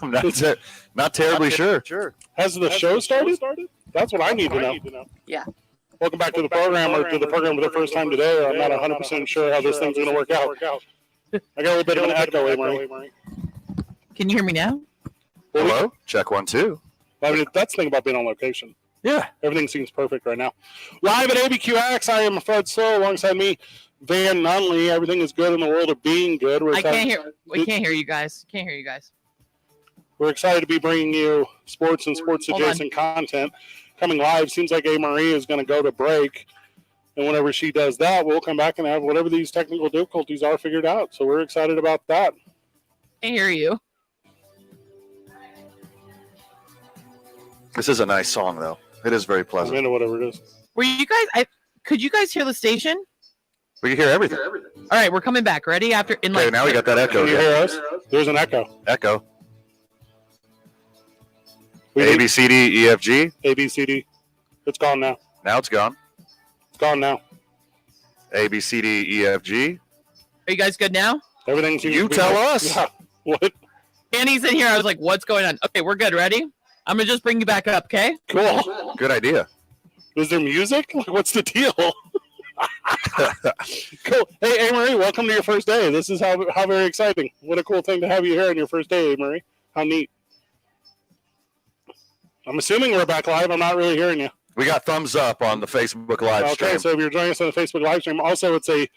I'm not terribly sure. Has the show started? That's what I need to know. Yeah. Welcome back to the program, or to the program for the first time today. I'm not 100% sure how this thing's going to work out. I got a little bit of an echo, Amory. Can you hear me now? Hello? Check 1, 2. I mean, that's the thing about being on location. Yeah. Everything seems perfect right now. Live at ABQax, I am Fred Slow. Alongside me, Van Nunley. Everything is good in the world of being good. We can't hear you guys. We're excited to be bringing you sports and sports-adjacent content. Coming live, seems like A-Marie is going to go to break. And whenever she does that, we'll come back and have whatever these technical difficulties are figured out. So we're excited about that. I hear you. This is a nice song, though. It is very pleasant. I'm into whatever it is. Were you guys? Could you guys hear the station? We can hear everything. All right, we're coming back. Ready? Now we got that echo. Can you hear us? There's an echo. Echo. A, B, C, D, E, F, G. A, B, C, D. It's gone now. Now it's gone. It's gone now. A, B, C, D, E, F, G. Are you guys good now? Everything seems You to be tell good. us. Yeah. What? Annie's in here. I was like, what's going on? Okay, we're good. Ready? I'm going to just bring you back up, okay? Cool. Good idea. Is there music? Like, what's the deal? Cool. Hey, A-Marie, welcome to your first day. This is how very exciting. What a cool thing to have you here on your first day, A-Marie. How neat. I'm assuming we're back live. I'm not really hearing you. We got thumbs up on the Facebook live stream. Okay, so if you're joining us on the Facebook live stream, also it's a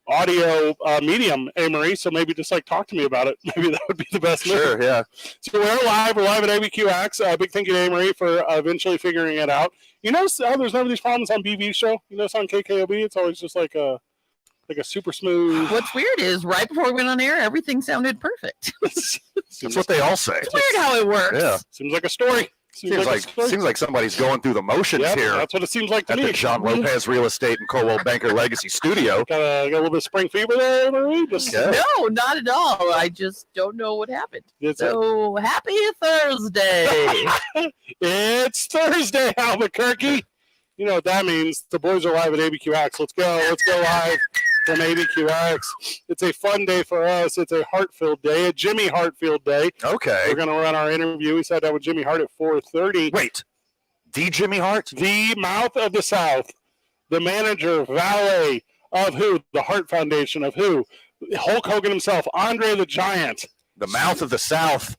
audio medium, A-Marie, so maybe just talk to me about it. Maybe that would be the best move. Sure, yeah. So we're live at ABQax. Big thank you to A-Marie for eventually figuring it out. You notice how there's never these problems on BV's show? You notice on KKOB, it's always just like a super smooth. What's weird is right before we went on air, everything sounded perfect. That's what they all say. It's weird how it works. Yeah. Seems like a story. Seems like somebody's going through the motions here. That's what it seems like to at me. the John Lopez Real Estate and Coldwell Banker Legacy Studio. Got a little bit of spring fever there, Marie? No, not at all. I just don't know what happened. Happy Thursday. It's Thursday, Albuquerque. You know what that means. The boys are live at ABQax. Let's go. Let's go live from ABQax. It's a fun day for us. It's a heart-filled day, a Jimmy Heart-filled day. Okay. We're going to run our interview. We sat down with Jimmy Hart at 4:30. Wait. The Jimmy Hart? The mouth of the South. The manager, valet of who? The Hart Foundation of who? Hulk Hogan himself, Andre the Giant. The mouth of the South.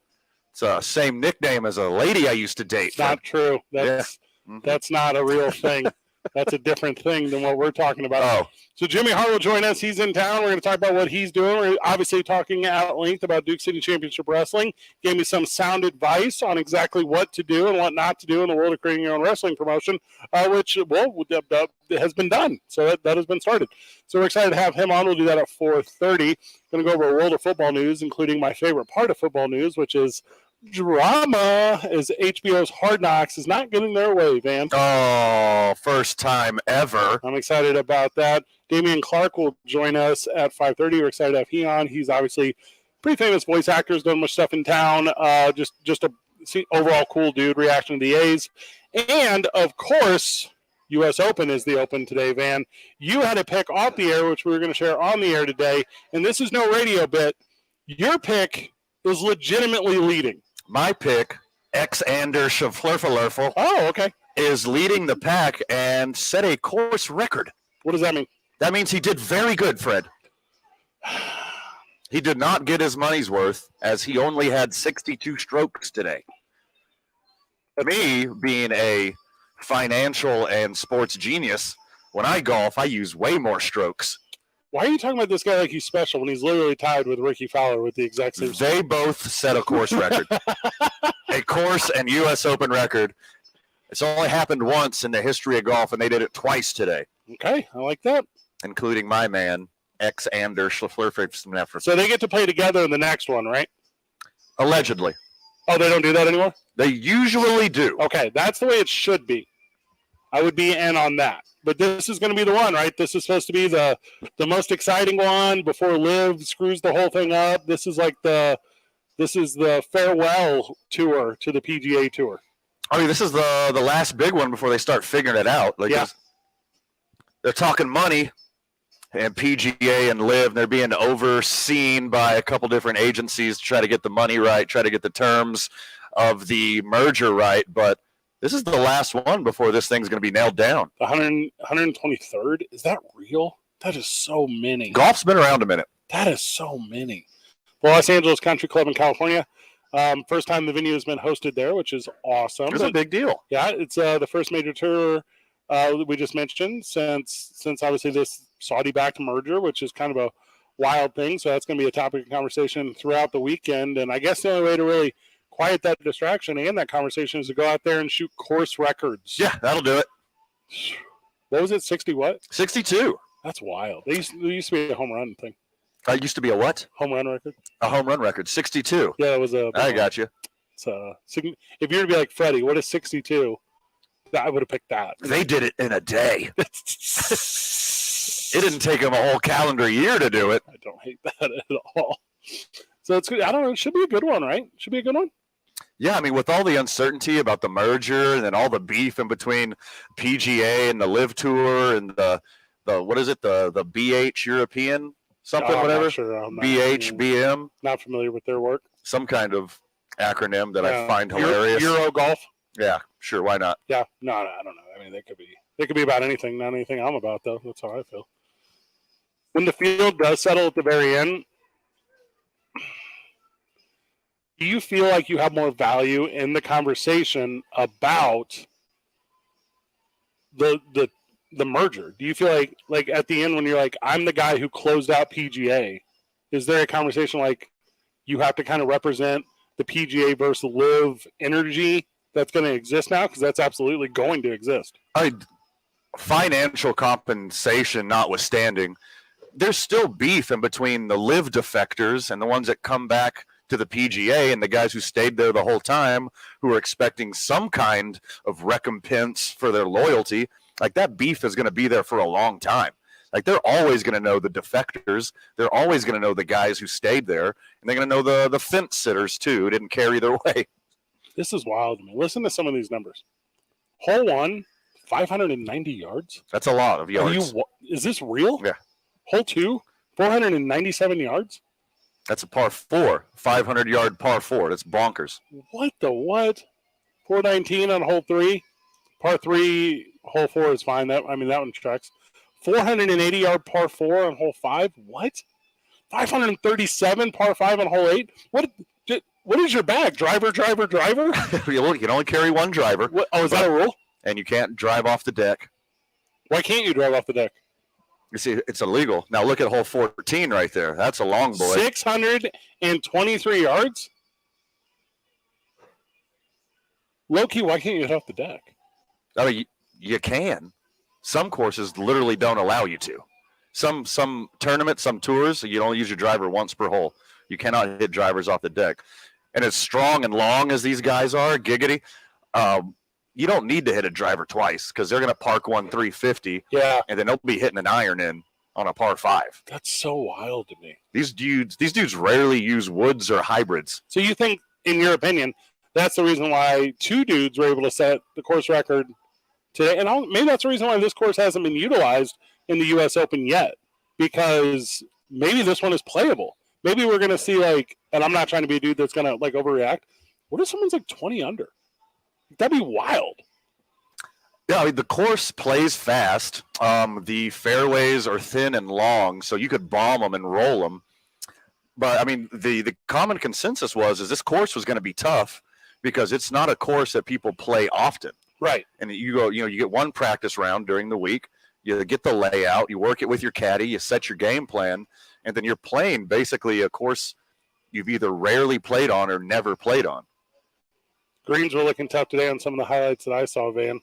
It's the same nickname as a lady I used to date. It's not true. That's not a real thing. That's a different thing than what we're talking about. Oh. So Jimmy Hart will join us. He's in town. We're going to talk about what he's doing. We're obviously talking at length about Duke City Championship Wrestling. Gave me some sound advice on exactly what to do and what not to do in the world of creating your own wrestling promotion, which has been done. So that has been started. So we're excited to have him on. We'll do that at 4:30. Going to go over a world of football news, including my favorite part of football news, which is drama, as HBO's Hard Knocks is not getting their way, Van. Oh, first time ever. I'm excited about that. Damian Clark will join us at 5:30. We're excited to have he on. He's obviously a pretty famous voice actor. He's done much stuff in town. Just a overall cool dude. Reaction to the A's. And, of course, U.S. Open is the Open today, Van. You had a pick off the air, which we were going to share on the air today. And this is no radio bit. Your pick is legitimately leading. My pick, X-Ander Schaflerfelerfel. Oh, okay. Is leading the pack and set a course record. What does that mean? That means he did very good, Fred. He did not get his money's worth, as he only had 62 strokes today. Me, being a financial and sports genius, when I golf, I use way more strokes. Why are you talking about this guy like he's special when he's literally tied with Ricky Fowler with the exact same They both set a course record. A course and U.S. Open record. It's only happened once in the history of golf, and they did it twice today. Okay, I like that. Including my man, X-Ander Schaflerfelerfel. So they get to play together in the next one, right? Allegedly. Oh, they don't do that anymore? They usually do. Okay, that's the way it should be. I would be in on that. But this is going to be the one, right? This is supposed to be the most exciting one before Liv screws the whole thing up. This is the farewell tour to the PGA Tour. I mean, this is the last big one before they start figuring it out. They're talking money. and PGA and Live, they're being overseen by a couple different agencies to try to get the money right, try to get the terms of the merger right. But this is the last one before this thing's going to be nailed down. 123rd? Is that real? That is so many. Golf's been around a minute. That is so many. The Los Angeles Country Club in California. First time the venue has been hosted there, which is awesome. It's a big deal. Yeah, it's the first major tour we just mentioned since obviously this Saudi-backed merger, which is kind of a wild thing. So that's going to be a topic of conversation throughout the weekend. And I guess the only way to really quiet that distraction and that conversation is to go out there and shoot course records. Yeah, that'll do it. What was it? 60 what? 62. That's wild. There used to be a home run thing. It used to be a what? Home run record. A home run record. 62. Yeah, that was a. I got you. It's if you were to be like Freddie, what is 62? I would have picked that. They did it in a day. It didn't take them a whole calendar year to do it. I don't hate that at all. So it's good. I don't know. It should be a good one, right? Should be a good one. Yeah, I mean, with all the uncertainty about the merger and then all the beef in between PGA and the Live Tour and the what is it, the BH European something, whatever? BH, BM. Not familiar with their work. Some kind of acronym that I find hilarious. Euro golf. Yeah, sure. Why not? Yeah, no, I don't know. I mean, they could be about anything, not anything I'm about, though. That's how I feel. When the field does settle at the very end, do you feel like you have more value in the conversation about the merger? Do you feel like at the end when you're like, I'm the guy who closed out PGA, is there a conversation like you have to kind of represent the PGA versus Live energy that's going to exist now? Because that's absolutely going to exist. Financial compensation notwithstanding, there's still beef in between the Live defectors and the ones that come back to the PGA and the guys who stayed there the whole time who are expecting some kind of recompense for their loyalty. Like, that beef is going to be there for a long time. Like, they're always going to know the defectors. They're always going to know the guys who stayed there. And they're going to know the fence sitters, too, who didn't carry their way. This is wild to me. Listen to some of these numbers. Hole 1, 590 yards. That's a lot of yards. Is this real? Yeah. Hole 2, 497 yards. That's a par 4, 500-yard par 4. That's bonkers. What the what? 419 on hole 3. Par 3, hole 4 is fine. That one tracks. 480-yard par 4 on hole 5. What? 537 par 5 on hole 8. What is your bag? Driver? You can only carry one driver. Is that a rule? And you can't drive off the deck. Why can't you drive off the deck? You see, it's illegal. Now look at hole 14 right there. That's a long boy. 623 yards? Low-key, why can't you get off the deck? I mean, you can. Some courses literally don't allow you to. Some tournaments, some tours, you only use your driver once per hole. You cannot hit drivers off the deck. And as strong and long as these guys are, giggity, you don't need to hit a driver twice because they're going to park one 350. Yeah. And then they'll be hitting an iron in on a par 5. That's so wild to me. These dudes rarely use woods or hybrids. So you think, in your opinion, that's the reason why 2 dudes were able to set the course record today? And maybe that's the reason why this course hasn't been utilized in the U.S. Open yet, because maybe this one is playable. Maybe we're going to see, and I'm not trying to be a dude that's going to, overreact. What if someone's 20 under? That'd be wild. Yeah, I mean, the course plays fast. The fairways are thin and long, so you could bomb them and roll them. But, I mean, the common consensus is this course was going to be tough because it's not a course that people play often. Right. And you get one practice round during the week. You get the layout. You work it with your caddy. You set your game plan. And then you're playing basically a course you've either rarely played on or never played on. Greens were looking tough today on some of the highlights that I saw, Van.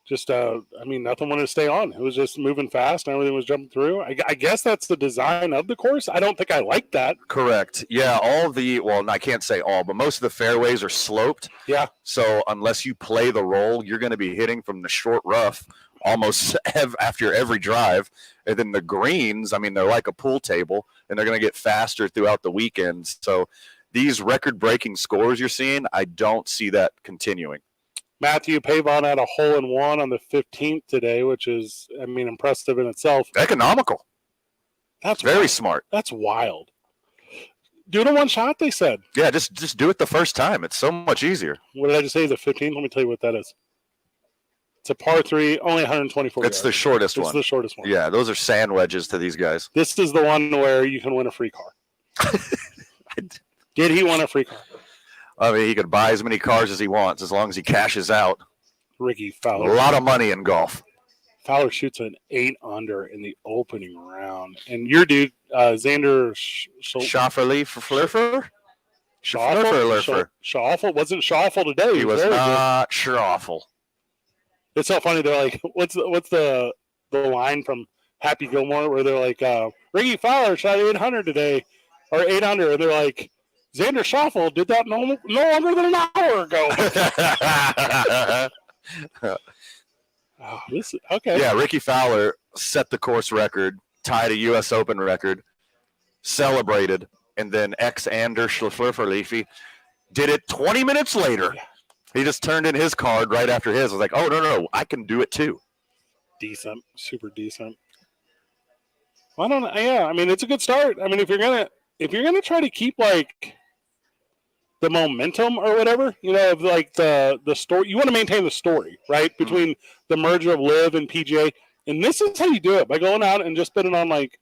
Just, nothing wanted to stay on. It was just moving fast and everything was jumping through. I guess that's the design of the course. I don't think I like that. Correct. Yeah, I can't say all, but most of the fairways are sloped. Yeah. So unless you play the roll, you're going to be hitting from the short rough almost after every drive. And then the greens, they're like a pool table, and they're going to get faster throughout the weekends. So these record-breaking scores you're seeing, I don't see that continuing. Matthew Pavon had a hole-in-one on the 15th today, which is, impressive in itself. Economical. That's very wild. smart. That's wild. Do it in one shot, they said. Yeah, just do it the first time. It's so much easier. What did I just say? The 15th? Let me tell you what that is. It's a par 3, only 124 yards. It's the shortest one. It's the shortest one. Yeah, those are sand wedges to these guys. This is the one where you can win a free car. Did he win a free car? I mean, he could buy as many cars as he wants as long as he cashes out. Ricky A Fowler. lot of money in golf. Fowler shoots an 8 under in the opening round. And your dude, Xander Schauffele for Flurfer? Schauffele. Wasn't Schauffele today. He was not Schauffele. It's so funny. They're like, what's the line from Happy Gilmore where they're like, Ricky Fowler shot 800 today, or 8 under, and they're like, Xander Schauffele did that no longer than an hour ago. Okay. Yeah, Ricky Fowler set the course record, tied a U.S. Open record, celebrated, and then Xander Schauffele did it 20 minutes later. Yeah. He just turned in his card right after his. I was like, oh, no, I can do it too. Decent, super decent. I don't know. Yeah, I mean, it's a good start. I mean, if you're gonna try to keep like the momentum or whatever, of like the story, you want to maintain the story, right? Between the merger of Live and PGA. And this is how you do it, by going out and just putting on like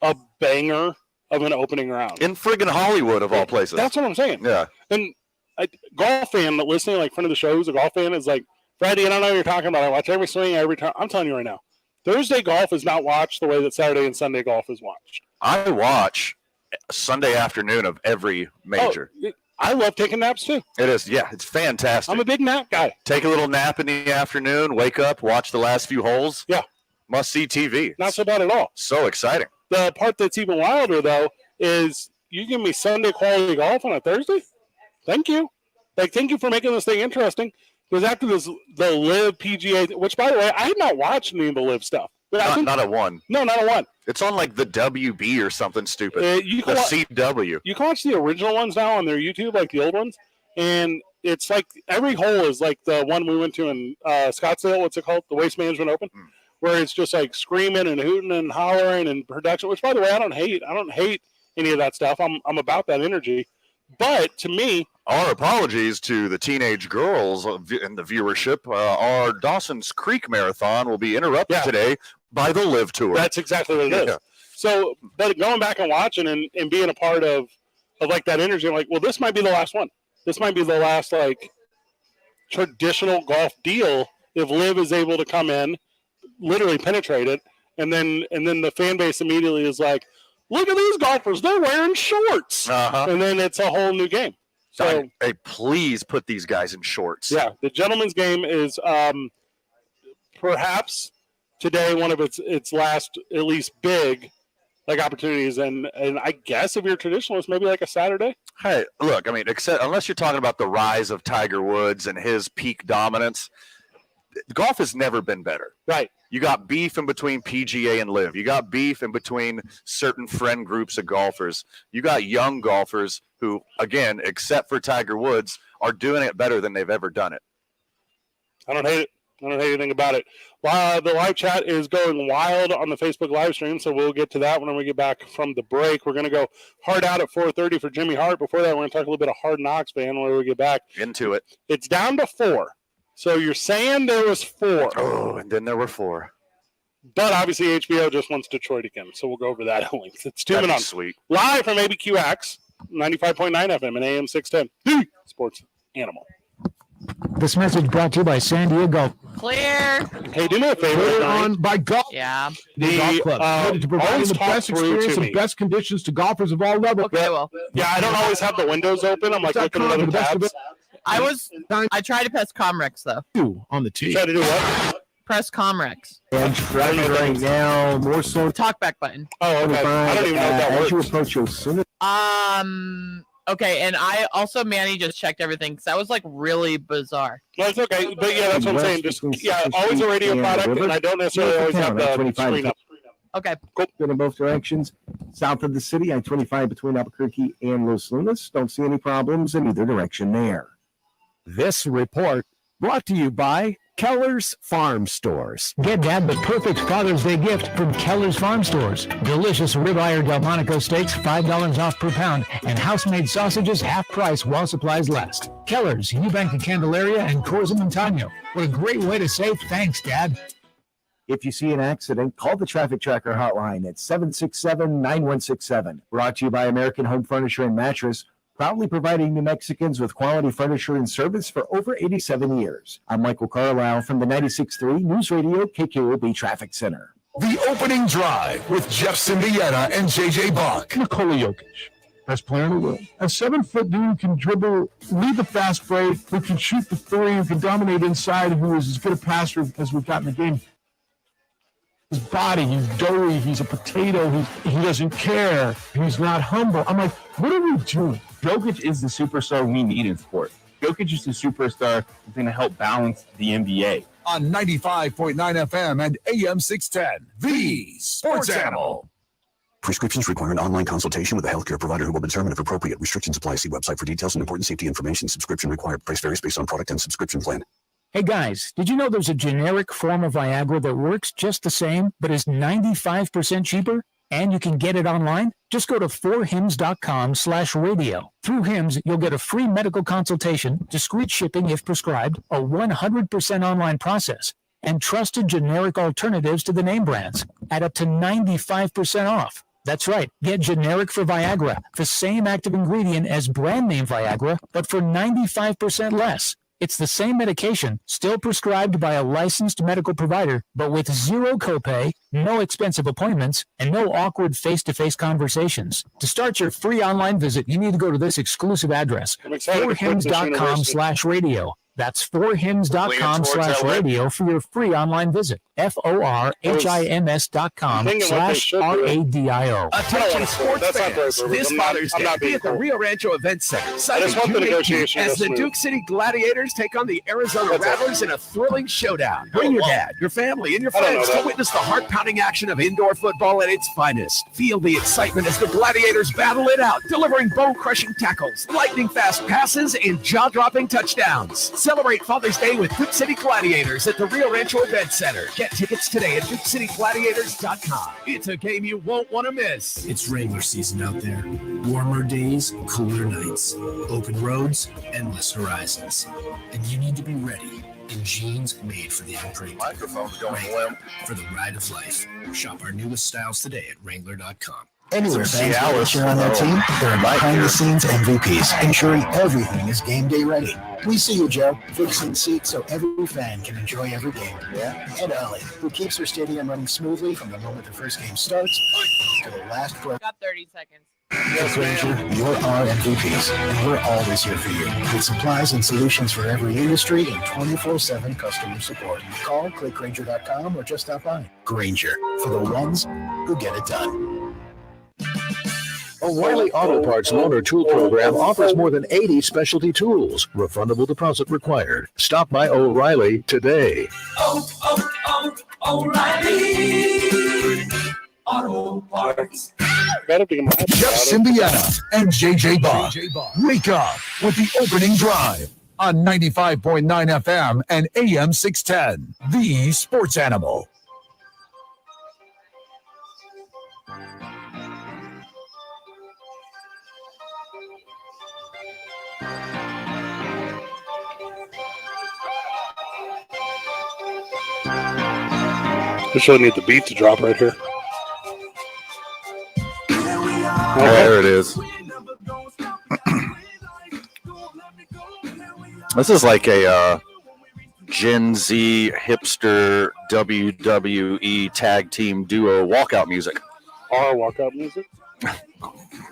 a banger of an opening round. In friggin' Hollywood, of all places. That's what I'm saying. Yeah. And a golf fan that listening, like friend of the show who's a golf fan, is like, Freddie, I don't know what you're talking about. I watch every swing, every time. I'm telling you right now, Thursday golf is not watched the way that Saturday and Sunday golf is watched. I watch Sunday afternoon of every major. Oh, I love taking naps too. It is, yeah. It's fantastic. I'm a big nap guy. Take a little nap in the afternoon, wake up, watch the last few holes. Yeah. Must-see TV. Not so bad at all. So exciting. The part that's even wilder, though, is you give me Sunday quality golf on a Thursday? Thank you. Thank you for making this thing interesting. Because after this, the Live PGA, which, by the way, I had not watched any of the Live stuff. But not a one. No, not a one. It's on like the WB or something stupid. The CW. You can watch the original ones now on their YouTube, like the old ones. And it's like every hole is like the one we went to in Scottsdale. What's it called? The Waste Management Open. Where it's just like screaming and hooting and hollering and production, which, by the way, I don't hate. I don't hate any of that stuff. I'm about that energy. But to me, our apologies to the teenage girls in the viewership. Our Dawson's Creek Marathon will be interrupted today by the Live Tour. That's exactly what it is. So, but going back and watching and being a part of like that energy, I'm like, well, this might be the last one. This might be the last like traditional golf deal if Live is able to come in, literally penetrate it, and then the fan base immediately is like, look at these golfers, they're wearing shorts. And then it's a whole new game. So hey, please put these guys in shorts. Yeah, the gentleman's game is perhaps today one of its last at least big like opportunities, and I guess if you're a traditionalist, maybe like a Saturday. Hey, look, I mean, unless you're talking about the rise of Tiger Woods and his peak dominance, golf has never been better. Right. You got beef in between PGA and Live. You got beef in between certain friend groups of golfers. You got young golfers who, again, except for Tiger Woods, are doing it better than they've ever done it. I don't hate it. I don't hate anything about it. The live chat is going wild on the Facebook live stream, so we'll get to that when we get back from the break. We're going to go hard out at 4:30 for Jimmy Hart. Before that, we're going to talk a little bit of Hard Knocks, fan, when we get back. Into it. It's down to 4. So you're saying there was 4. Oh, and then there were 4. But obviously HBO just wants Detroit again, so we'll go over that at length. It's 2 minutes. Sweet. Live from ABQax, 95.9 FM and AM 610. Sports Animal. This message brought to you by San Diego. Clear. Hey, do me a favor. Put it on by Golf. Yeah. The Golf Club. Committed to providing the best experience and best conditions to golfers of all levels. Okay, well. Yeah, I don't always have the windows open. I'm like looking at other tabs. I tried to press Comrex though. On the tee. You try to do what? Press Comrex. And right now, more so. Talkback button. Oh, okay. I don't even know if that As you works. approach your center. Okay, and I also Manny just checked everything because that was like really bizarre. No, it's okay. But yeah, that's what I'm saying. Just always a radio product, and I don't necessarily always have the screen up. Okay. Go in both directions. South of the city, I-25 between Albuquerque and Los Lunas. Don't see any problems in either direction there. This report brought to you by Keller's Farm Stores. Get Dad the perfect Father's Day gift from Keller's Farm Stores. Delicious ribeye or Delmonico steaks, $5 off per pound, and house-made sausages half price while supplies last. Keller's, Eubank and Candelaria, and Corza Montano. What a great way to say thanks, Dad. If you see an accident, call the Traffic Tracker hotline at 767-9167. Brought to you by American Home Furniture and Mattress, proudly providing New Mexicans with quality furniture and service for over 87 years. I'm Michael Carlisle from the 96.3 News Radio KKOB Traffic Center. The Opening Drive with Jeff Symbieta and JJ Buck. Nikola Jokic, best player in the world. A 7-foot dude who can dribble, lead the fast break, who can shoot the three, who can dominate inside, who is as good a passer as we've got in the game. His body, he's doughy, he's a potato, he doesn't care, he's not humble. I'm like, what are we doing? Jokic is the superstar we need in sport. Jokic is the superstar that's going to help balance the NBA. On 95.9 FM and AM 610, the Sports Animal. Prescriptions require an online consultation with a healthcare provider who will determine if appropriate. Restrictions apply. See website for details and important safety information. Subscription required. Price varies based on product and subscription plan. Hey guys, did you know there's a generic form of Viagra that works just the same, but is 95% cheaper? And you can get it online? Just go to 4hims.com/radio. Through Hims, you'll get a free medical consultation, discreet shipping if prescribed, a 100% online process, and trusted generic alternatives to the name brands at up to 95% off. That's right. Get generic for Viagra, the same active ingredient as brand name Viagra, but for 95% less. It's the same medication, still prescribed by a licensed medical provider, but with zero copay, no expensive appointments, and no awkward face-to-face conversations. To start your free online visit, you need to go to this exclusive address, 4hims.com/radio. That's 4hims.com/radio for your free online visit. FORHIMS.com/RADIO. Attention sports fans, this Father's Day be at the Rio Rancho Event Center, Sunday, June 18th, as the Duke City Gladiators take on the Arizona Rattlers in a thrilling showdown. Bring your dad, your family, and your friends to witness the heart-pounding action of indoor football at its finest. Feel the excitement as the Gladiators battle it out, delivering bone-crushing tackles, lightning-fast passes, and jaw-dropping touchdowns. Celebrate Father's Day with Duke City Gladiators at the Rio Rancho Event Center. Get tickets today at DukeCityGladiators.com. It's a game you won't want to miss. It's Wrangler season out there. Warmer days, cooler nights, open roads, endless horizons. And you need to be ready in jeans made for the unpredictable. Microphone's going limp. For the ride of life. Shop our newest styles today at Wrangler.com. Anywhere fans want to cheer on their team, they're behind-the-scenes MVPs, ensuring everything is game day ready. We see you, Joe, fixing seats so every fan can enjoy every game. Yeah. And Ollie, who keeps her stadium running smoothly from the moment the first game starts to the last play. Got 30 seconds. Yes, Ranger, you're our MVPs, and we're always here for you, with supplies and solutions for every industry and 24/7 customer support. Call, click Grainger.com, or just stop by. Grainger, for the ones who get it done. O'Reilly Auto Parts Loaner Tool Program offers more than 80 specialty tools. Refundable deposit required. Stop by O'Reilly today. O'Reilly Auto Parts. Jeff Symbieta and JJ Buck. Wake up with the Opening Drive on 95.9 FM and AM 610. The Sports Animal. Just really need the beat to drop right here. There it is. This is like a Gen Z hipster WWE tag team duo walkout music. Our walkout music?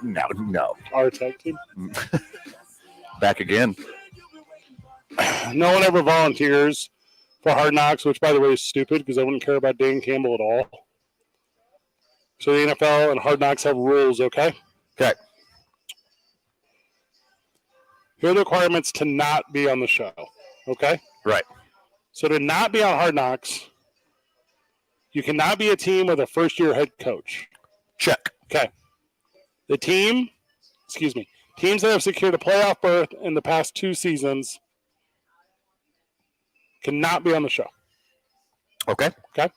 No. Our tag team? Back again. No one ever volunteers for Hard Knocks, which, by the way, is stupid because I wouldn't care about Dan Campbell at all. So the NFL and Hard Knocks have rules, okay? Okay. Here are the requirements to not be on the show, okay? Right. So to not be on Hard Knocks, you cannot be a team with a first-year head coach. Check. Okay. Teams that have secured a playoff berth in the past 2 seasons Cannot be on the show. Okay. Okay.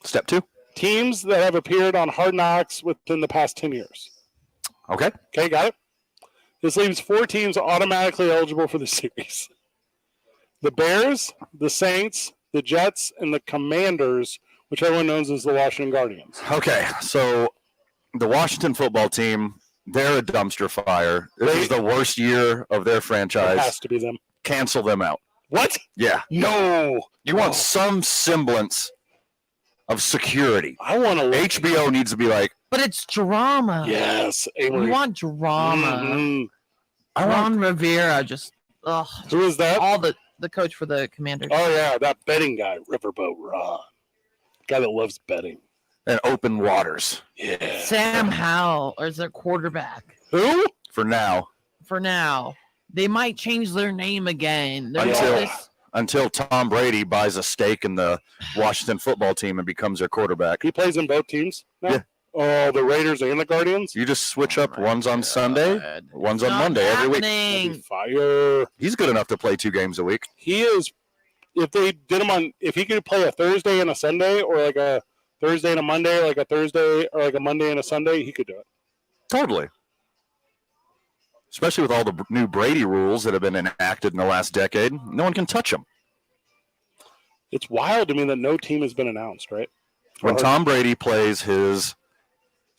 Step 2. Teams that have appeared on Hard Knocks within the past 10 years. Okay. Okay, got it? This leaves 4 teams automatically eligible for the series. The Bears, the Saints, the Jets, and the Commanders, which everyone knows as the Washington Guardians. Okay, so the Washington football team, they're a dumpster fire. This is the worst year of their franchise. It has to be them. Cancel them out. What? Yeah. No. You want some semblance of security. I want to. HBO needs to be like. But it's drama. Yes. We want drama. Mm-hmm. Ron Rivera just. Ugh. Who is that? All the coach for the Commanders. Oh, yeah. That betting guy, Riverboat Ron. Guy that loves betting. And open waters. Yeah. Sam Howell is their quarterback. Who? For now. For now. They might change their name again. Until Tom Brady buys a stake in the Washington football team and becomes their quarterback. He plays in both teams now? Yeah. Oh, the Raiders and the Guardians? You just switch up. One's on Sunday, one's on Monday every week. Fire. He's good enough to play 2 games a week. He is. If they did him on, if he could play a Thursday and a Sunday, or like a Thursday and a Monday, or like a Thursday or like a Monday and a Sunday, he could do it. Totally. Especially with all the new Brady rules that have been enacted in the last decade. No one can touch him. It's wild to me that no team has been announced, right? When Tom Brady plays his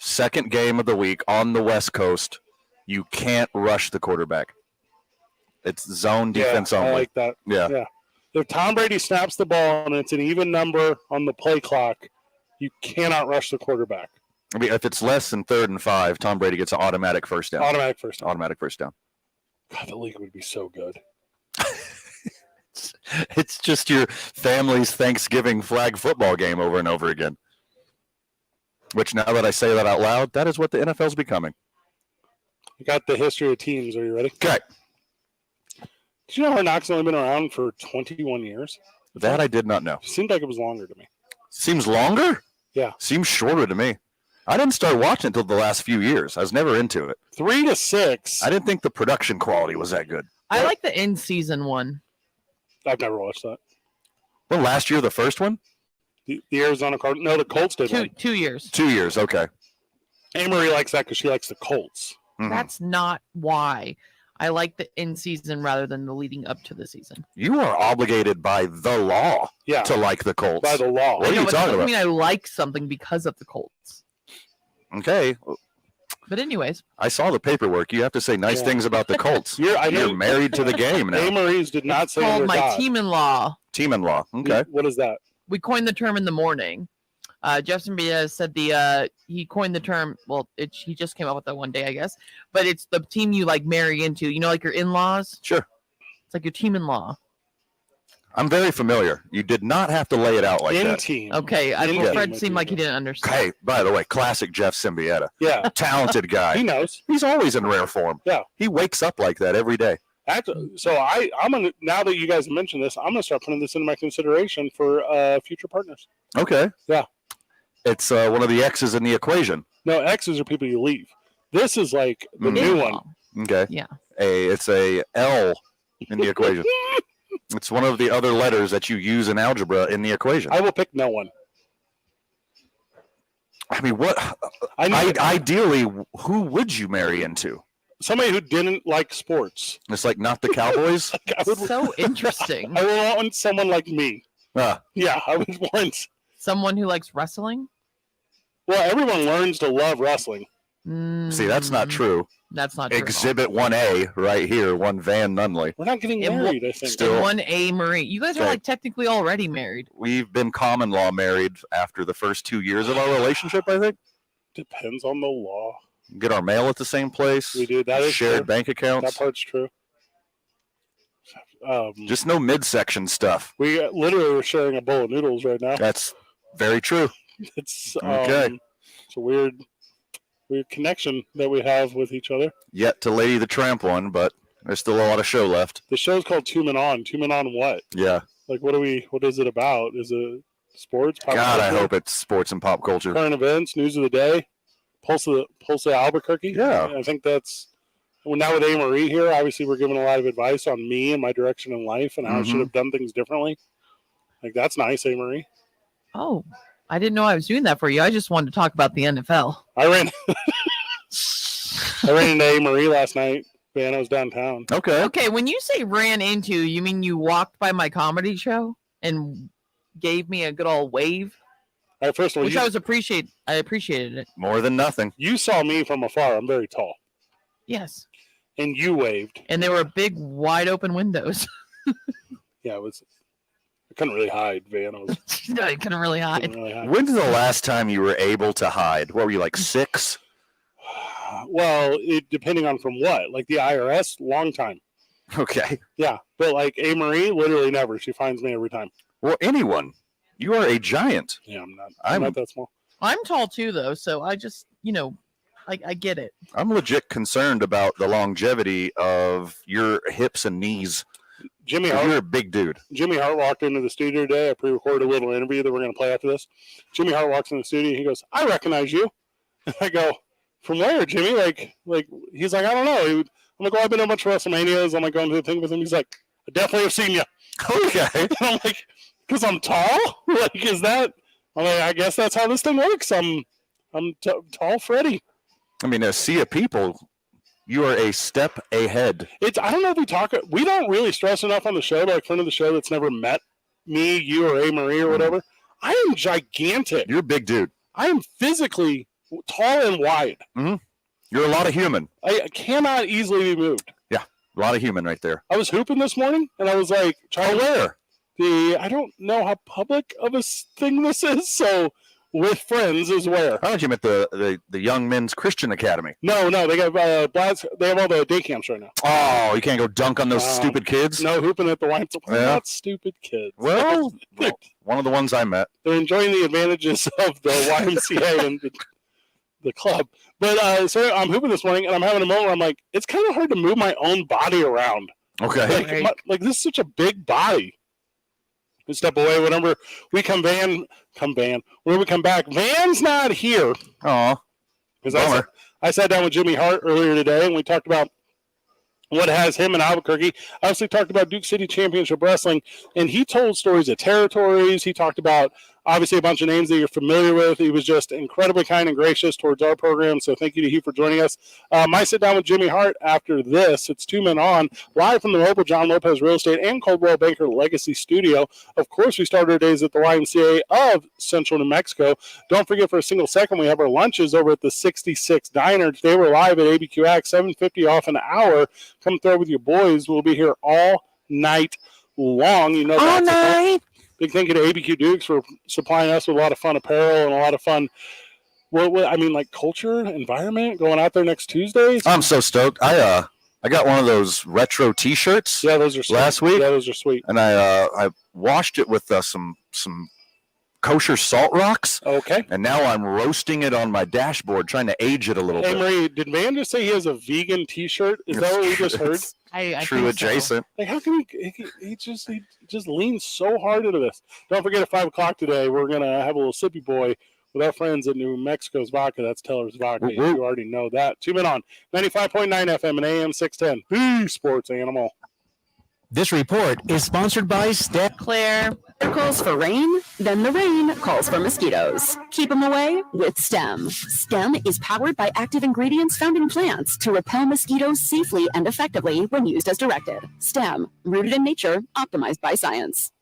second game of the week on the West Coast, you can't rush the quarterback. It's zone defense only. I like that. Yeah. If Tom Brady snaps the ball and it's an even number on the play clock, you cannot rush the quarterback. I mean, if it's less than 3rd and 5, Tom Brady gets an automatic first down. Automatic first down. God, the league would be so good. It's just your family's Thanksgiving flag football game over and over again. Which, now that I say that out loud, that is what the NFL's becoming. I got the history of teams. Are you ready? Okay. Did you know Hard Knocks only been around for 21 years? That I did not know. Seemed like it was longer to me. Seems longer? Yeah. Seems shorter to me. I didn't start watching until the last few years. I was never into it. 3 to 6. I didn't think the production quality was that good. I like the in-season one. I've never watched that. Well, last year, the first one? The Arizona Cardinals. No, the Colts did. 2 years. 2 years, okay. Anne-Marie likes that because she likes the Colts. Mm-hmm. That's not why. I like the in-season rather than the leading up to the season. You are obligated by the law to like the Colts. By the law. What are you talking about? I mean, I like something because of the Colts. Okay. But anyways. I saw the paperwork. You have to say nice things about the Colts. You're married to the game now. Anne-Marie's did not say called my team-in-law. Team-in-law. Okay. What is that? We coined the term in the morning. Jefferson Baez said he coined the term. Well, he just came up with that one day, I guess. But it's the team you like marry into. You know, like your in-laws. Sure. It's like your team-in-law. I'm very familiar. You did not have to lay it out like that. Team. Okay, Fred seemed like he didn't understand. Hey, by the way, classic Jeff Symbieta. Yeah. Talented guy. He knows. He's always in rare form. Yeah. He wakes up like that every day. So I'm gonna, now that you guys mentioned this, I'm gonna start putting this into my consideration for future partners. Okay. Yeah. It's one of the X's in the equation. No, X's are people you leave. This is like the new one. Okay. Yeah. It's a L in the equation. It's one of the other letters that you use in algebra in the equation. I will pick no one. I mean, what? Ideally, who would you marry into? Somebody who didn't like sports. It's like not the Cowboys? So interesting. I would want someone like me. Yeah, I would want someone who likes wrestling. Well, everyone learns to love wrestling. See, that's not true. That's not true. Exhibit 1A right here, one Van Nunley. We're not getting married, I think. Still, 1A Marie. You guys are like technically already married. We've been common law married after the first 2 years of our relationship, I think. Depends on the law. Get our mail at the same place. We do. That is shared true. Bank accounts. That part's true. Just no midsection stuff. We literally are sharing a bowl of noodles right now. That's very true. It's okay. It's a weird connection that we have with each other. Yet to Lady the Tramp one, but there's still a lot of show left. The show's called Two Men On. 2 Men On what? Yeah. Like what is it about? Is it sports? Pop God, culture? I hope it's sports and pop culture. Current events, news of the day, Pulse of Albuquerque. Yeah. I think that's Well, now with A-Marie here, obviously we're giving a lot of advice on me and my direction in life and how I should have done things differently. Like, that's nice, A-Marie. Oh, I didn't know I was doing that for you. I just wanted to talk about the NFL. I ran into A-Marie last night. Man, I was downtown. Okay, when you say ran into, you mean you walked by my comedy show and gave me a good old wave? All right, first of all, I appreciated it. More than nothing. You saw me from afar. I'm very tall. Yes. And you waved. And there were big, wide open windows. Yeah, I couldn't really hide, Van. No, I couldn't really hide. When's the last time you were able to hide? What were you, like 6? Well, depending on from what. Like the IRS, long time. Okay. Yeah, but like A-Marie, literally never. She finds me every time. Well, anyone. You are a giant. Yeah, I'm not that small. I'm tall too, though, so I just, I get it. I'm legit concerned about the longevity of your hips and knees. Jimmy Hart, you're a big dude. Jimmy Hart walked into the studio today. I pre-recorded a little interview that we're going to play after this. Jimmy Hart walks in the studio. And he goes, "I recognize you." And I go, "From where, Jimmy?" Like he's like, "I don't know." I'm like, "Well, I've been to a bunch of WrestleManias." I'm like going to the thing with him. He's like, "I definitely have seen you." Okay. And I'm like, "Because I'm tall? Like, is that?" I'm like, "I guess that's how this thing works." I'm tall, Freddy. I mean, a sea of people. You are a step ahead. I don't know if we don't really stress enough on the show, like friend of the show that's never met me, you, or A-Marie or whatever. I am gigantic. You're a big dude. I am physically tall and wide. Mm-hmm. You're a lot of human. I cannot easily be moved. Yeah, a lot of human right there. I was hooping this morning, and I was like, where? I don't know how public of a thing this is, so with friends is where. I thought you meant the Young Men's Christian Academy. No, they got they have all the day camps right now. Oh, you can't go dunk on those stupid kids? No, hooping at the wine. Not stupid kids. Well, one of the ones I met. They're enjoying the advantages of the YMCA and the club. But so I'm hooping this morning, and I'm having a moment where I'm like, it's kind of hard to move my own body around. Okay. Like this is such a big body. We step away whenever we when we come back, Van's not here. Oh, because I sat down with Jimmy Hart earlier today, and we talked about what has him in Albuquerque. I also talked about Duke City Championship Wrestling, and he told stories of territories. He talked about, obviously, a bunch of names that you're familiar with. He was just incredibly kind and gracious towards our program, so thank you to he for joining us. My sit down with Jimmy Hart after this. It's 2 Men On, live from the mobile John Lopez Real Estate and Coldwell Banker Legacy Studio. Of course, we started our days at the YMCA of Central New Mexico. Don't forget, for a single second, we have our lunches over at the 66 Diner. Today we're live at ABQax, $7.50 off an hour. Come through with your boys. We'll be here all night long. You know, all night. Big thank you to ABQ Dukes for supplying us with a lot of fun apparel and a lot of fun, like culture, environment, going out there next Tuesday. I'm so stoked. I got one of those retro T-shirts. Yeah, those are sweet. Last week. Yeah, those are sweet. And I washed it with some kosher salt rocks. Okay. And now I'm roasting it on my dashboard, trying to age it a little bit. Hey, Marie, did Van just say he has a vegan T-shirt? Is that what we just heard? I True adjacent. So. Like, how can he just leans so hard into this? Don't forget, at 5 o'clock today, we're gonna have a little sippy boy with our friends at New Mexico's Vodka. That's Teller's Vodka. You already know that. 2 Men On 95.9 FM and AM 610. Sports Animal. This report is sponsored by Claire. Calls for rain, then the rain calls for mosquitoes. Keep them away with STEM. STEM is powered by active ingredients found in plants to repel mosquitoes safely and effectively when used as directed. STEM, rooted in nature, optimized by science.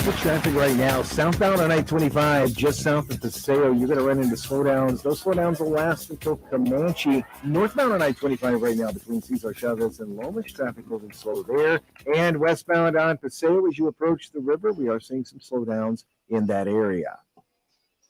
The traffic right now, southbound on I-25, just south of Paseo, you're going to run into slowdowns. Those slowdowns will last until Comanche. Northbound on I-25 right now between Cesar Chavez and Lomas, traffic moving slow there. And westbound on Paseo, as you approach the river, we are seeing some slowdowns in that area.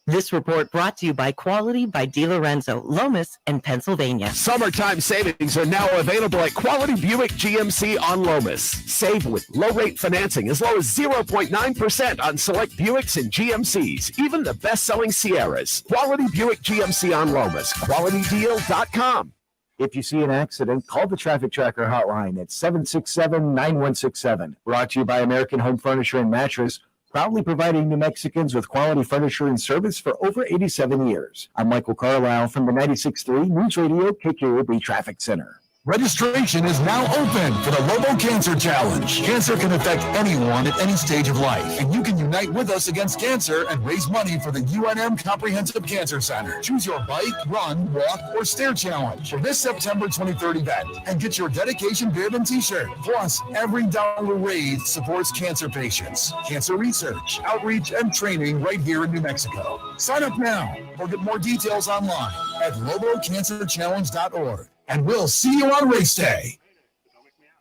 This report brought to you by Quality by DiLorenzo, Lomas, and Pennsylvania. Summertime savings are now available at Quality Buick GMC on Lomas. Save with low-rate financing as low as 0.9% on select Buicks and GMCs, even the best-selling Sierras. Quality Buick GMC on Lomas. QualityDeal.com. If you see an accident, call the Traffic Tracker hotline at 767-9167. Brought to you by American Home Furniture and Mattress. proudly providing New Mexicans with quality furniture and service for over 87 years. I'm Michael Carlisle from the 96.3 News Radio KKOB Traffic Center. Registration is now open for the Lobo Cancer Challenge. Cancer can affect anyone at any stage of life, and you can unite with us against cancer and raise money for the UNM Comprehensive Cancer Center. Choose your bike, run, walk, or stair challenge for this September 23rd event and get your dedication bib and t-shirt. Plus, every dollar raised supports cancer patients, cancer research, outreach, and training right here in New Mexico. Sign up now or get more details online at lobocancerchallenge.org. And we'll see you on race day.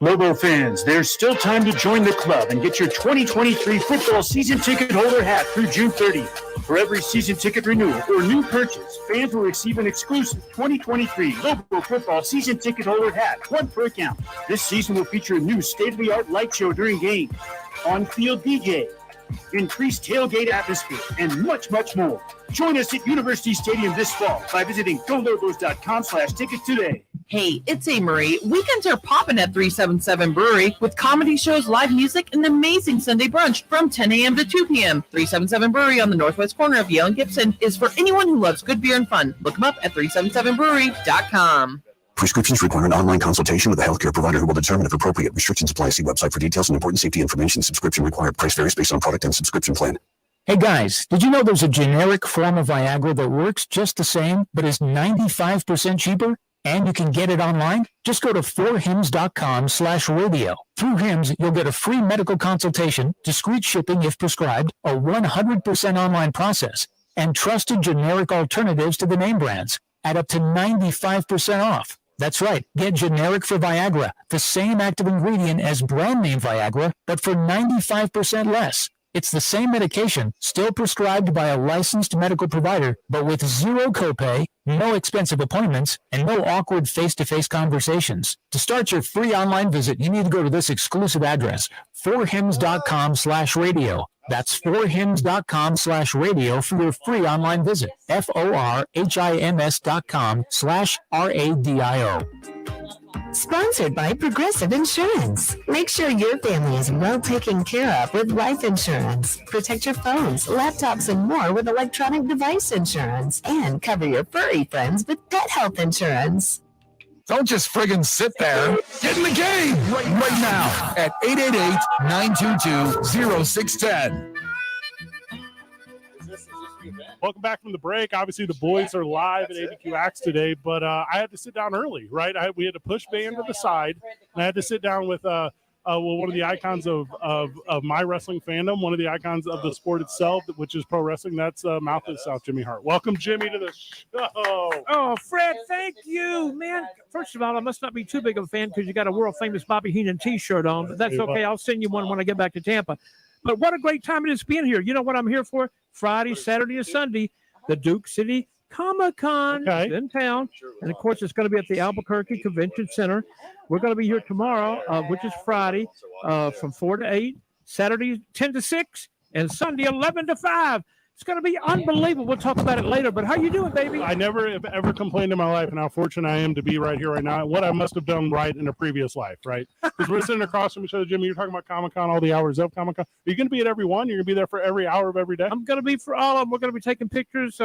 Lobo fans, there's still time to join the club and get your 2023 football season ticket holder hat through June 30th. For every season ticket renewal or new purchase, fans will receive an exclusive 2023 Lobo football season ticket holder hat, one per account. This season will feature a new state-of-the-art light show during games, on-field DJ, increased tailgate atmosphere, and much, much more. Join us at University Stadium this fall by visiting golobos.com/tickets today. Hey, it's A. Marie. Weekends are popping at 377 Brewery with comedy shows, live music, and amazing Sunday brunch from 10 a.m. to 2 p.m. 377 Brewery on the northwest corner of Yale and Gibson is for anyone who loves good beer and fun. Look them up at 377brewery.com. Prescriptions require an online consultation with a healthcare provider who will determine if appropriate. Restrictions apply. See website for details and important safety information. Subscription required. Price varies based on product and subscription plan. Hey guys, did you know there's a generic form of Viagra that works just the same, but is 95% cheaper? And you can get it online? Just go to 4hims.com/radio. Through Hims, you'll get a free medical consultation, discreet shipping if prescribed, a 100% online process, and trusted generic alternatives to the name brands at up to 95% off. That's right. Get generic for Viagra, the same active ingredient as brand name Viagra, but for 95% less. It's the same medication, still prescribed by a licensed medical provider, but with zero copay, no expensive appointments, and no awkward face-to-face conversations. To start your free online visit, you need to go to this exclusive address, 4hims.com/radio. That's 4hims.com/radio for your free online visit. FORHIMS.com/RADIO. Sponsored by Progressive Insurance. Make sure your family is well taken care of with life insurance. Protect your phones, laptops, and more with electronic device insurance. And cover your furry friends with pet health insurance. Don't just friggin' sit there. Get in the game right now at 888-922-0610. Welcome back from the break. Obviously, the boys are live at ABQax today, but I had to sit down early, right? We had to push band to the side, and I had to sit down with one of the icons of my wrestling fandom, one of the icons of the sport itself, which is pro wrestling. That's Mouth of the South, Jimmy Hart. Welcome, Jimmy, to the show. Oh, Fred, thank you, man. First of all, I must not be too big of a fan because you got a world-famous Bobby Heenan T-shirt on, but that's okay. I'll send you one when I get back to Tampa. But what a great time it is being here. You know what I'm here for? Friday, Saturday, and Sunday, the Duke City Comic-Con is in town. And, of course, it's going to be at the Albuquerque Convention Center. We're going to be here tomorrow, which is Friday, from 4 to 8, Saturday 10 to 6, and Sunday 11 to 5. It's going to be unbelievable. We'll talk about it later. But how you doing, baby? I never have ever complained in my life, and how fortunate I am to be right here right now. What I must have done right in a previous life, right? Because we're sitting across from each other, Jimmy. You're talking about Comic-Con, all the hours of Comic-Con. Are you going to be at every one? You're going to be there for every hour of every day? I'm going to be for all of them. We're going to be taking pictures,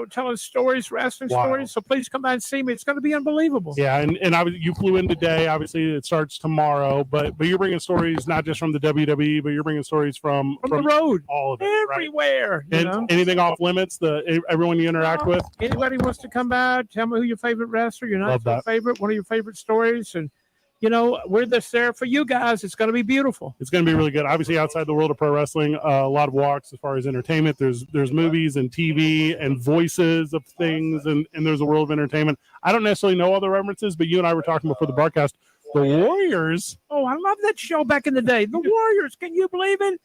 telling stories, wrestling stories. So please come by and see me. It's going to be unbelievable. Yeah, and you flew in today. Obviously, it starts tomorrow. But you're bringing stories not just from the WWE, but you're bringing stories from the road, all of it, everywhere. Right? Anything off limits? Everyone you interact with. Anybody wants to come by, tell me who your favorite wrestler, your not so favorite, one of your favorite stories, and we're just there for you guys. It's going to be beautiful. It's going to be really good. Obviously, outside the world of pro wrestling, a lot of walks as far as entertainment. There's movies and TV and voices of things, and there's a world of entertainment. I don't necessarily know all the references, but you and I were talking before the broadcast. The Warriors. Oh, I love that show back in the day. The Warriors. Can you believe it?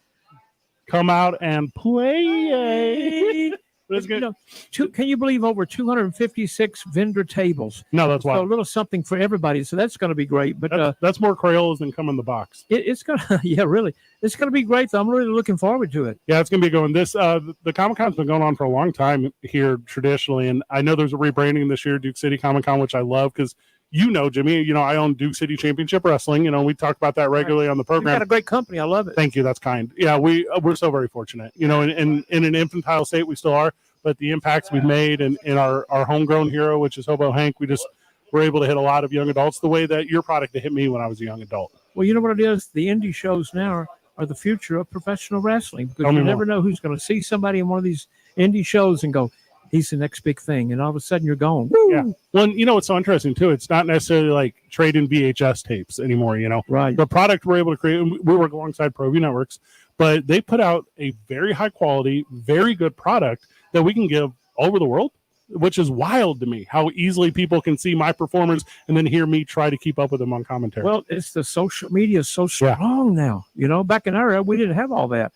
Come out and play. Can you believe over 256 vendor tables? No, that's why. So a little something for everybody. So that's going to be great. But that's more Crayolas than come in the box. It's going to, yeah, really. It's going to be great. Though. I'm really looking forward to it. Yeah, it's going to be going. The Comic-Con's been going on for a long time here traditionally, and I know there's a rebranding this year, Duke City Comic-Con, which I love because Jimmy, I own Duke City Championship Wrestling. We talk about that regularly on the program. You've got a great company. I love it. Thank you. That's kind. Yeah, we're so very fortunate. In an infantile state, we still are, but the impacts we've made in our homegrown hero, which is Hobo Hank, we're able to hit a lot of young adults the way that your product hit me when I was a young adult. Well, you know what it is? The indie shows now are the future of professional wrestling, because you never know who's going to see somebody in one of these indie shows and go, he's the next big thing. And all of a sudden you're going, woo! Yeah. Well, what's so interesting too, it's not necessarily like trading VHS tapes anymore, Right. The product we're able to create, and we work alongside ProView Networks, but they put out a very high quality, very good product that we can give all over the world, which is wild to me, how easily people can see my performance and then hear me try to keep up with them on commentary. Well, it's the social media is so strong now. Back in our era, we didn't have all that.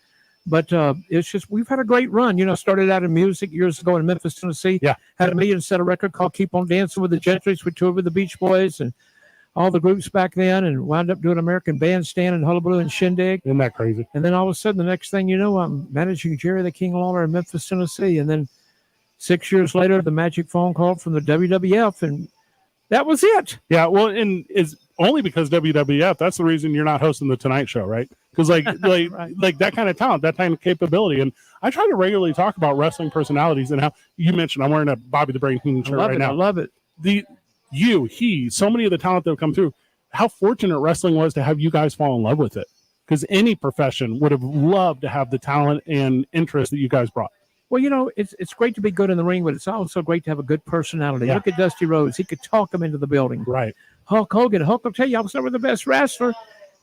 But it's just, we've had a great run. Started out in music years ago in Memphis, Tennessee. Yeah. Had a million set a record called Keep On Dancing with the Gentrys. We toured with the Beach Boys and all the groups back then, and wound up doing American Bandstand and Hullabaloo and Shindig. Isn't that crazy? And then all of a sudden, the next thing you know, I'm managing Jerry the King Lawler in Memphis, Tennessee. And then 6 years later, the magic phone call from the WWF, and that was it. Yeah, well, and it's only because WWF, that's the reason you're not hosting the Tonight Show, right? Because like that kind of talent, that kind of capability. And I try to regularly talk about wrestling personalities and how you mentioned I'm wearing a Bobby the Brain Heenan shirt right now. I love it. So many of the talent that have come through, how fortunate wrestling was to have you guys fall in love with it. Because any profession would have loved to have the talent and interest that you guys brought. Well, it's great to be good in the ring, but it's also great to have a good personality. Look at Dusty Rhodes. He could talk him into the building. Right. Hulk Hogan. Hulk will tell you, I was never the best wrestler.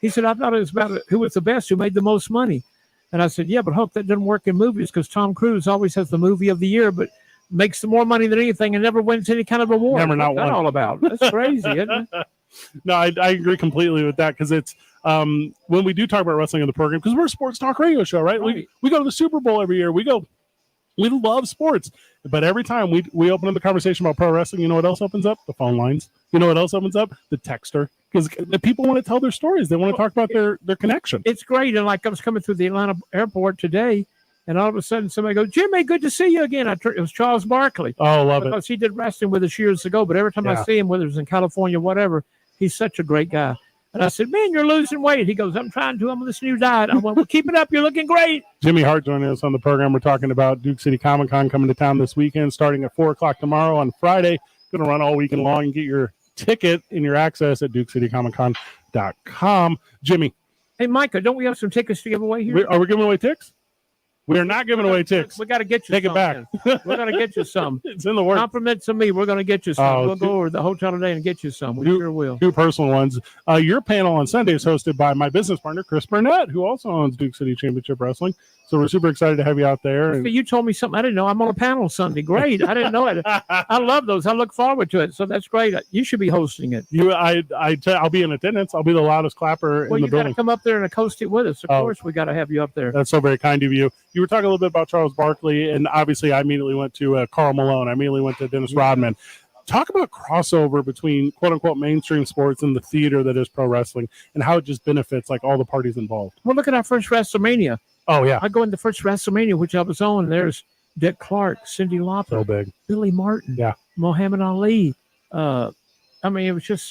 He said, I thought it was about who was the best, who made the most money. And I said, yeah, but Hulk, that doesn't work in movies, because Tom Cruise always has the movie of the year, but makes more money than anything and never wins any kind of award. Never not What's one. that all about? That's crazy, isn't it? No, I agree completely with that, because it's when we do talk about wrestling in the program, because we're a sports talk radio show, right? We go to the Super Bowl every year. We love sports, but every time we open up the conversation about pro wrestling, you know what else opens up? The phone lines. You know what else opens up? The texter, because people want to tell their stories. They want to talk about their connection. It's great. And like I was coming through the Atlanta airport today, and all of a sudden somebody goes, Jimmy, good to see you again. It was Charles Barkley. Oh, love it. Because he did wrestling with us years ago, but every time I see him, whether it's in California, whatever, he's such a great guy. And I said, man, you're losing weight. He goes, I'm trying to. I'm on this new diet. I went, well, keep it up. You're looking great. Jimmy Hart joining us on the program. We're talking about Duke City Comic Con coming to town this weekend, starting at 4 o'clock tomorrow on Friday. Going to run all weekend long, and get your ticket and your access at DukeCityComicCon.com. Jimmy. Hey, Micah, don't we have some tickets to give away here? Are we giving away tickets? We are not giving away tickets. We got to get you Take some. it back. We're going to get you some. It's in the works. Compliments of me. We're going to get you some. We'll go over to the hotel today and get you some. We sure will. Two personal ones. Your panel on Sunday is hosted by my business partner, Chris Burnett, who also owns Duke City Championship Wrestling. So we're super excited to have you out there. You told me something I didn't know. I'm on a panel Sunday. Great. I didn't know it. I love those. I look forward to it. So that's great. You should be hosting it. I'll be in attendance. I'll be the loudest clapper in the building. Well, you got to come up there and host it with us. Of course, we got to have you up there. That's so very kind of you. You were talking a little bit about Charles Barkley, and obviously I immediately went to Karl Malone. I immediately went to Dennis Rodman. Talk about crossover between quote-unquote mainstream sports and the theater that is pro wrestling, and how it just benefits like all the parties involved. Well, look at our first WrestleMania. Oh, yeah. I go in the first WrestleMania, which I was on. There's Dick Clark, Cyndi Lauper, so big. Billy Martin, Muhammad Ali. I mean, it was just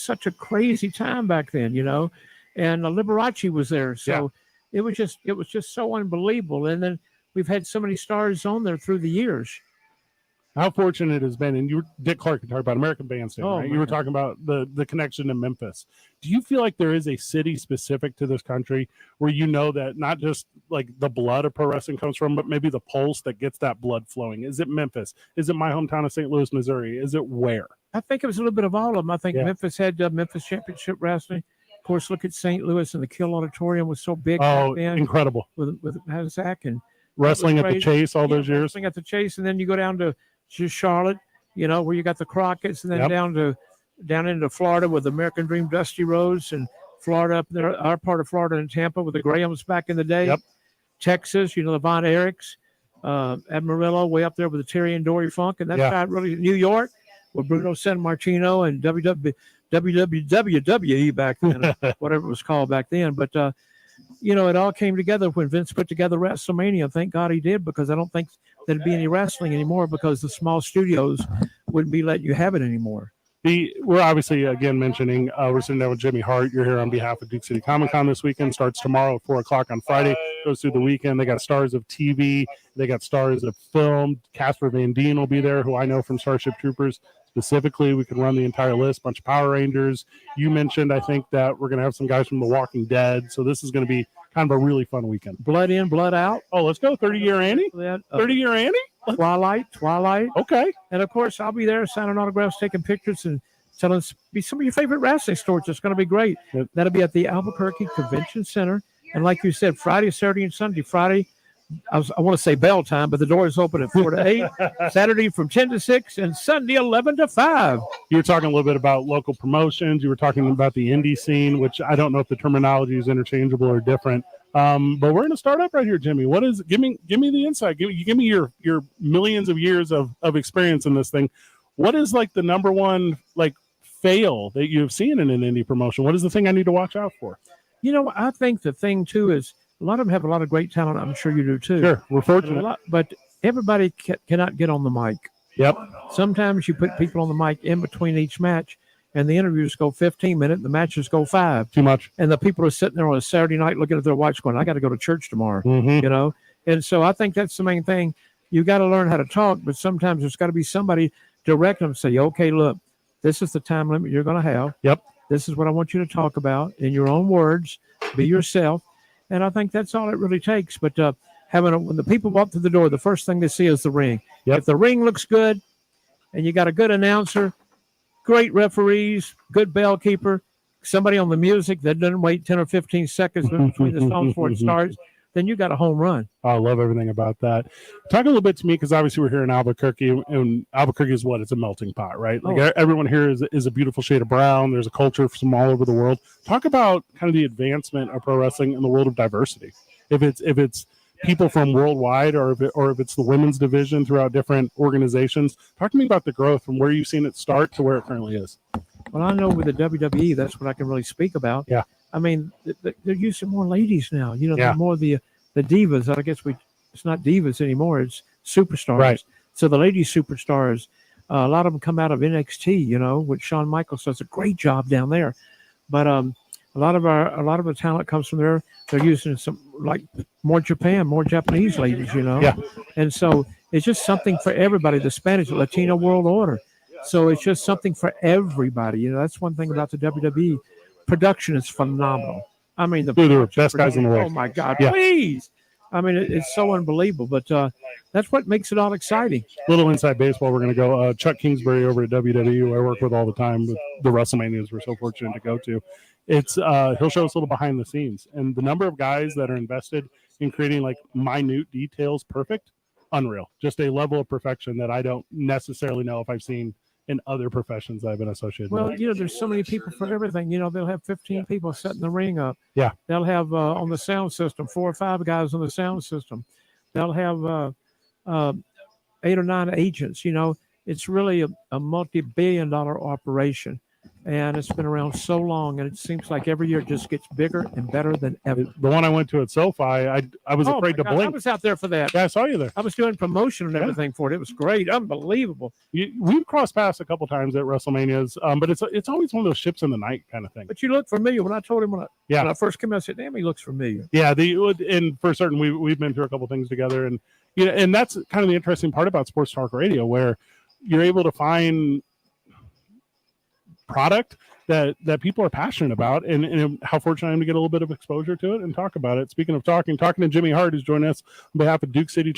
such a crazy time back then, and Liberace was there. So it was just so unbelievable. And then we've had so many stars on there through the years. How fortunate it has been, and Dick Clark, you talked about American Bandstand, right? Man. You were talking about the connection to Memphis. Do you feel like there is a city specific to this country where you know that not just like the blood of pro wrestling comes from, but maybe the pulse that gets that blood flowing? Is it Memphis? Is it my hometown of St. Louis, Missouri? Is it where? I think it was a little bit of all of them. I think Memphis had Memphis Championship Wrestling. Of course, look at St. Louis, and the Kill Auditorium was so big back then. Incredible. With Zach and wrestling at the Chase all those years. Wrestling at the Chase, and then you go down to Charlotte, where you got the Crockett's, and then down into Florida with American Dream, Dusty Rhodes, and Florida up there, our part of Florida and Tampa with the Grahams back in the day. Yep. Texas, the Von Erichs, Amarillo, way up there with the Terry and Dory Funk, and that's not really New York with Bruno San Martino and WWE back then, whatever it was called back then. But it all came together when Vince put together WrestleMania. Thank God he did, because I don't think there'd be any wrestling anymore, because the small studios wouldn't be letting you have it anymore. We're obviously, again, mentioning we're sitting down with Jimmy Hart. You're here on behalf of Duke City Comic-Con this weekend. Starts tomorrow at 4 o'clock on Friday. Goes through the weekend. They got stars of TV. They got stars of film. Casper Van Dien will be there, who I know from Starship Troopers. Specifically, we could run the entire list. Bunch of Power Rangers. You mentioned, I think, that we're going to have some guys from The Walking Dead. So this is going to be kind of a really fun weekend. Blood in, blood out. Oh, let's go. 30-year Annie? 30-year Annie? Twilight. Okay. And, of course, I'll be there signing autographs, taking pictures, and telling us some of your favorite wrestling stories. It's going to be great. Yep. That'll be at the Albuquerque Convention Center. And like you said, Friday, Saturday, and Sunday. Friday, I want to say bell time, but the door is open at 4 to 8. Saturday from 10 to 6, and Sunday 11 to 5. You were talking a little bit about local promotions. You were talking about the indie scene, which I don't know if the terminology is interchangeable or different. But we're going to start up right here, Jimmy. What is? Give me the insight. Give me your millions of years of experience in this thing. What is like the number one fail that you've seen in an indie promotion? What is the thing I need to watch out for? I think the thing too is a lot of them have a lot of great talent. I'm sure you do too. Sure, we're fortunate. But everybody cannot get on the mic. Yep. Sometimes you put people on the mic in between each match, and the interviews go 15 minutes, the matches go 5. Too much. And the people are sitting there on a Saturday night looking at their watch going, I got to go to church tomorrow, Mm-hmm. And so I think that's the main thing. You got to learn how to talk, but sometimes there's got to be somebody direct them, say, okay, look, this is the time limit you're going to have. Yep. This is what I want you to talk about in your own words. Be yourself. And I think that's all it really takes. But when the people walk through the door, the first thing they see is the ring. Yep. If the ring looks good and you got a good announcer, great referees, good bell keeper, somebody on the music that doesn't wait 10 or 15 seconds between the songs before it starts, then you got a home run. I love everything about that. Talk a little bit to me, because obviously we're here in Albuquerque, and Albuquerque is what? It's a melting pot, right? Like everyone here is a beautiful shade of brown. There's a culture from all over the world. Talk about kind of the advancement of pro wrestling in the world of diversity. If it's people from worldwide, or if it's the women's division throughout different organizations. Talk to me about the growth from where you've seen it start to where it currently is. Well, I know with the WWE, that's what I can really speak about. Yeah. I mean, they're using more ladies now. Yeah. They're more the divas. I guess it's not divas anymore. It's superstars. Right. So the lady superstars, a lot of them come out of NXT. Which Shawn Michaels does a great job down there. But a lot of the talent comes from there. They're using some more Japanese ladies. Yeah. And so it's just something for everybody. The Spanish, Latino World Order. So it's just something for everybody. That's one thing about the WWE. Production is phenomenal. I mean, they're the best guys in the world. Oh my God, yeah. Please! I mean, it's so unbelievable. But that's what makes it all exciting. Little inside baseball. We're going to go. Chuck Kingsbury over at WWE, who I work with all the time with the WrestleManias we're so fortunate to go to. It's he'll show us a little behind the scenes, and the number of guys that are invested in creating minute details perfect, unreal. Just a level of perfection that I don't necessarily know if I've seen in other professions I've been associated with. Well, there's so many people for everything. They'll have 15 people setting the ring up. Yeah. They'll have on the sound system 4 or 5 guys on the sound system. They'll have 8 or 9 agents. It's really a multi-billion-dollar operation. And it's been around so long, and it seems like every year it just gets bigger and better than ever. The one I went to at SoFi, I was afraid to blink. I was out there for that. Yeah, I saw you there. I was doing promotion and everything for it. It was great, unbelievable. We've crossed paths a couple times at WrestleManias, but it's always one of those ships in the night kind of thing. But you look familiar. When I told him when I first came out, I said, "Damn, he looks familiar." Yeah, and for certain, we've been through a couple things together, and and that's kind of the interesting part about sports talk radio, where you're able to find product that people are passionate about, and how fortunate I am to get a little bit of exposure to it and talk about it. Speaking of talking to Jimmy Hart, who's joining us on behalf of Duke City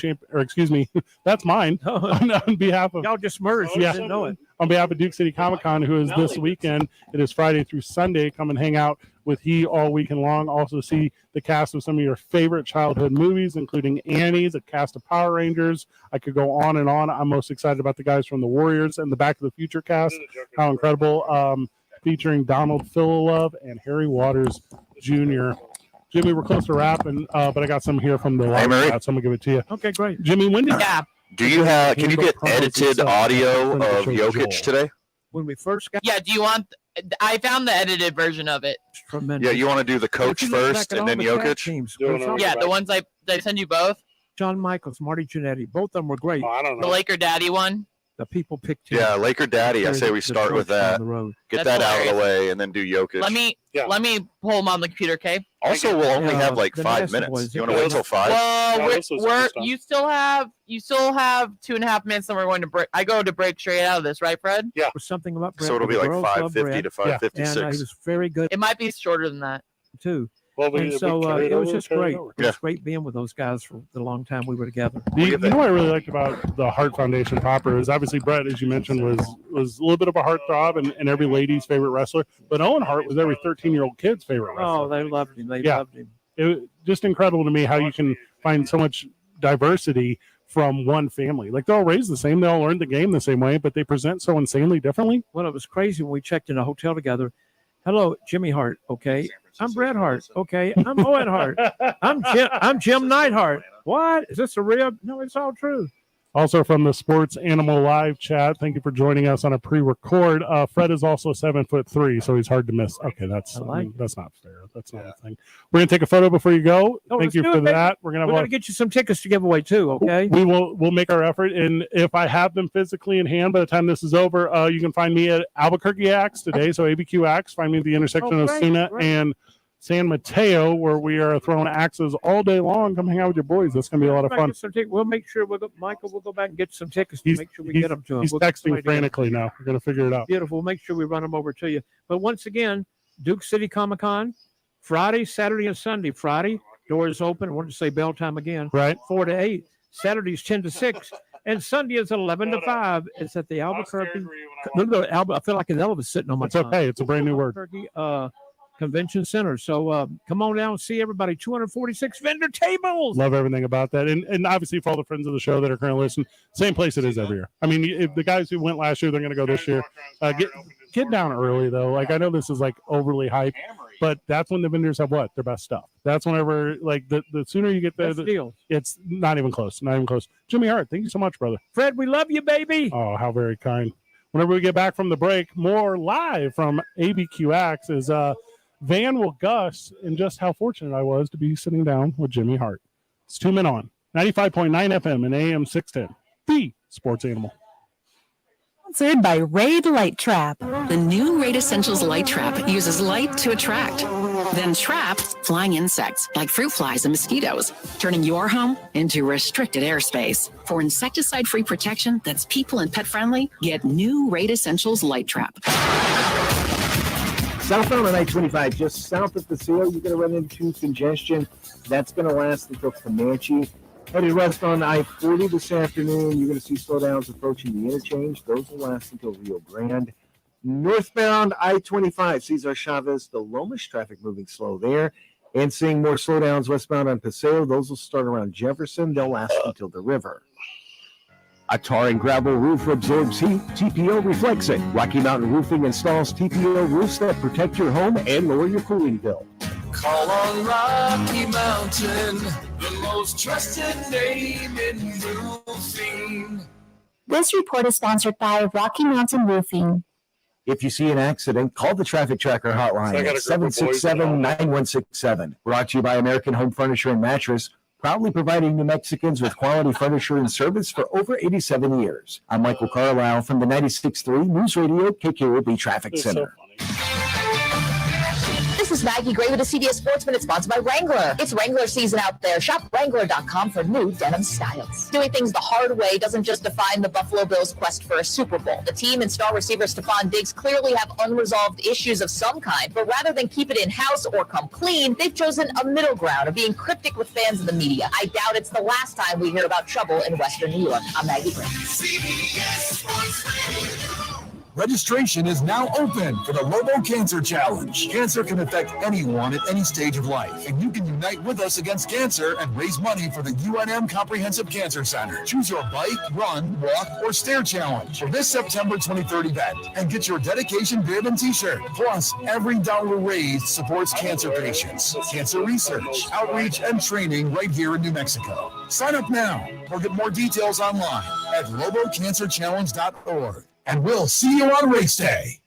that's mine. On behalf of y'all just merged. Yeah, didn't know it. On behalf of Duke City Comic-Con, who is this weekend. It is Friday through Sunday. Come and hang out with he all weekend long. Also see the cast of some of your favorite childhood movies, including Annie's, a cast of Power Rangers. I could go on and on. I'm most excited about the guys from the Warriors and the Back to the Future cast. How incredible. Featuring Donald Philolove and Harry Waters Jr. Jimmy, we're close to wrapping, but I got some here from the live chat, so I'm gonna give it to you. Okay, great. Jimmy, when did do you have? Can you get edited audio of Jokic today? When we first got, do you want? I found the edited version of it. Tremendous. Yeah, you want to do the coach first and then Jokic? Yeah, the ones I send you both. John Michaels, Marty Jannetty, both of them were great. I don't know. The Laker Daddy one. The people picked him. Yeah, Laker Daddy. I say we start with that. Get that out of the way, and then do Jokic. Let me pull him on the computer, okay? Also, we'll only have like 5 minutes. You want to wait till 5? Well, you still have 2.5 minutes, and we're going to break. I go to break straight out of this, right, Fred? Yeah. Something about Brett. So it'll be like 5:50 to 5:56. And he was very good. It might be shorter than that too. Well, it was just great. It was great being with those guys for the long time we were together. You know what I really liked about the Hart Foundation proper is obviously Brett, as you mentioned, was a little bit of a heartthrob and every lady's favorite wrestler. But Owen Hart was every 13-year-old kid's favorite wrestler. Oh, they loved him. They loved him. It was just incredible to me how you can find so much diversity from one family. Like, they're all raised the same. They all learned the game the same way, but they present so insanely differently. Well, it was crazy when we checked in a hotel together. Hello, Jimmy Hart. Okay. I'm Bret Hart. Okay. I'm Owen Hart. I'm Jim Neidhart. What? Is this a real? No, it's all true. Also from the Sports Animal Live chat, thank you for joining us on a pre-record. Fred is also 7'3", so he's hard to miss. Okay, that's not fair. That's not a thing. We're gonna take a photo before you go. Thank you for that. We're gonna get you some tickets to give away too. Okay. We'll make our effort, and if I have them physically in hand by the time this is over, you can find me at ABQax today. So ABQax. Find me at the intersection of Suna and San Mateo, where we are throwing axes all day long. Come hang out with your boys. That's going to be a lot of fun. We'll make sure Michael will go back and get some tickets to make sure we get them to him. He's texting frantically now. We're going to figure it out. Beautiful. We'll make sure we run them over to you. But once again, Duke City Comic-Con, Friday, Saturday, and Sunday. Friday, doors open. I wanted to say bell time again. Right. 4 to 8. Saturday's 10 to 6. And Sunday is 11 to 5. It's at the Albuquerque. I feel like an elephant sitting on my tongue. It's okay. It's a brand new word. Albuquerque, Convention Center. So come on down and see everybody. 246 vendor tables. Love everything about that. And obviously for all the friends of the show that are currently listening, same place it is every year. I mean, if the guys who went last year, they're going to go this year. Get down early, though. Like, I know this is like overly hyped, but that's when the vendors have their best stuff. That's whenever, like, the sooner you get there, it's not even close. Not even close. Jimmy Hart, thank you so much, brother. Fred, we love you, baby. Oh, how very kind. Whenever we get back from the break, more live from ABQax is Van will gush in just how fortunate I was to be sitting down with Jimmy Hart. It's 2 Men On, 95.9 FM and AM 610, the Sports Animal. Sponsored by Raid Light Trap. The new Raid Essentials Light Trap uses light to attract, then trap flying insects like fruit flies and mosquitoes, turning your home into restricted airspace. For insecticide-free protection that's people and pet-friendly, get new Raid Essentials Light Trap. Southbound on I-25, just south of Paseo, you're going to run into congestion. That's going to last until Comanche. Headed west on I-40 this afternoon, you're going to see slowdowns approaching the interchange. Those will last until Rio Grande. Northbound I-25, Cesar Chavez, the Lomas traffic moving slow there. And seeing more slowdowns westbound on Paseo. Those will start around Jefferson. They'll last until the river. A tar and gravel roof absorbs heat. TPO reflects it. Rocky Mountain Roofing installs TPO roofs that protect your home and lower your cooling bill. Call on Rocky Mountain, the most trusted name in roofing. This report is sponsored by Rocky Mountain Roofing. If you see an accident, call the Traffic Tracker hotline at 767-9167. Brought to you by American Home Furniture and Mattress, proudly providing New Mexicans with quality furniture and service for over 87 years. I'm Michael Carlisle from the 96.3 News Radio KKOB Traffic Center. This is Maggie Gray with the CBS Sports Minute, sponsored by Wrangler. It's Wrangler season out there. Shop Wrangler.com for new denim styles. Doing things the hard way doesn't just define the Buffalo Bills' quest for a Super Bowl. The team and star receiver Stephon Diggs clearly have unresolved issues of some kind, but rather than keep it in-house or come clean, they've chosen a middle ground of being cryptic with fans and the media. I doubt it's the last time we hear about trouble in Western New York. I'm Maggie Gray. CBS Sports Radio. Registration is now open for the Lobo Cancer Challenge. Cancer can affect anyone at any stage of life, and you can unite with us against cancer and raise money for the UNM Comprehensive Cancer Center. Choose your bike, run, walk, or stair challenge for this September 23rd event and get your dedication bib and t-shirt. Plus, every dollar raised supports cancer patients, cancer research, outreach, and training right here in New Mexico. Sign up now or get more details online at lobocancerchallenge.org. And we'll see you on race day.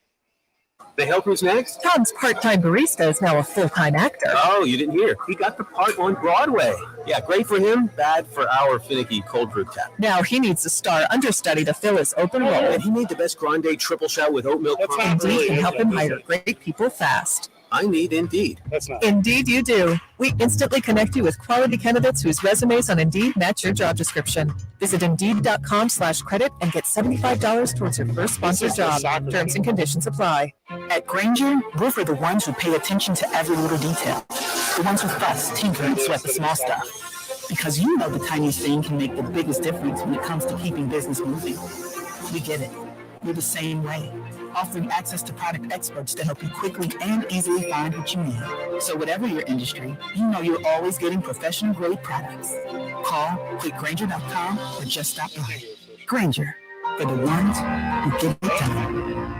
The help who's next? Tom's part-time barista is now a full-time actor. Oh, you didn't hear. He got the part on Broadway. Yeah, great for him, bad for our finicky cold brew tap. Now he needs a star understudy to fill his open role. And he made the best grande triple shot with oat milk. Indeed can help him hire great people fast. I need Indeed. That's not. Indeed you do. We instantly connect you with quality candidates whose resumes on Indeed match your job description. Visit Indeed.com/credit and get $75 towards your first sponsored job. Terms and conditions apply. At Granger, we're for the ones who pay attention to every little detail. The ones who fuss, tinker, and sweat the small stuff. Because you know the tiniest thing can make the biggest difference when it comes to keeping business moving. We get it. We're the same way, offering access to product experts to help you quickly and easily find what you need. So whatever your industry, you know you're always getting professional-grade products. Call, click Granger.com, or just stop by. Granger, for the ones who get it done.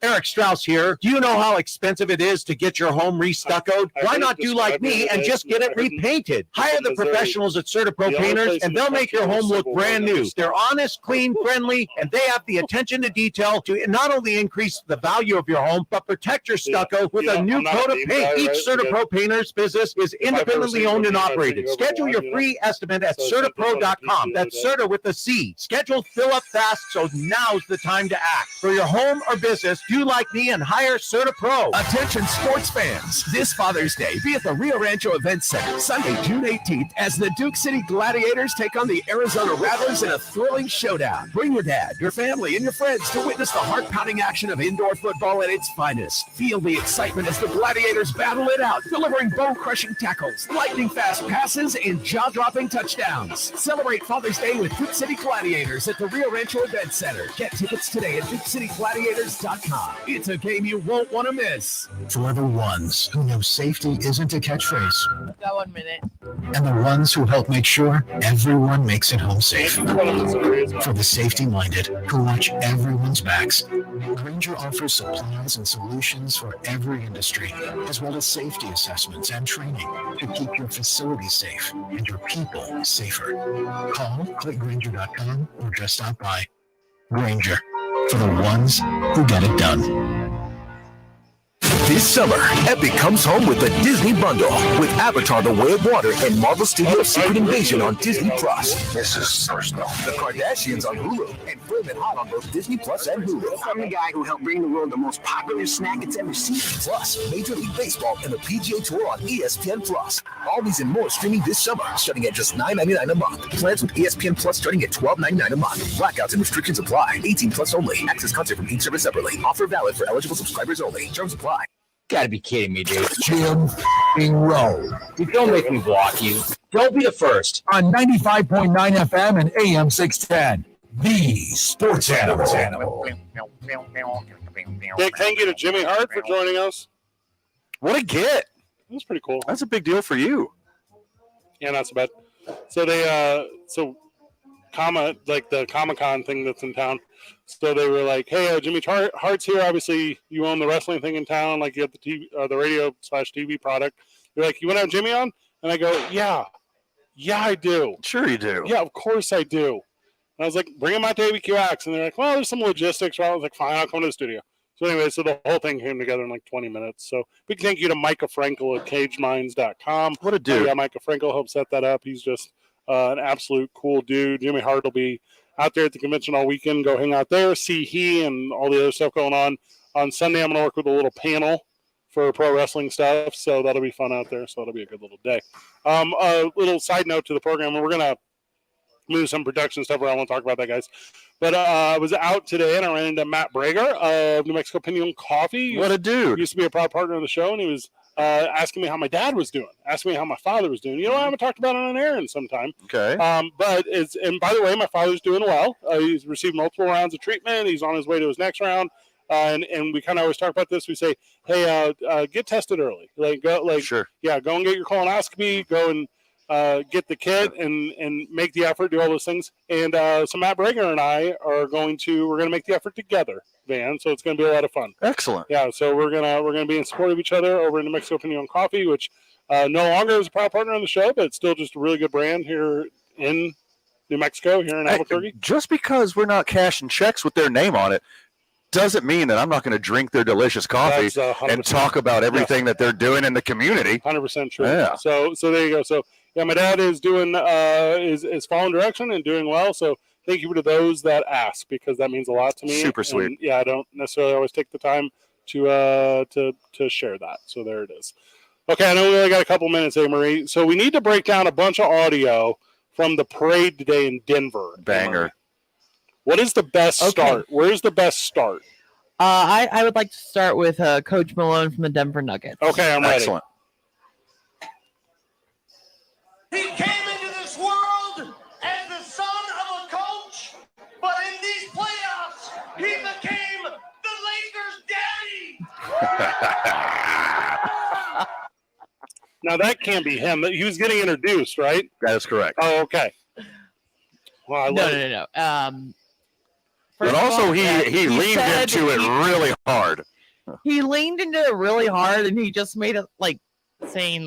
Eric Strauss here. Do you know how expensive it is to get your home restuccoed? Why not do like me and just get it repainted? Hire the professionals at CertaPro Painters, and they'll make your home look brand new. They're honest, clean, friendly, and they have the attention to detail to not only increase the value of your home, but protect your stucco with a new coat of paint. Each CertaPro Painters business is independently owned and operated. Schedule your free estimate at CertaPro.com. That's Certa with a C. Schedule fill up fast, so now's the time to act. For your home or business, do like me and hire CertaPro. Attention sports fans. This Father's Day, be at the Rio Rancho Event Center Sunday, June 18th, as the Duke City Gladiators take on the Arizona Rattlers in a thrilling showdown. Bring your dad, your family, and your friends to witness the heart-pounding action of indoor football at its finest. Feel the excitement as the Gladiators battle it out, delivering bone-crushing tackles, lightning-fast passes, and jaw-dropping touchdowns. Celebrate Father's Day with Duke City Gladiators at the Rio Rancho Event Center. Get tickets today at DukeCityGladiators.com. It's a game you won't want to miss. For the ones who know safety isn't a catchphrase, Got 1 minute. and the ones who help make sure everyone makes it home safe. For the safety-minded who watch everyone's backs, Granger offers supplies and solutions for every industry, as well as safety assessments and training to keep your facilities safe and your people safer. Call, click Granger.com, or just stop by. Granger, for the ones who get it done. This summer, Epic comes home with the Disney Bundle with Avatar: The Way of Water and Marvel Studios' Secret Invasion on Disney Plus. This is personal. The Kardashians on Hulu and Flamin' Hot on both Disney Plus and Hulu. I'm the guy who helped bring the world the most popular snack it's ever seen. Plus, Major League Baseball and the PGA Tour on ESPN Plus. All these and more streaming this summer, starting at just $9.99 a month. Plans with ESPN Plus starting at $12.99 a month. Blackouts and restrictions apply. 18 plus only. Access content from each service separately. Offer valid for eligible subscribers only. Terms apply. Gotta be kidding me, dude. Jim Rowe. Don't make me block you. Don't be the first. On 95.9 FM and AM 610. The Sports Animal. Big thank you to Jimmy Hart for joining us. What a get. That's pretty cool. That's a big deal for you. Yeah, not so bad. So they like the Comic-Con thing that's in town. So they were like, "Hey, Jimmy Hart's here. Obviously, you own the wrestling thing in town. Like, you have the TV, the radio/TV product." They're like, "You want to have Jimmy on?" And I go, "Yeah, I do. Sure, you do. Yeah, of course I do." And I was like, "Bring him out to ABQax." And they're like, "Well, there's some logistics." Right? I was like, "Fine, I'll come to the studio." So anyway, so the whole thing came together in like 20 minutes. So big thank you to Micah Frankel at CageMinds.com. What a dude! Yeah, Micah Frankel helped set that up. He's just an absolute cool dude. Jimmy Hart will be out there at the convention all weekend. Go hang out there, see he and all the other stuff going on. On Sunday, I'm going to work with a little panel for pro wrestling stuff, so that'll be fun out there. So that'll be a good little day. A little side note to the program, and we're going to move some production stuff around. I won't talk about that, guys. But I was out today, and I ran into Matt Brager of New Mexico Pinon Coffee. What a dude. He used to be a proud partner of the show, and he was asking me how my dad was doing, asking me how my father was doing. You know, I haven't talked about it on air in some time. Okay. But and by the way, my father's doing well. He's received multiple rounds of treatment. He's on his way to his next round. And we kind of always talk about this. We say, hey, get tested early. Sure. Yeah, go and get your colonoscopy. Go and get the kit and make the effort, do all those things. And so Matt Brager and I we're going to make the effort together, Van. So it's going to be a lot of fun. Excellent. Yeah. So we're gonna be in support of each other over in New Mexico Pinon Coffee, which no longer is a proud partner on the show, but it's still just a really good brand here in New Mexico, here in Albuquerque. Just because we're not cashing checks with their name on it doesn't mean that I'm not going to drink their delicious coffee That's 100%. and talk about everything that they're doing in the community. 100% true. Yeah. So there you go. So yeah, my dad is doing is following direction and doing well. So thank you to those that ask, because that means a lot to me. Super sweet. And, yeah, I don't necessarily always take the time to share that. So there it is. Okay, I know we only got a couple minutes, Marie. So we need to break down a bunch of audio from the parade today in Denver. Banger. What is the best start? Where's the best start? I would like to start with Coach Malone from the Denver Nuggets. Okay, I'm ready. Excellent. He came into this world as the son of a coach, but in these playoffs, he became the Lakers' daddy. Now that can't be him. He was getting introduced, right? That is correct. Oh, okay. Well, No. But also, he leaned into it really hard. He leaned into it really hard, and he just made it like saying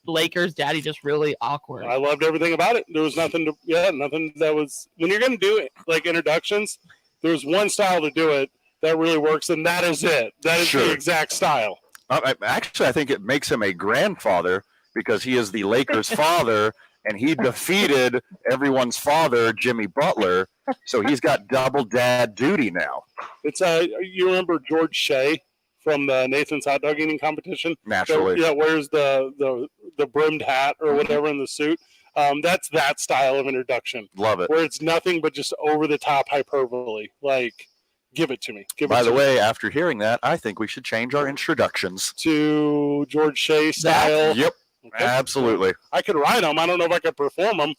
Lakers daddy just really awkward. I loved everything about it. There was nothing that was, when you're going to do it like introductions, there's one style to do it that really works, and that is it. That is the exact style. Actually, I think it makes him a grandfather because he is the Lakers' father, and he defeated everyone's father, Jimmy Butler. So he's got double dad duty now. It's you remember George Shea from the Nathan's hot dog eating competition? Naturally. So, wears the brimmed hat or whatever in the suit. That's that style of introduction. Love it. Where it's nothing but just over the top hyperbole. Like, give it to me. By the way, after hearing that, I think we should change our introductions to George Shea style. Yep, absolutely. I could write them. I don't know if I could perform them,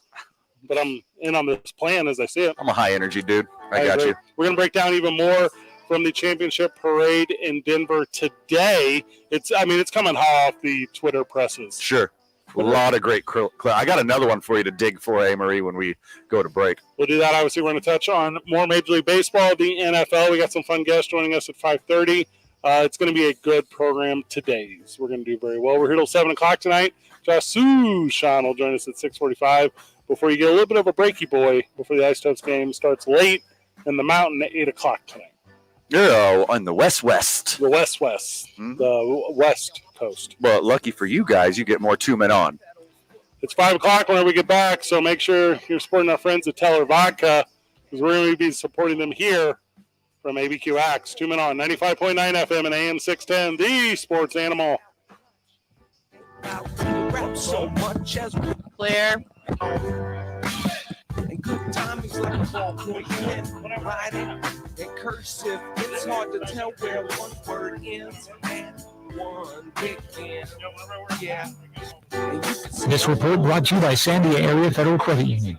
but I'm in on this plan as I see it. I'm a high energy dude. I got you. We're going to break down even more from the championship parade in Denver today. It's coming hot off the Twitter presses. Sure. A lot of great I got another one for you to dig for, Marie, when we go to break. We'll do that. Obviously, we're going to touch on more Major League Baseball, the NFL. We got some fun guests joining us at 5:30. It's going to be a good program today. So we're going to do very well. We're here till 7 o'clock tonight. Josh Sushan will join us at 6:45. Before you get a little bit of a breaky boy, before the Ice Tubs game starts late in the mountain at 8 o'clock tonight. Yeah, on the West. The West. The West Coast. Well, lucky for you guys, you get more 2 men on. It's 5 o'clock whenever we get back, so make sure you're supporting our friends at Teller Vodka, because we're going to be supporting them here from ABQax. 2 men on 95.9 FM and AM 610, the sports animal. Clear. And good timing's like a ballpoint pen. Writing in cursive, it's hard to tell where one word ends and one begins. Yeah. This report brought to you by Sandia Area Federal Credit Union.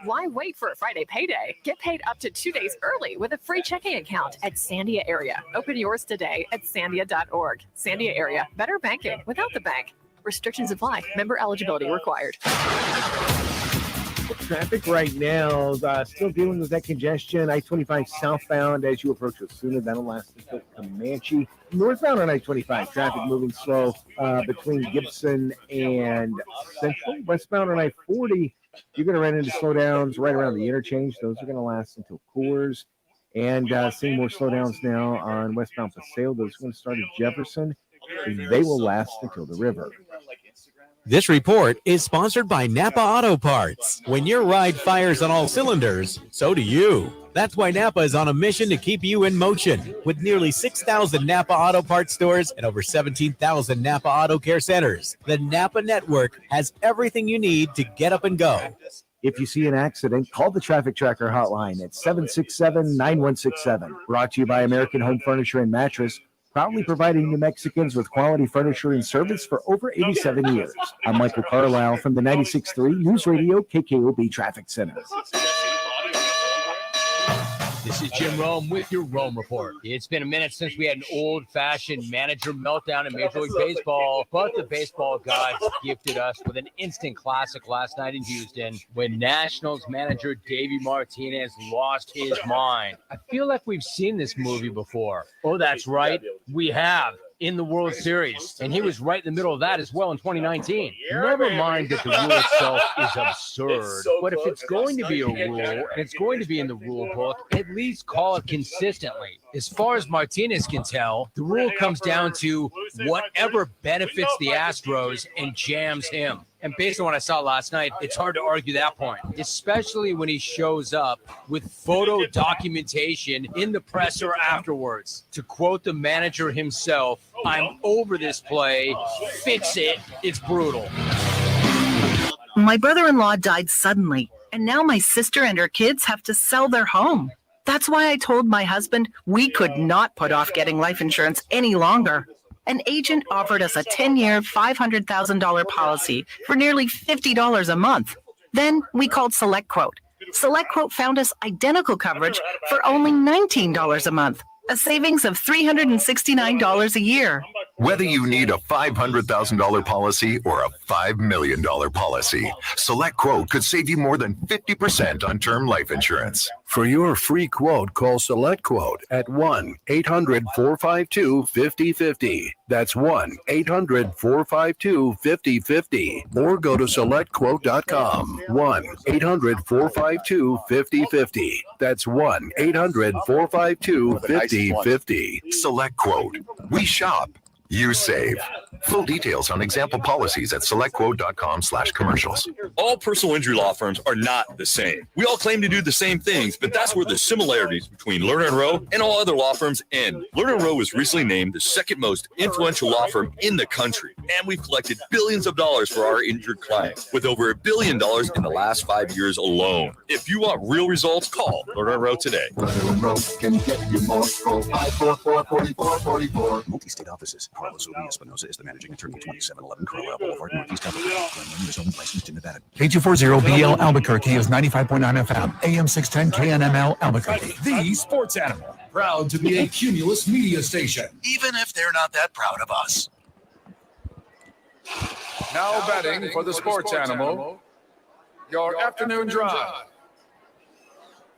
Why wait for a Friday payday? Get paid up to 2 days early with a free checking account at Sandia Area. Open yours today at sandia.org. Sandia Area, better banking without the bank. Restrictions apply. Member eligibility required. Traffic right now, still dealing with that congestion. I-25 southbound as you approach Osuna. That'll last until Comanche. Northbound on I-25, traffic moving slow between Gibson and Central. Westbound on I-40, you're going to run into slowdowns right around the interchange. Those are going to last until Coors. And seeing more slowdowns now on westbound Paseo. Those are going to start at Jefferson. And they will last until the river. This report is sponsored by Napa Auto Parts. When your ride fires on all cylinders, so do you. That's why Napa is on a mission to keep you in motion. With nearly 6,000 Napa Auto Parts stores and over 17,000 Napa Auto Care centers, the Napa network has everything you need to get up and go. If you see an accident, call the Traffic Tracker hotline at 767-9167. Brought to you by American Home Furniture and Mattress, proudly providing New Mexicans with quality furniture and service for over 87 years. I'm Michael Carlisle from the 96.3 News Radio KKOB Traffic Center. This is Jim Rome with your Rome Report. It's been a minute since we had an old-fashioned manager meltdown in Major League Baseball, but the baseball gods gifted us with an instant classic last night in Houston when Nationals manager Davey Martinez lost his mind. I feel like we've seen this movie before. Oh, that's right. We have. In the World Series, and he was right in the middle of that as well in 2019. Never mind that the rule itself is absurd, but if it's going to be a rule, and it's going to be in the rule book, at least call it consistently. As far as Martinez can tell, the rule comes down to whatever benefits the Astros and jams him. And based on what I saw last night, it's hard to argue that point, especially when he shows up with photo documentation in the presser afterwards. To quote the manager himself, "I'm over this play. Fix it. It's brutal." My brother-in-law died suddenly, and now my sister and her kids have to sell their home. That's why I told my husband we could not put off getting life insurance any longer. An agent offered us a 10-year, $500,000 policy for nearly $50 a month. Then we called SelectQuote. SelectQuote found us identical coverage for only $19 a month, a savings of $369 a year. Whether you need a $500,000 policy or a $5 million policy, SelectQuote could save you more than 50% on term life insurance. For your free quote, call SelectQuote at 1-800-452-5050. That's 1-800-452-5050. Or go to SelectQuote.com. 1-800-452-5050. That's 1-800-452-5050. SelectQuote. We shop. You save. Full details on example policies at selectquote.com/commercials. All personal injury law firms are not the same. We all claim to do the same things, but that's where the similarities between Lerner & Rowe and all other law firms end. Lerner & Rowe was recently named the second most influential law firm in the country, and we've collected billions of dollars for our injured clients, with over $1 billion in the last 5 years alone. If you want real results, call Lerner & Rowe today. Lerner & Rowe can get you more. Call 544-4444. Multi-state offices. Carlos O. Espinosa is the managing attorney, 2711 Carlisle Boulevard, Northeast Albuquerque. Lerner is only licensed in Nevada. K240BL Albuquerque is 95.9 FM, AM 610 KNML Albuquerque. The sports animal. Proud to be a Cumulus media station. Even if they're not that proud of us. Now batting for the sports animal, your afternoon drive.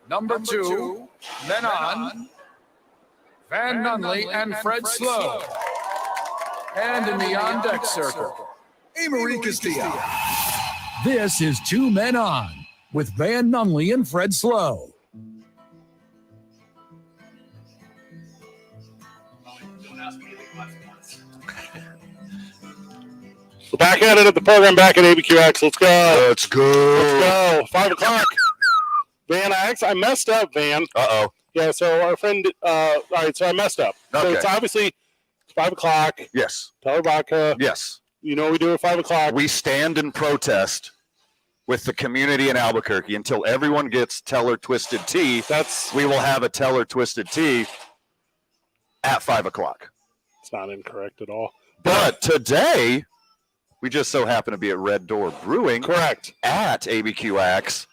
Number 2, men on, Van Nunley and Fred Slow. And in the on-deck circle, Amory Castillo. This is 2 Men On with Van Nunley and Fred Slow. We're back at it at the program, back at ABQax. Let's go. Let's go. 5 o'clock. Van Axe. I messed up, Van. Uh-oh. Yeah, so our friend, all right, so I messed up. Okay. So it's obviously 5 o'clock. Yes. Teller vodka. Yes. You know what we do at 5 o'clock. We stand in protest with the community in Albuquerque until everyone gets Teller Twisted Tea. We will have a Teller Twisted Tea at 5 o'clock. It's not incorrect at all. But today, we just so happen to be at Red Door Brewing. Correct. At ABQax.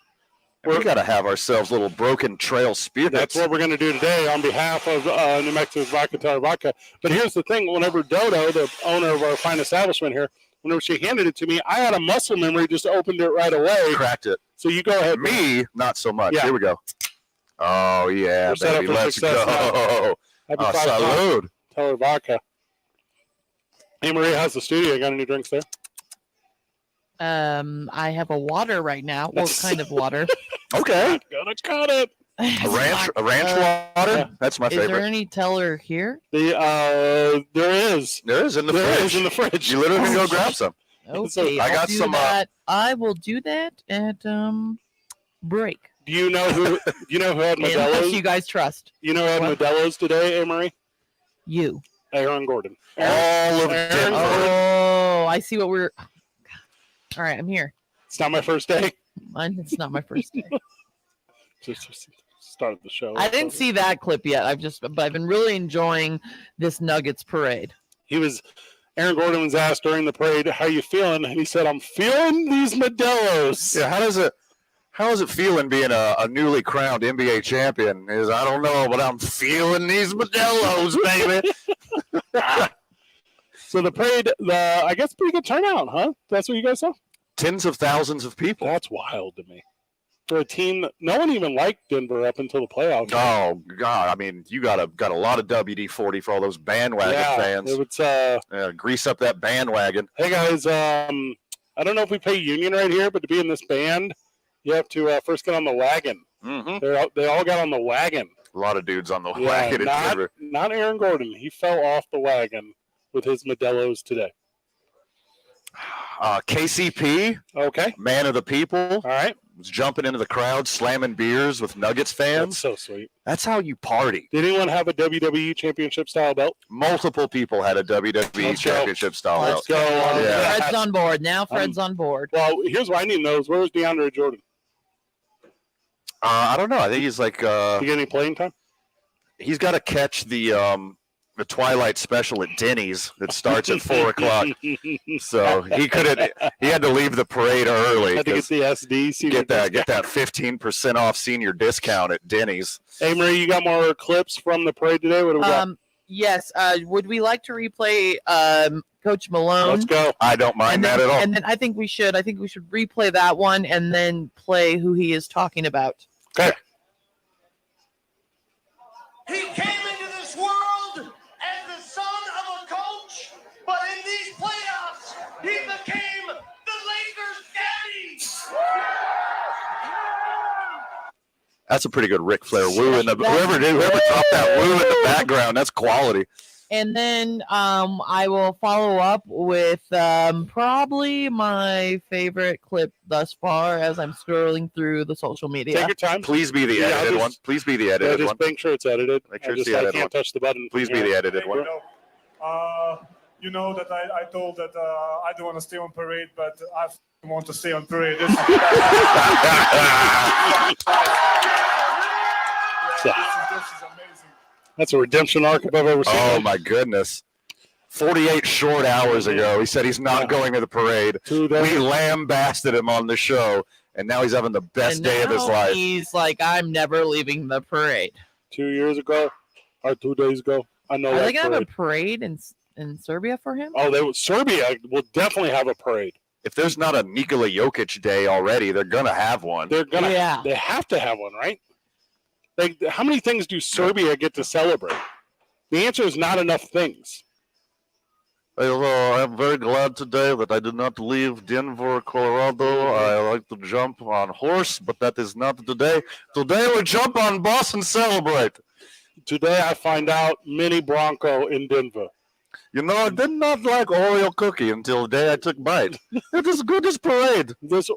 We got to have ourselves little Broken Trail spirits. That's what we're going to do today on behalf of New Mexico's Vodka Teller Vodka. But here's the thing. Whenever Dodo, the owner of our fine establishment here, whenever she handed it to me, I had a muscle memory, just opened it right away. Cracked it. So you go ahead. Me, not so much. Yeah. Here we go. Oh, yeah, We're set up baby. for Let's success go. Happy Oh, 5 o'clock. salud. Teller Vodka. Hey, Maria, how's the studio? Got any drinks there? I have a water right now. What kind of water? Okay. Gonna cut it. A ranch water? That's my Is favorite. there any Teller here? There is. There is in the There fridge. is in the fridge. You literally can go grab some. Okay, I I'll got do some. that. I will do that at break. Do you know who had Unless Modelo's? you guys trust. You know who had What? Modelo's today, Amory? You. Aaron Gordon. All of Aaron Denver. Gordon. Oh, I see what we're. All right, I'm here. It's not my first day. Mine. It's not my first day. Just started the show. I didn't see that clip yet. But I've been really enjoying this Nuggets parade. Aaron Gordon was asked during the parade, "How you feeling?" And he said, "I'm feeling these Modelo's." Yeah, how does it feeling being a newly crowned NBA champion? I don't know, but I'm feeling these Modelo's, baby. So the parade, I guess pretty good turnout, huh? That's what you guys saw? Tens of thousands of people. That's wild to me. For a team that no one even liked Denver up until the playoffs. Oh God! I mean, you got a lot of WD-40 for all those bandwagon fans. It was, grease up that bandwagon. Hey guys, I don't know if we pay union right here, but to be in this band, you have to first get on the wagon. Mm-hmm. They all got on the wagon. A lot of dudes on the wagon in Denver. Not Aaron Gordon. He fell off the wagon with his Modelo's today. KCP, okay, man of the people. All right, was jumping into the crowd, slamming beers with Nuggets fans. That's so sweet. That's how you party. Did anyone have a WWE Championship style belt? Multiple people had a WWE Championship style belt. Let's go. Yeah. Fred's on board now. Fred's on board. Well, here's what I need to know: is where was DeAndre Jordan? I don't know. I think he's like. You get any playing time? He's got to catch the Twilight special at Denny's that starts at 4:00. So he couldn't. He had to leave the parade early. Had to get the SD. Get that 15% off senior discount at Denny's. Hey, Marie, you got more clips from the parade today? What do we got? Yes. Would we like to replay Coach Malone? Let's go. I don't mind that at all. And then I think we should. I think we should replay that one and then play who he is talking about. Okay. He came into this world as the son of a coach, but in these playoffs, he became the Lakers' daddy. That's a pretty good Ric Flair woo in the whoever dropped that woo in the background. That's quality. And then I will follow up with probably my favorite clip thus far as I'm scrolling through the social media. Take your time. Please be the edited one. Please be the edited one. Just make sure it's edited. Make sure it's the edited I can't one. touch the button. Please be the edited one. You know that I told that I don't want to stay on parade, but I want to stay on parade. This is amazing. That's a redemption arc if I've ever seen. Oh my goodness. 48 short hours ago, he said he's not going to the parade. We lambasted him on the show, and now he's having the best day of his life. He's like, I'm never leaving the parade. 2 years ago, or 2 days ago, I know. Are that they gonna have a parade. parade in Serbia for him? Oh, Serbia will definitely have a parade. If there's not a Nikola Jokic day already, they're gonna have one. They're gonna. Yeah. They have to have one, right? Like, how many things do Serbia get to celebrate? The answer is not enough things. I'm very glad today that I did not leave Denver, Colorado. I like to jump on horse, but that is not today. Today we jump on bus and celebrate. Today I find out mini Bronco in Denver. You know, I did not like Oreo cookie until the day I took bite. It is good as parade. This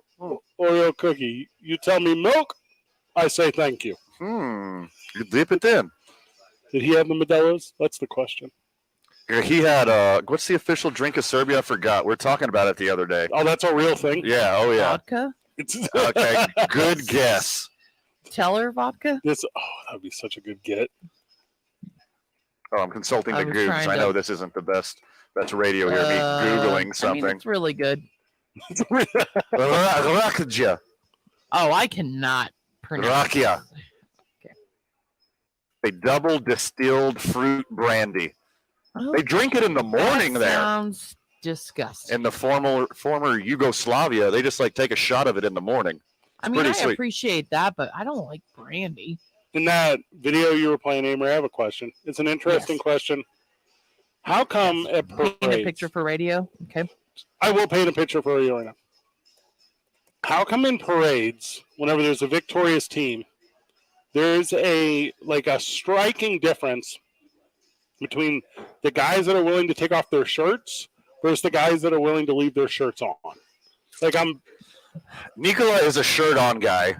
Oreo cookie, you tell me milk, I say thank you. You dip it in. Did he have the Modelo's? That's the question. He had what's the official drink of Serbia? I forgot. We were talking about it the other day. Oh, that's a real thing? Yeah. Oh, yeah. Vodka? Okay. Good guess. Teller vodka? That would be such a good get. Oh, I'm consulting the I was Goobs. trying I know to- this isn't the best radio here. Me Googling something. I mean, it's really good. Rakia. Oh, I cannot pronounce Rakia. A double distilled fruit brandy. They drink it in the morning there. Sounds disgusting. In the former Yugoslavia, they just like take a shot of it in the morning. I mean, I pretty sweet. appreciate that, but I don't like brandy. In that video you were playing, Amory, I have a question. It's an interesting question. How come at parades... Paint a picture for radio? Okay. I will paint a picture for you right now. How come in parades, whenever there's a victorious team, there's a striking difference between the guys that are willing to take off their shirts versus the guys that are willing to leave their shirts on? Nikola is a shirt-on guy.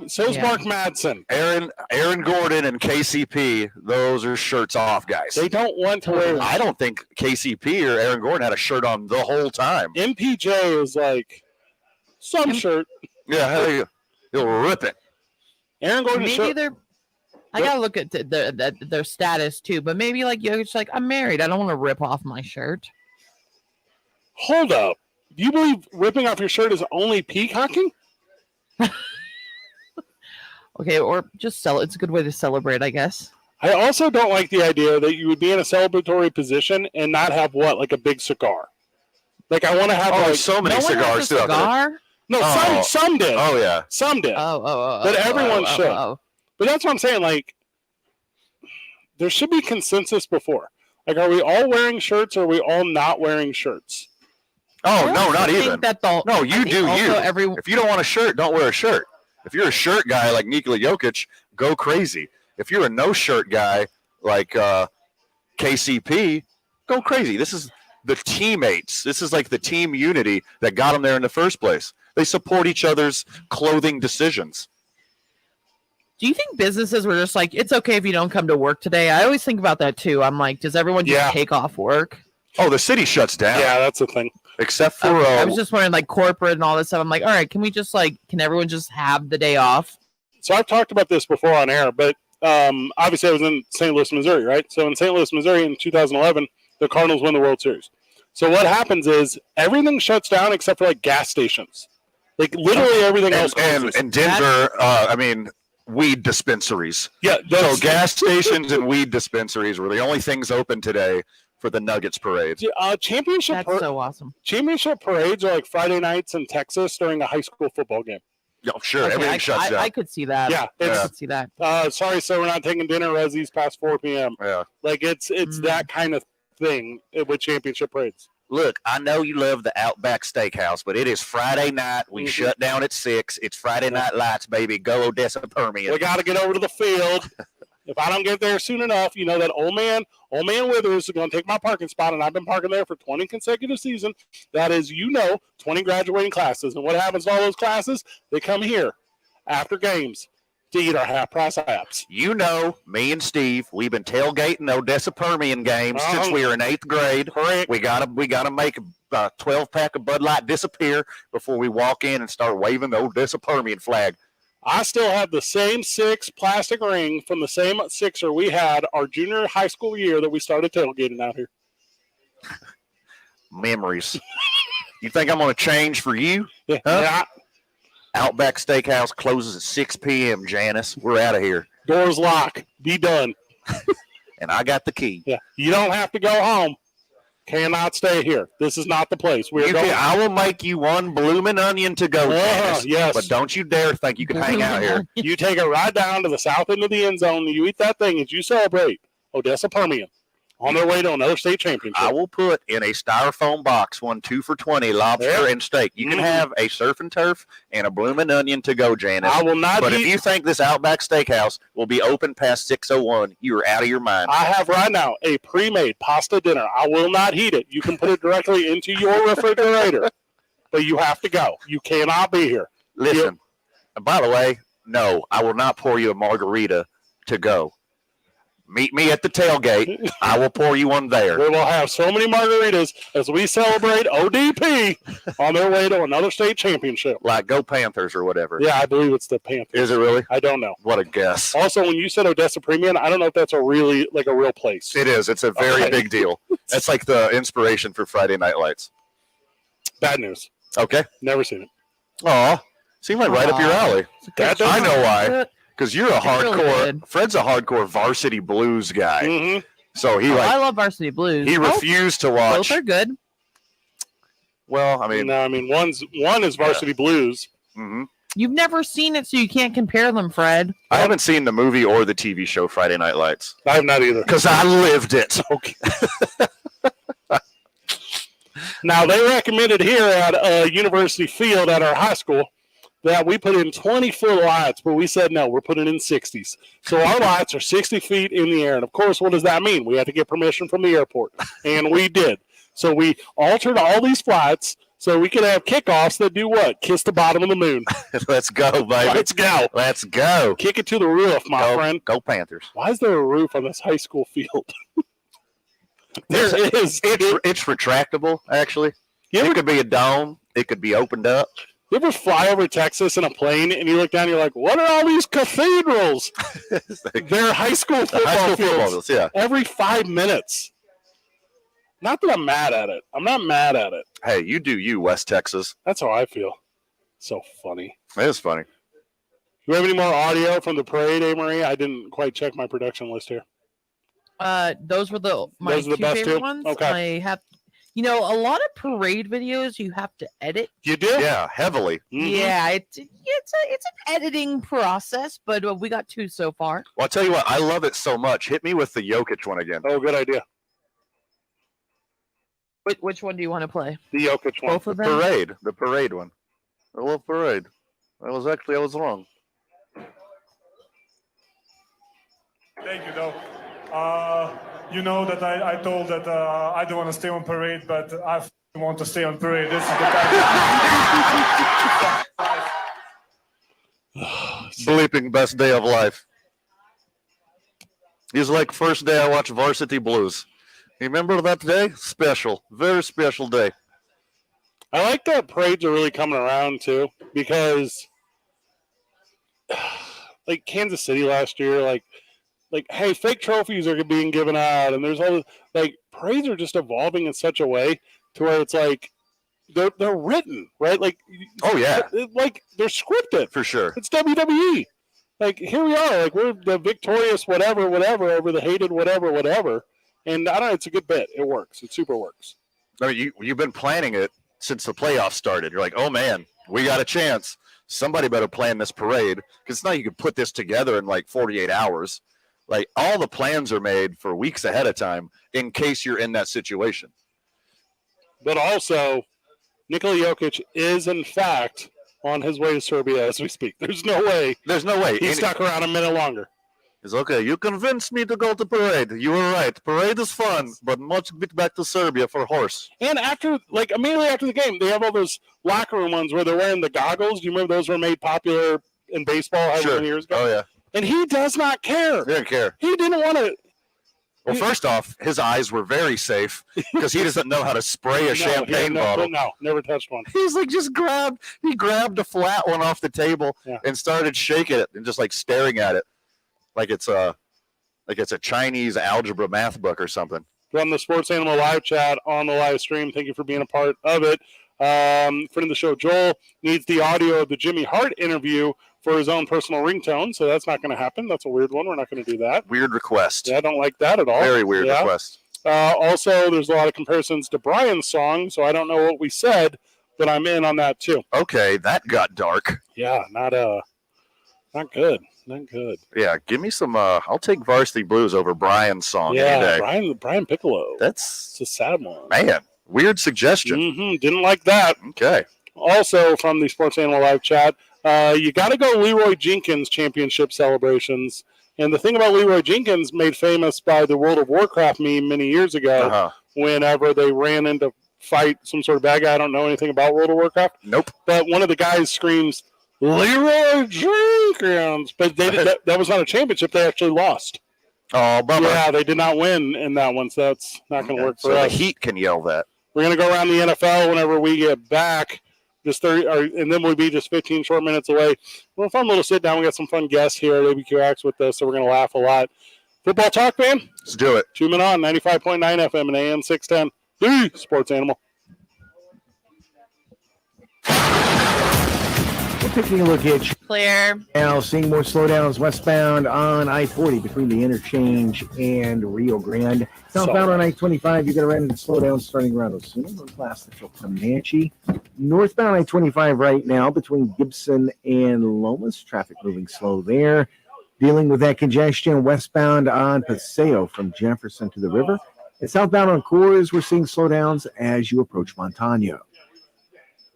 So's Mark Madsen. Aaron Gordon and KCP, those are shirts-off guys. They don't want to wear... I don't think KCP or Aaron Gordon had a shirt on the whole time. MPJ is like, some shirt. Yeah, he'll rip it. Aaron Gordon Maybe they're... I gotta look at their status too, but maybe like Jokic's like, I'm married. I don't want to rip off my shirt. Hold up. Do you believe ripping off your shirt is only peacocking? Okay, or just sell it. It's a good way to celebrate, I guess. I also don't like the idea that you would be in a celebratory position and not have a big cigar. Like, I want to have so many cigars too. No, some did. Oh yeah, some did. But everyone should. But that's what I'm saying. Like, there should be consensus before. Like, are we all wearing shirts or are we all not wearing shirts? Oh, no, not even. No, you do you. Everyone... If you don't want a shirt, don't wear a shirt. If you're a shirt guy like Nikola Jokic, go crazy. If you're a no-shirt guy like KCP, go crazy. This is the teammates. This is like the team unity that got them there in the first place. They support each other's clothing decisions. Do you think businesses were just like, it's okay if you don't come to work today? I always think about that too. I'm like, does everyone just take off work? Oh, the city shuts down. Yeah, that's the thing. Except for I was just wondering, like corporate and all this stuff. I'm like, all right, can we just can everyone just have the day off? So I've talked about this before on air, but obviously I was in St. Louis, Missouri, right? So in St. Louis, Missouri in 2011, the Cardinals win the World Series. So what happens is everything shuts down except for like gas stations. Like literally everything else closes. And Denver, weed dispensaries. Yeah. So gas stations and weed dispensaries were the only things open today for the Nuggets parade. Championship. That's so awesome. Championship parades are like Friday nights in Texas during a high school football game. Yeah, sure. Okay, Everything shuts down. I could see that. Yeah, I could see that. Sorry, so we're not taking dinner Rezzies past 4 p.m. Yeah. Like it's that kind of thing with championship parades. Look, I know you love the Outback Steakhouse, but it is Friday night. We shut down at 6. It's Friday Night Lights, baby. Go Odessa Permian. We got to get over to the field. If I don't get there soon enough, you know that old man Withers is going to take my parking spot, and I've been parking there for 20 consecutive seasons. That is, 20 graduating classes. And what happens to all those classes? They come here after games to eat our half-price apps. Me and Steve, we've been tailgating Odessa Permian games since we were in 8th grade. Correct. We gotta make a 12-pack of Bud Light disappear before we walk in and start waving the Odessa Permian flag. I still have the same 6 plastic ring from the same Sixer we had our junior high school year that we started tailgating out here. Memories. You think I'm going to change for you? Yeah. Huh? Yeah. Outback Steakhouse closes at 6 p.m., Janice. We're out of here. Doors lock. Be done. And I got the key. Yeah. You don't have to go home. Cannot stay here. This is not the place. I will make you one blooming onion to go. Yes. But don't you dare think you can hang out here. You take it right down to the south end of the end zone. You eat that thing as you celebrate Odessa Permian on their way to another state championship. I will put in a styrofoam box 2 for $20 lobster and steak. You can have a surf and turf and a blooming onion to go, Janice. I will not. But if you think this Outback Steakhouse will be open past 6:01, you are out of your mind. I have right now a pre-made pasta dinner. I will not heat it. You can put it directly into your refrigerator, but you have to go. You cannot be here. Listen, and by the way, no, I will not pour you a margarita to go. Meet me at the tailgate. I will pour you one there. We will have so many margaritas as we celebrate ODP on their way to another state championship. Like Go Panthers or whatever. Yeah, I believe it's the Panthers. Is it really? I don't know. What a guess. Also, when you said Odessa Premium, I don't know if that's a real place. It is. It's a very big deal. That's like the inspiration for Friday Night Lights. Bad news. Okay. Never seen it. Aw. Seemed like right up your alley. I know why. Because you're a hardcore. Fred's a hardcore Varsity Blues guy. Mm-hmm. So I love Varsity Blues. He refused to watch. Both are good. Well, one is Varsity Blues. Mm-hmm. You've never seen it, so you can't compare them, Fred. I haven't seen the movie or the TV show Friday Night Lights. I have not either. Because I lived it. Okay. Now, they recommended here at University Field at our high school that we put in 20-foot lights, but we said no, we're putting in 60s. So our lights are 60 feet in the air. And, of course, what does that mean? We had to get permission from the airport, and we did. So we altered all these flights so we could have kickoffs that do what? Kiss the bottom of the moon. Let's go, baby. Let's go. Let's go. Kick it to the roof, my friend. Go Panthers. Why is there a roof on this high school field? There is. It's retractable, actually. It could be a dome. It could be opened up. You ever fly over Texas in a plane and you look down and you're like, what are all these cathedrals? They're high school football fields. Yeah. Every 5 minutes. Not that I'm mad at it. I'm not mad at it. Hey, you do you, West Texas. That's how I feel. So funny. It is funny. Do we have any more audio from the parade, Marie? I didn't quite check my production list here. Those were my two best favorite two? ones. Okay. I have, a lot of parade videos you have to edit. You do? Yeah, heavily. Mm-hmm. Yeah, it's an editing process, but we got 2 so far. Well, I'll tell you what, I love it so much. Hit me with the Jokic one again. Oh, good idea. Which one do you want to play? The Jokic one. Both of them? The parade one. I love parade. I was wrong. Thank you, though. You know that I told that I don't want to stay on parade, but I want to stay on parade. This is the time. Bleeping best day of life. He's like first day I watched Varsity Blues. You remember that day? Special. Very special day. I like that parades are really coming around too, because like Kansas City last year, like hey, fake trophies are being given out, and there's all like parades are just evolving in such a way to where it's like they're written, right? Like, oh yeah, like they're scripted for sure. It's WWE. Like here we are, like we're the victorious whatever over the hated whatever, and I don't know, it's a good bit. It works. It super works. I mean, you've been planning it since the playoffs started. You're like, oh man, we got a chance. Somebody better plan this parade, because it's not you can put this together in like 48 hours. Like all the plans are made for weeks ahead of time in case you're in that situation. But also, Nikola Jokic is in fact on his way to Serbia as we speak. There's no way. He stuck around a minute longer. It's okay. You convinced me to go to parade. You were right. Parade is fun, but much get back to Serbia for horse. And after, like immediately after the game, they have all those locker room ones where they're wearing the goggles. Do you remember those were made popular in baseball Sure. many years ago? Oh yeah. And he does not care. He didn't care. He didn't want to. Well, first off, his eyes were very safe because he doesn't know how to spray a champagne bottle. No, never touched one. He's like he grabbed a flat one off the table and started shaking it and just like staring at it like it's a Chinese algebra math book or something. From the Sports Animal live chat on the live stream, thank you for being a part of it. Friend of the show, Joel, needs the audio of the Jimmy Hart interview for his own personal ringtone, so that's not going to happen. That's a weird one. We're not going to do that. Weird request. Yeah, I don't like that at all. Very weird request. Also, there's a lot of comparisons to Brian's song, so I don't know what we said, but I'm in on that too. Okay, that got dark. Yeah, not good. Not good. Yeah, give me some. I'll take Varsity Blues over Brian's song any day. Brian Piccolo. It's a sad one. Man, weird suggestion. Didn't like that. Okay. Also, from the Sports Animal live chat, you got to go Leroy Jenkins championship celebrations. And the thing about Leroy Jenkins, made famous by the World of Warcraft meme many years ago, whenever they ran in to fight some sort of bad guy. I don't know anything about World of Warcraft. Nope. But one of the guys screams, Leroy Jenkins. But that was not a championship. They actually lost. Oh, bummer. Yeah, they did not win in that one, so that's not going to work for us. So the Heat can yell that. We're going to go around the NFL whenever we get back. And then we'll be just 15 short minutes away. We're a fun little sit down. We got some fun guests here at ABQax with us, so we're going to laugh a lot. Football talk, man? Let's do it. 2 men on 95.9 FM and AM 610. The Sports Animal. We're taking a look at Clear. now, seeing more slowdowns westbound on I-40 between the interchange and Rio Grande. Southbound on I-25, you're going to run into slowdowns starting around Osuna, Class Central Comanche. Northbound I-25 right now between Gibson and Lomas. Traffic moving slow there. Dealing with that congestion westbound on Paseo from Jefferson to the river. And southbound on Coors, we're seeing slowdowns as you approach Montano.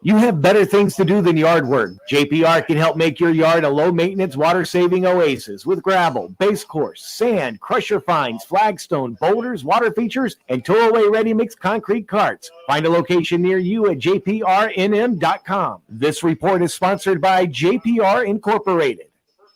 You have better things to do than yard work. JPR can help make your yard a low-maintenance, water-saving oasis with gravel, base course, sand, crusher fines, flagstone, boulders, water features, and tow-away ready-mix concrete carts. Find a location near you at jprnm.com. This report is sponsored by JPR Incorporated.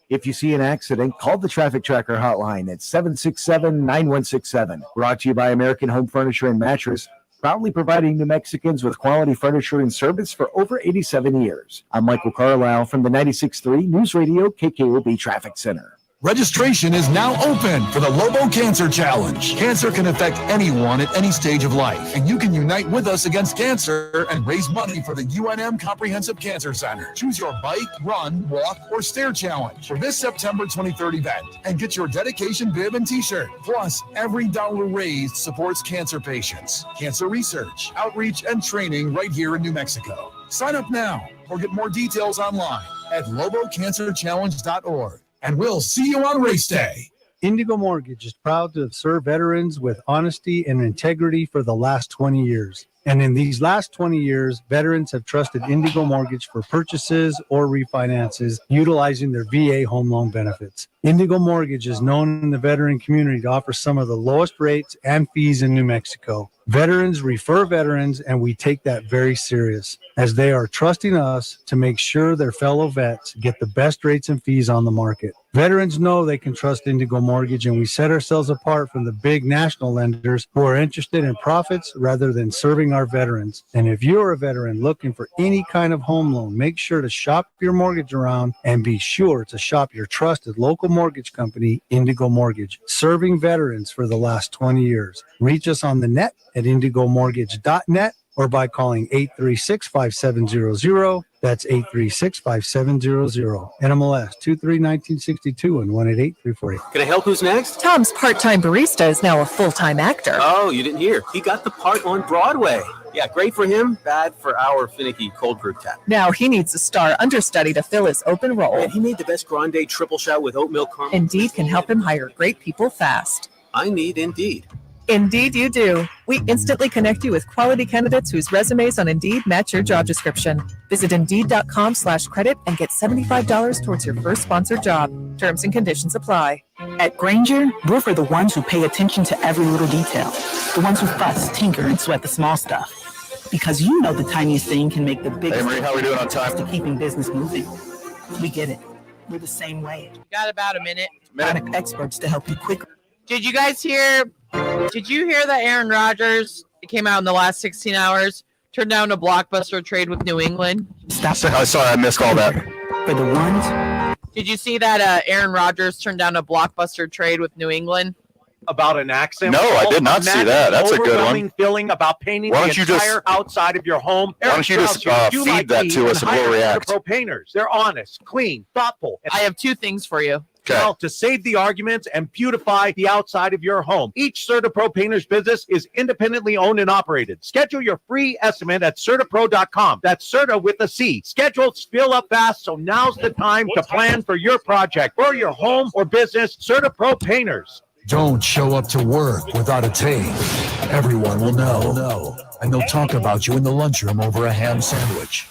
If you see an accident, call the Traffic Tracker hotline at 767-9167. Brought to you by American Home Furniture and Mattress, proudly providing New Mexicans with quality furniture and service for over 87 years. I'm Michael Carlisle from the 96.3 News Radio KKOB Traffic Center. Registration is now open for the Lobo Cancer Challenge. Cancer can affect anyone at any stage of life, and you can unite with us against cancer and raise money for the UNM Comprehensive Cancer Center. Choose your bike, run, walk, or stair challenge for this September 23rd event and get your dedication bib and t-shirt. Plus, every dollar raised supports cancer patients, cancer research, outreach, and training right here in New Mexico. Sign up now or get more details online at lobocancerchallenge.org. And we'll see you on race day. Indigo Mortgage is proud to have served veterans with honesty and integrity for the last 20 years. And in these last 20 years, veterans have trusted Indigo Mortgage for purchases or refinances utilizing their VA home loan benefits. Indigo Mortgage is known in the veteran community to offer some of the lowest rates and fees in New Mexico. Veterans refer veterans, and we take that very serious, as they are trusting us to make sure their fellow vets get the best rates and fees on the market. Veterans know they can trust Indigo Mortgage, and we set ourselves apart from the big national lenders who are interested in profits rather than serving our veterans. And if you're a veteran looking for any kind of home loan, make sure to shop your mortgage around and be sure to shop your trusted local mortgage company, Indigo Mortgage, serving veterans for the last 20 years. Reach us on the net at indigomortgage.net or by calling 836-5700. That's 836-5700. NMLS 231962 and 188-348. Can I help? Who's next? Tom's part-time barista is now a full-time actor. Oh, you didn't hear. He got the part on Broadway. Yeah, great for him, bad for our finicky cold brew tap. Now he needs a star understudy to fill his open role. And he made the best grande triple shot with oat milk caramel. Indeed can help him hire great people fast. I need Indeed. Indeed you do. We instantly connect you with quality candidates whose resumes on Indeed match your job description. Visit Indeed.com/credit and get $75 towards your first sponsored job. Terms and conditions apply. At Granger, we're for the ones who pay attention to every little detail. The ones who fuss, tinker, and sweat the small stuff. Because you know the tiniest thing can make the biggest Marie, how are we doing on time? to keeping business moving. We get it. We're the same way. Got about a minute. Product experts to help you quickly. Did you guys hear? Did you hear that Aaron Rodgers came out in the last 16 hours, turned down a blockbuster trade with New England? Sorry, I missed all that. For the ones. Did you see that Aaron Rodgers turned down a blockbuster trade with New England? About an accent? No, I did not see that. That's a good one. Overwhelming feeling about painting the entire outside of your home. Why don't you just feed that to us and we'll react? Pro painters. They're honest, clean, thoughtful. I have two things for you. Well, to save the arguments and beautify the outside of your home. Each CertaPro Painters business is independently owned and operated. Schedule your free estimate at CertaPro.com. That's Certa with a C. Schedules fill up fast, so now's the time to plan for your project or your home or business. CertaPro Painters. Don't show up to work without a tape. Everyone will know. And they'll talk about you in the lunchroom over a ham sandwich.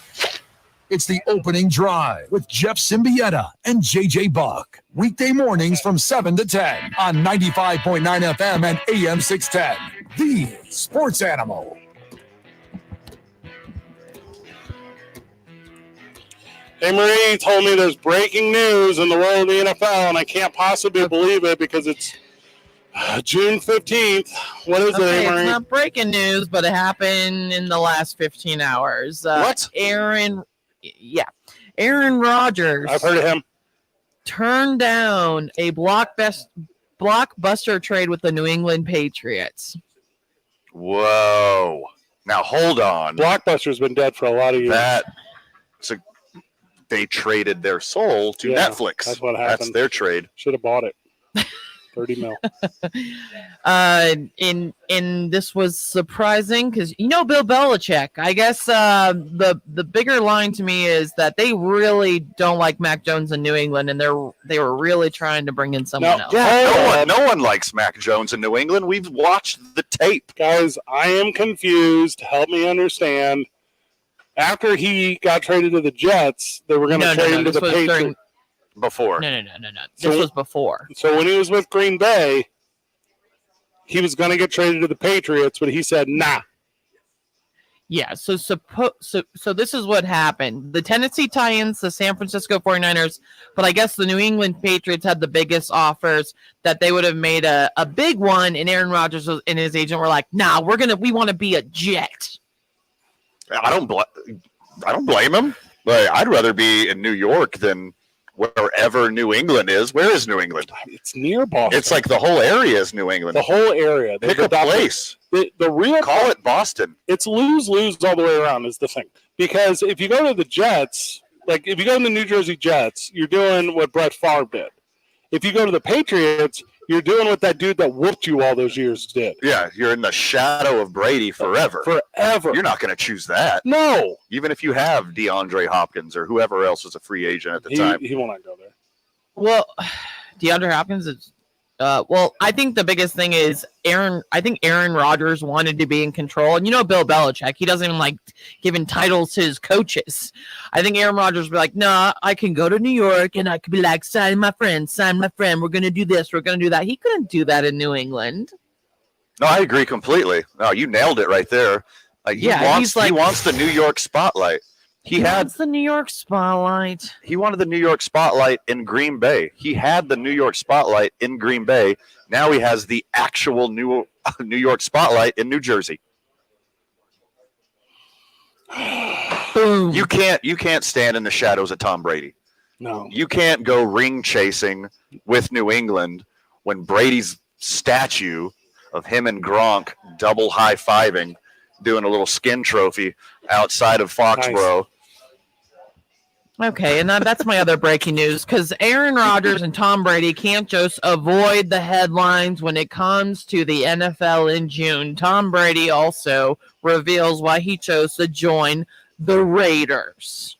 It's the opening drive with Jeff Symbieta and JJ Buck. Weekday mornings from 7 to 10 on 95.9 FM and AM 610. The Sports Animal. Hey, Marie told me there's breaking news in the world of the NFL, and I can't possibly believe it because it's June 15th. What is it, Marie? It's not breaking news, but it happened in the last 15 hours. What? Aaron Rodgers. I've heard of him. Turned down a blockbuster trade with the New England Patriots. Whoa. Now, hold on. Blockbuster's been dead for a lot of years. They traded their soul to Netflix. That's what happened. That's their trade. Should have bought it. 30 mil. And this was surprising because Bill Belichick. I guess the bigger line to me is that they really don't like Mac Jones in New England, and they were really trying to bring in someone else. Yeah, no one likes Mac Jones in New England. We've watched the tape. Guys, I am confused. Help me understand. After he got traded to the Jets, they were going to trade him to the Patriots. Before. No. This was before. So when he was with Green Bay, he was going to get traded to the Patriots, but he said, nah. Yeah, so this is what happened. The Tennessee Titans, the San Francisco 49ers, but I guess the New England Patriots had the biggest offers that they would have made a big one, and Aaron Rodgers and his agent were like, nah, we want to be a Jet. I don't blame him, but I'd rather be in New York than wherever New England is. Where is New England? It's near Boston. It's like the whole area is New England. The whole area. Pick a place. The real call it Boston. It's lose-lose all the way around is the thing. Because if you go to the Jets, like if you go to the New Jersey Jets, you're doing what Brett Favre did. If you go to the Patriots, you're doing what that dude that whooped you all those years did. Yeah, you're in the shadow of Brady forever. Forever. You're not going to choose that. No. Even if you have DeAndre Hopkins or whoever else was a free agent at the time. He will not go there. Well, DeAndre Hopkins is Well, I think the biggest thing is Aaron Rodgers wanted to be in control. And Bill Belichick, he doesn't even like giving titles to his coaches. I think Aaron Rodgers would be like, nah, I can go to New York and I could be like, sign my friend. We're going to do this. We're going to do that. He couldn't do that in New England. No, I agree completely. No, you nailed it right there. He wants the New York spotlight. He wants the New York spotlight. He wanted the New York spotlight in Green Bay. He had the New York spotlight in Green Bay. Now he has the actual New York spotlight in New Jersey. Boom. You can't stand in the shadows of Tom Brady. No. You can't go ring chasing with New England when Brady's statue of him and Gronk double high-fiving, doing a little skin trophy outside of Foxborough. Okay, and that's my other breaking news, because Aaron Rodgers and Tom Brady can't just avoid the headlines when it comes to the NFL in June. Tom Brady also reveals why he chose to join the Raiders.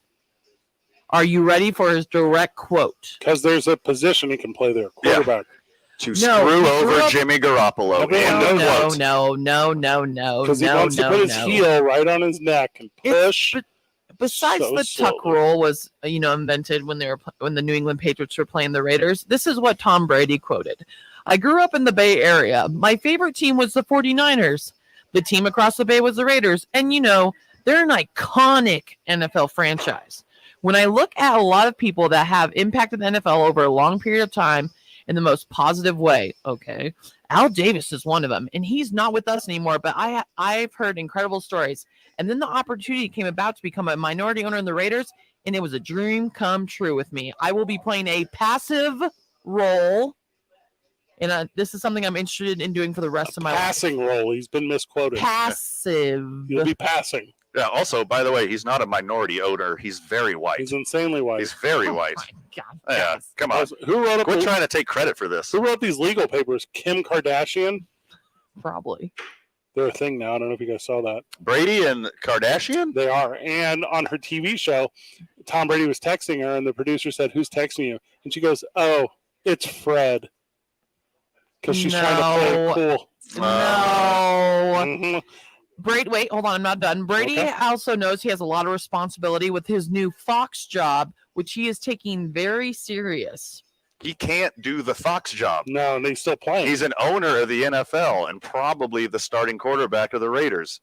Are you ready for his direct quote? Because there's a position he can play there, quarterback. To screw over Jimmy Garoppolo. No. Because he wants to put his heel right on his neck and push. Besides the tuck rule was, invented when the New England Patriots were playing the Raiders, this is what Tom Brady quoted. I grew up in the Bay Area. My favorite team was the 49ers. The team across the Bay was the Raiders. And, they're an iconic NFL franchise. When I look at a lot of people that have impacted the NFL over a long period of time in the most positive way, okay, Al Davis is one of them. And he's not with us anymore, but I've heard incredible stories. And then the opportunity came about to become a minority owner in the Raiders, and it was a dream come true with me. I will be playing a passive role, and this is something I'm interested in doing for the rest of my life. Passing role. He's been misquoted. Passive. You'll be passing. Yeah, also, by the way, he's not a minority owner. He's very white. He's insanely white. He's very white. My God. Yeah, come on. Who wrote Quit trying to take credit for this. Who wrote these legal papers? Kim Kardashian? Probably. They're a thing now. I don't know if you guys saw that. Brady and Kardashian? They are. And on her TV show, Tom Brady was texting her, and the producer said, "Who's texting you?" And she goes, "Oh, it's Fred." Because she's trying to play it cool. No. Mm-hmm. Brady, wait, hold on. I'm not done. Brady also knows he has a lot of responsibility with his new Fox job, which he is taking very serious. He can't do the Fox job. No, and he's still playing. He's an owner of the NFL and probably the starting quarterback of the Raiders.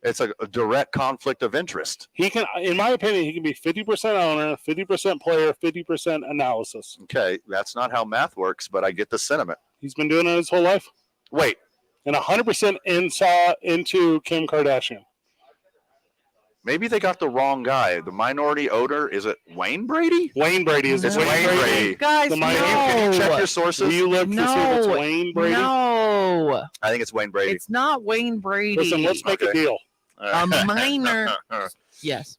It's a direct conflict of interest. He can, in my opinion, he can be 50% owner, 50% player, 50% analysis. Okay, that's not how math works, but I get the sentiment. He's been doing it his whole life. Wait. And 100% into Kim Kardashian. Maybe they got the wrong guy. The minority owner, is it Wayne Brady? Wayne Brady. It's Wayne Brady. Guys, Can you check your sources? Do you look to see if it's Wayne Brady? No. I think it's Wayne Brady. It's not Wayne Brady. Listen, let's make a deal. A minor. Yes.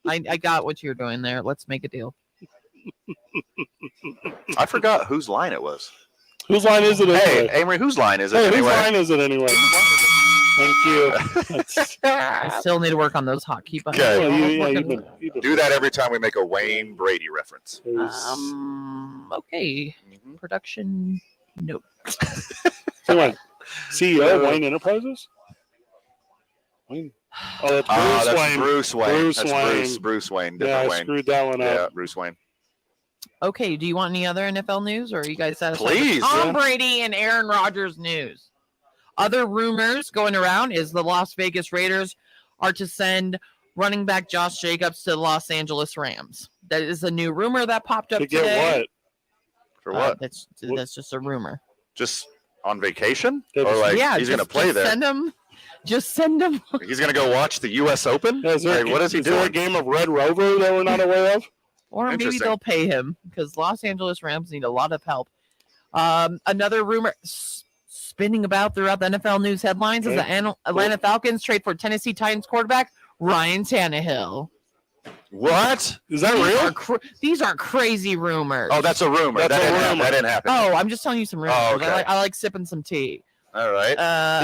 I got what you're doing there. Let's make a deal. I forgot whose line it was. Whose line is it anyway? Hey, Amory, whose line is it Hey, anyway? whose line is it anyway? Thank you. I still need to work on those hotkey buttons. Okay. Do that every time we make a Wayne Brady reference. Okay. Production note. Come on. CEO Wayne Enterprises? Wayne. Oh, that's Bruce Wayne. Bruce Wayne. Bruce That's Wayne. Bruce Wayne. Yeah, Different I Wayne. screwed that one up. Yeah, Bruce Wayne. Okay, do you want any other NFL news, or are you guys satisfied? Please. Tom Brady and Aaron Rodgers news. Other rumors going around is the Las Vegas Raiders are to send running back Josh Jacobs to the Los Angeles Rams. That is a new rumor that popped up To today. get what? For what? That's just a rumor. Just on vacation? Or like he's going to play there? Just send him. He's going to go watch the U.S. Open? What is he there doing? a game of Red Rover that we're not aware of? Or maybe they'll pay him because Los Angeles Rams need a lot of help. Another rumor spinning about throughout the NFL news headlines is the Atlanta Falcons trade for Tennessee Titans quarterback Ryan Tannehill. What? Is that real? These are crazy rumors. Oh, that's a rumor. That didn't happen. Oh, I'm just telling you some rumors. Oh, okay. I like sipping some tea. All right.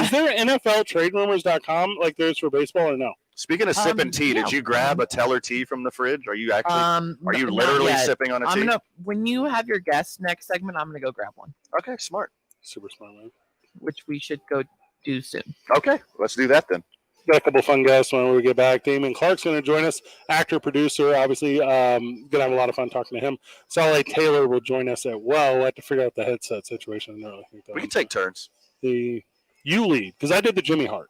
Is there NFLTradeRumors.com like there's for baseball or no? Speaking of sipping tea, did you grab a Teller tea from the fridge? Are you actually? Are you literally sipping on a tea? When you have your guest next segment, I'm gonna go grab one. Okay, smart. Super smart man. which we should go do soon. Okay, let's do that then. Got a couple of fun guests when we get back. Damien Clark's going to join us, actor, producer. Obviously, going to have a lot of fun talking to him. Sally Taylor will join us as well. We'll have to figure out the headset situation. I don't really think that We can take turns. You lead, because I did the Jimmy Hart.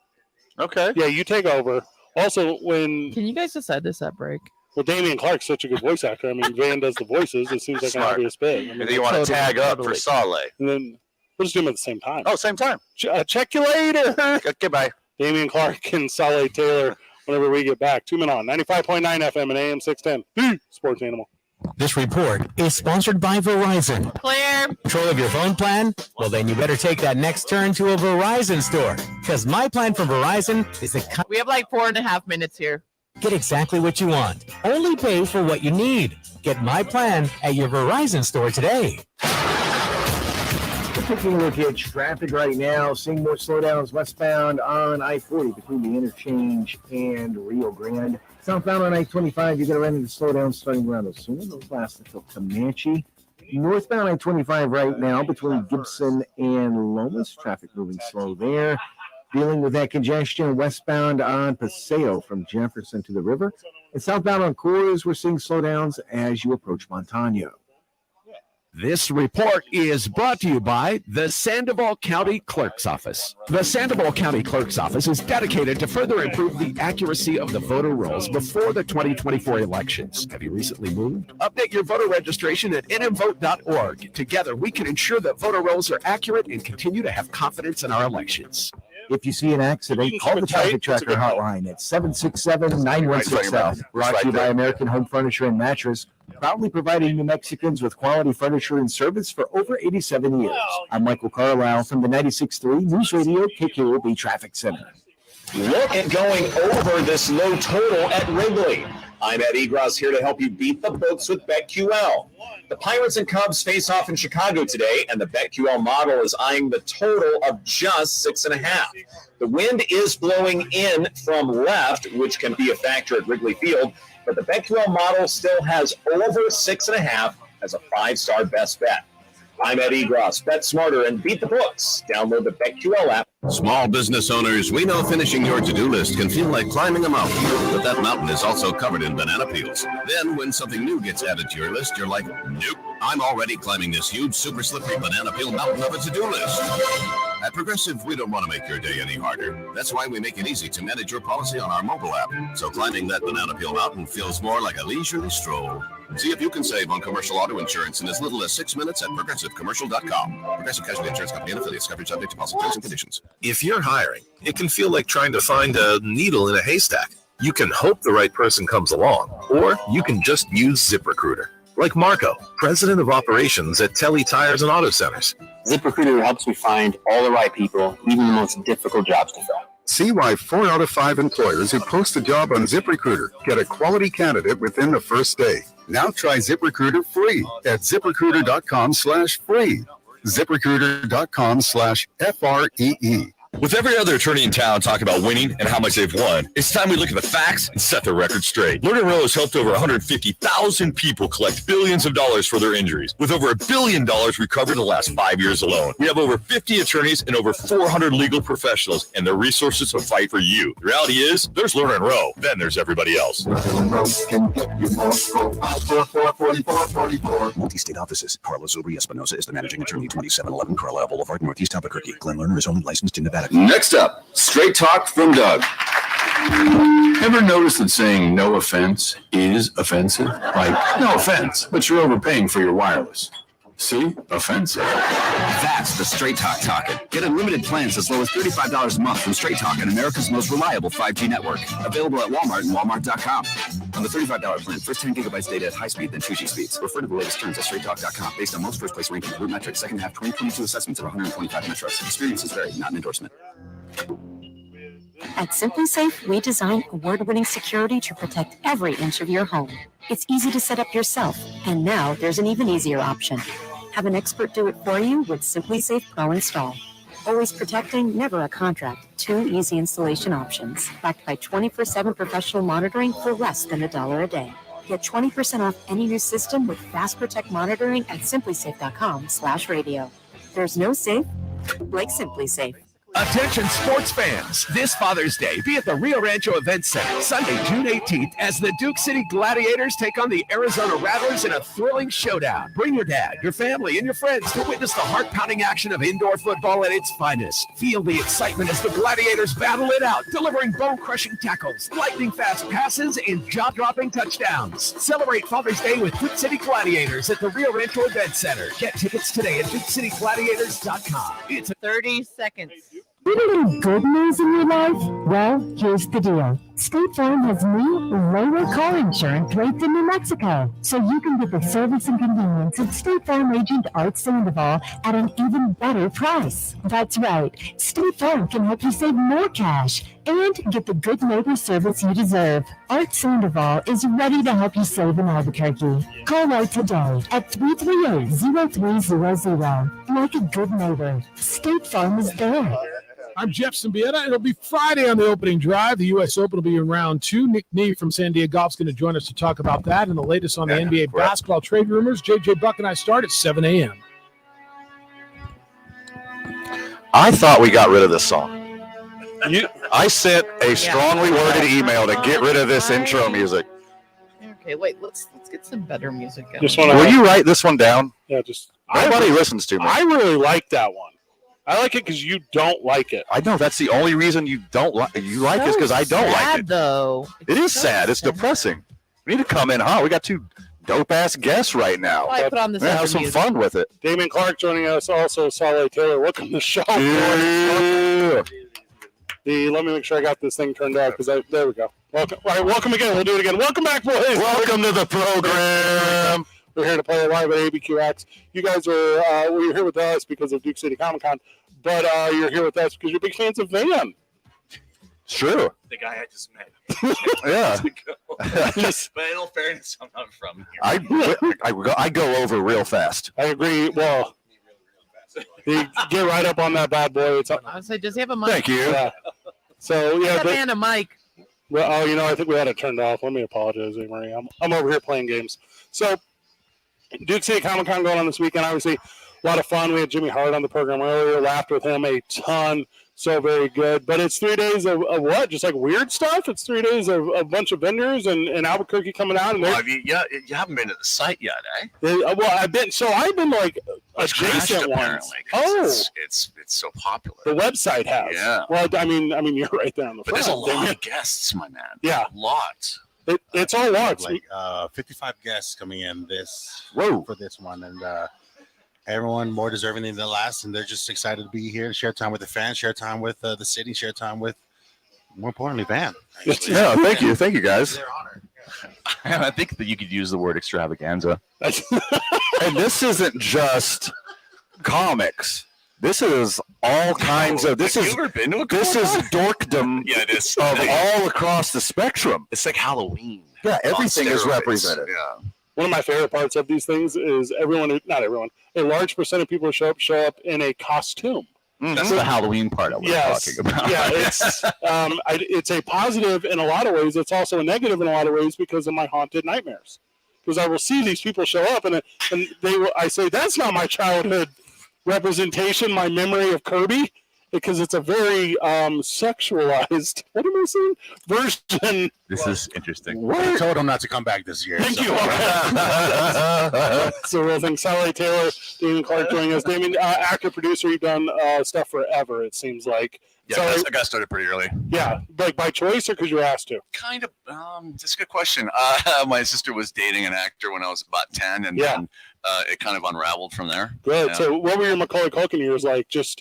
Okay. Yeah, you take over. Also, when... Can you guys decide this at break? Well, Damien Clark's such a good voice actor. I mean, Van does the voices. It seems like an Smart. obvious bit. I mean, And then you want to tag up for Saleh. And then we'll just do them at the same time. Oh, same time. Check you later. Okay, bye. Damien Clark and Saleh Taylor whenever we get back. 2 Men On, 95.9 FM and AM 610. Sports Animal. This report is sponsored by Verizon. Claire. Control of your phone plan? Well, then you better take that next turn to a Verizon store. Because my plan from Verizon is to We have like 4.5 minutes here. get exactly what you want. Only pay for what you need. Get my plan at your Verizon store today. We're taking a look at traffic right now. Seeing more slowdowns westbound on I-40 between the interchange and Rio Grande. Southbound on I-25, you're going to run into slowdowns starting around Osuna. Those last until Comanche. Northbound I-25 right now between Gibson and Lomas. Traffic moving slow there. Dealing with that congestion westbound on Paseo from Jefferson to the river. And southbound on Coors, we're seeing slowdowns as you approach Montano. This report is brought to you by the Sandoval County Clerk's Office. The Sandoval County Clerk's Office is dedicated to further improve the accuracy of the voter rolls before the 2024 elections. Have you recently moved? Update your voter registration at nmvote.org. Together, we can ensure that voter rolls are accurate and continue to have confidence in our elections. If you see an accident, call the Traffic Tracker hotline at 767-9167. Brought to you by American Home Furniture and Mattress, proudly providing New Mexicans with quality furniture and service for over 87 years. I'm Michael Carlisle from the 96.3 News Radio KKOB Traffic Center. Look at going over this low total at Wrigley. I'm Ed Egros here to help you beat the books with BetQL. The Pirates and Cubs face off in Chicago today, and the BetQL model is eyeing the total of just 6.5. The wind is blowing in from left, which can be a factor at Wrigley Field, but the BetQL model still has over 6.5 as a 5-star best bet. I'm Ed Egros. Bet smarter and beat the books. Download the BetQL app. Small business owners, we know finishing your to-do list can feel like climbing a mountain, but that mountain is also covered in banana peels. Then when something new gets added to your list, you're like, nope, I'm already climbing this huge, super slippery banana peel mountain of a to-do list. At Progressive, we don't want to make your day any harder. That's why we make it easy to manage your policy on our mobile app. So climbing that banana peel mountain feels more like a leisurely stroll. See if you can save on commercial auto insurance in as little as 6 minutes at progressivecommercial.com. Progressive Casualty Insurance Company and affiliates. Coverage subject to policy terms and conditions. If you're hiring, it can feel like trying to find a needle in a haystack. You can hope the right person comes along, or you can just use ZipRecruiter. Like Marco, president of operations at Telly Tires and Auto Centers. ZipRecruiter helps me find all the right people, even the most difficult jobs to fill. See why 4 out of 5 employers who post a job on ZipRecruiter get a quality candidate within the first day. Now try ZipRecruiter free at ZipRecruiter.com/free. ZipRecruiter.com/FREE. With every other attorney in town talking about winning and how much they've won, it's time we look at the facts and set the record straight. Learn & Row has helped over 150,000 people collect billions of dollars for their injuries, with over $1 billion recovered in the last 5 years alone. We have over 50 attorneys and over 400 legal professionals and the resources to fight for you. The reality is, there's Learn & Row, then there's everybody else. Multi-state offices. Carlos Obri Espinosa is the managing attorney, 2711 Carlisle Boulevard, Northeast Albuquerque. Glenn Lerner is only licensed in Nevada. Next up, straight talk from Doug. Ever notice that saying no offense is offensive? Like, no offense, but you're overpaying for your wireless. See? Offensive. That's the Straight Talk talking. Get unlimited plans as low as $35 a month from Straight Talk on America's most reliable 5G network. Available at Walmart and Walmart.com. On the $35 plan, first 10 gigabytes data at high speed, then 2G speeds. Refer to the latest terms at straighttalk.com based on most first place ranking. Root metrics, second half 2022 assessments of 125 metros. Experiences vary, not an endorsement. At Simply Safe, we design award-winning security to protect every inch of your home. It's easy to set up yourself, and now there's an even easier option. Have an expert do it for you with Simply Safe Pro Install. Always protecting, never a contract. 2 easy installation options, backed by 24/7 professional monitoring for less than $1 a day. Get 20% off any new system with Fast Protect monitoring at simplysafe.com/radio. There's no safe like Simply Safe. Attention sports fans, this Father's Day, be at the Rio Rancho Event Center, Sunday, June 18th, as the Duke City Gladiators take on the Arizona Rattlers in a thrilling showdown. Bring your dad, your family, and your friends to witness the heart-pounding action of indoor football at its finest. Feel the excitement as the Gladiators battle it out, delivering bone-crushing tackles, lightning-fast passes, and jaw-dropping touchdowns. Celebrate Father's Day with Duke City Gladiators at the Rio Rancho Event Center. Get tickets today at DukeCityGladiators.com. It's 30 seconds. Need a little good news in your life? Well, here's the deal. State Farm has new, lower car insurance rates in New Mexico, so you can get the service and convenience of State Farm agent Art Sandoval at an even better price. That's right. State Farm can help you save more cash and get the good neighbor service you deserve. Art Sandoval is ready to help you save in Albuquerque. Call Art today at 338-0300. Like a good neighbor, State Farm is there. I'm Jeff Symbieta. It'll be Friday on the opening drive. The U.S. Open will be in round 2. Nick Nee from San Diego Golf's going to join us to talk about that and the latest on the NBA basketball trade rumors. J.J. Buck and I start at 7 a.m. I thought we got rid of this song. I sent a strongly worded email to get rid of this intro music. Okay, wait. Let's get some better music. Will you write this one down? Yeah, nobody listens to me. I really like that one. I like it because you don't like it. I know that's the only reason you don't like it. You like this because I don't like it. Though it is sad. It's depressing. We need to come in hot. We got 2 dope ass guests right now. I put on this. Have some fun with it. Damon Clark joining us. Also, Saleh Taylor. Welcome to the show. Yeah. Let me make sure I got this thing turned out because there we go. Welcome. All right, welcome again. We'll do it again. Welcome back, boys. Welcome to the program. We're here to play live at ABQax. You guys are you're here with us because of Duke City Comic Con, but you're here with us because you're big fans of Van. It's true. The guy I just met. Yeah. But in all fairness, I'm not from here. I go over real fast. I agree. Well, you get right up on that bad boy. I would say, does he have a mic? Thank you. Yeah. So Give yeah, that man a mic. Well, I think we had it turned off. Let me apologize, Marie. I'm over here playing games. So Duke City Comic Con going on this weekend. Obviously, a lot of fun. We had Jimmy Hart on the program earlier. Laughed with him a ton. So very good. But it's 3 days of what? Just like weird stuff? It's 3 days of a bunch of vendors and Albuquerque coming out. And you haven't been to the site yet, eh? Well, I've been like adjacent ones. It's so popular. The website has. Yeah. Well, I mean, you're right there on the But front. there's a lot of guests, my man. Yeah. Lots. It's all lots. Like 55 guests coming in for this one, and everyone more deserving than the last, and they're just excited to be here and share time with the fans, share time with the city, share time with, more importantly, Van. Yeah, thank you guys. Their honor. I think that you could use the word extravaganza. And this isn't just comics. This is all kinds of. This is dorkdom. Yeah, it is. Of all across the spectrum. It's like Halloween. Yeah, everything is represented. Yeah. One of my favorite parts of these things is not everyone, a large percent of people who show up in a costume. That's the Halloween part I was talking about. Yeah, it's a positive in a lot of ways. It's also a negative in a lot of ways because of my haunted nightmares. Because I will see these people show up and I say, that's not my childhood representation, my memory of Kirby, because it's a very sexualized, what am I saying, version. This is interesting. I told him not to come back this year. Thank you. That's the real thing. Saleh Taylor, Damon Clark joining us. Damon, actor, producer, you've done stuff forever, it seems like. Yeah, I got started pretty early. Yeah, like by choice or because you were asked to? Kind of. That's a good question. My sister was dating an actor when I was about 10, and then it kind of unraveled from there. Good. Yeah. So, what were your Macaulay Culkin years like? Just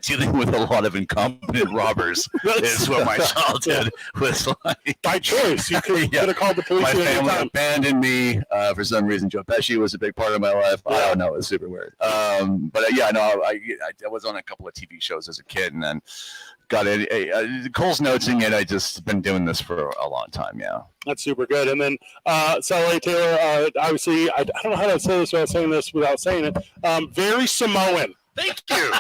dealing with a lot of incompetent robbers is what my childhood was like. By choice, you could have called the police. My at any family time. abandoned me for some reason. Joe Pesci was a big part of my life. I don't know. It was super weird. But yeah, no, I was on a couple of TV shows as a kid, and then got Cole's noticing it. I just been doing this for a long time. Yeah. That's super good. And then Saleh Taylor, obviously, I don't know how to say this without saying it. Very Samoan. Thank you.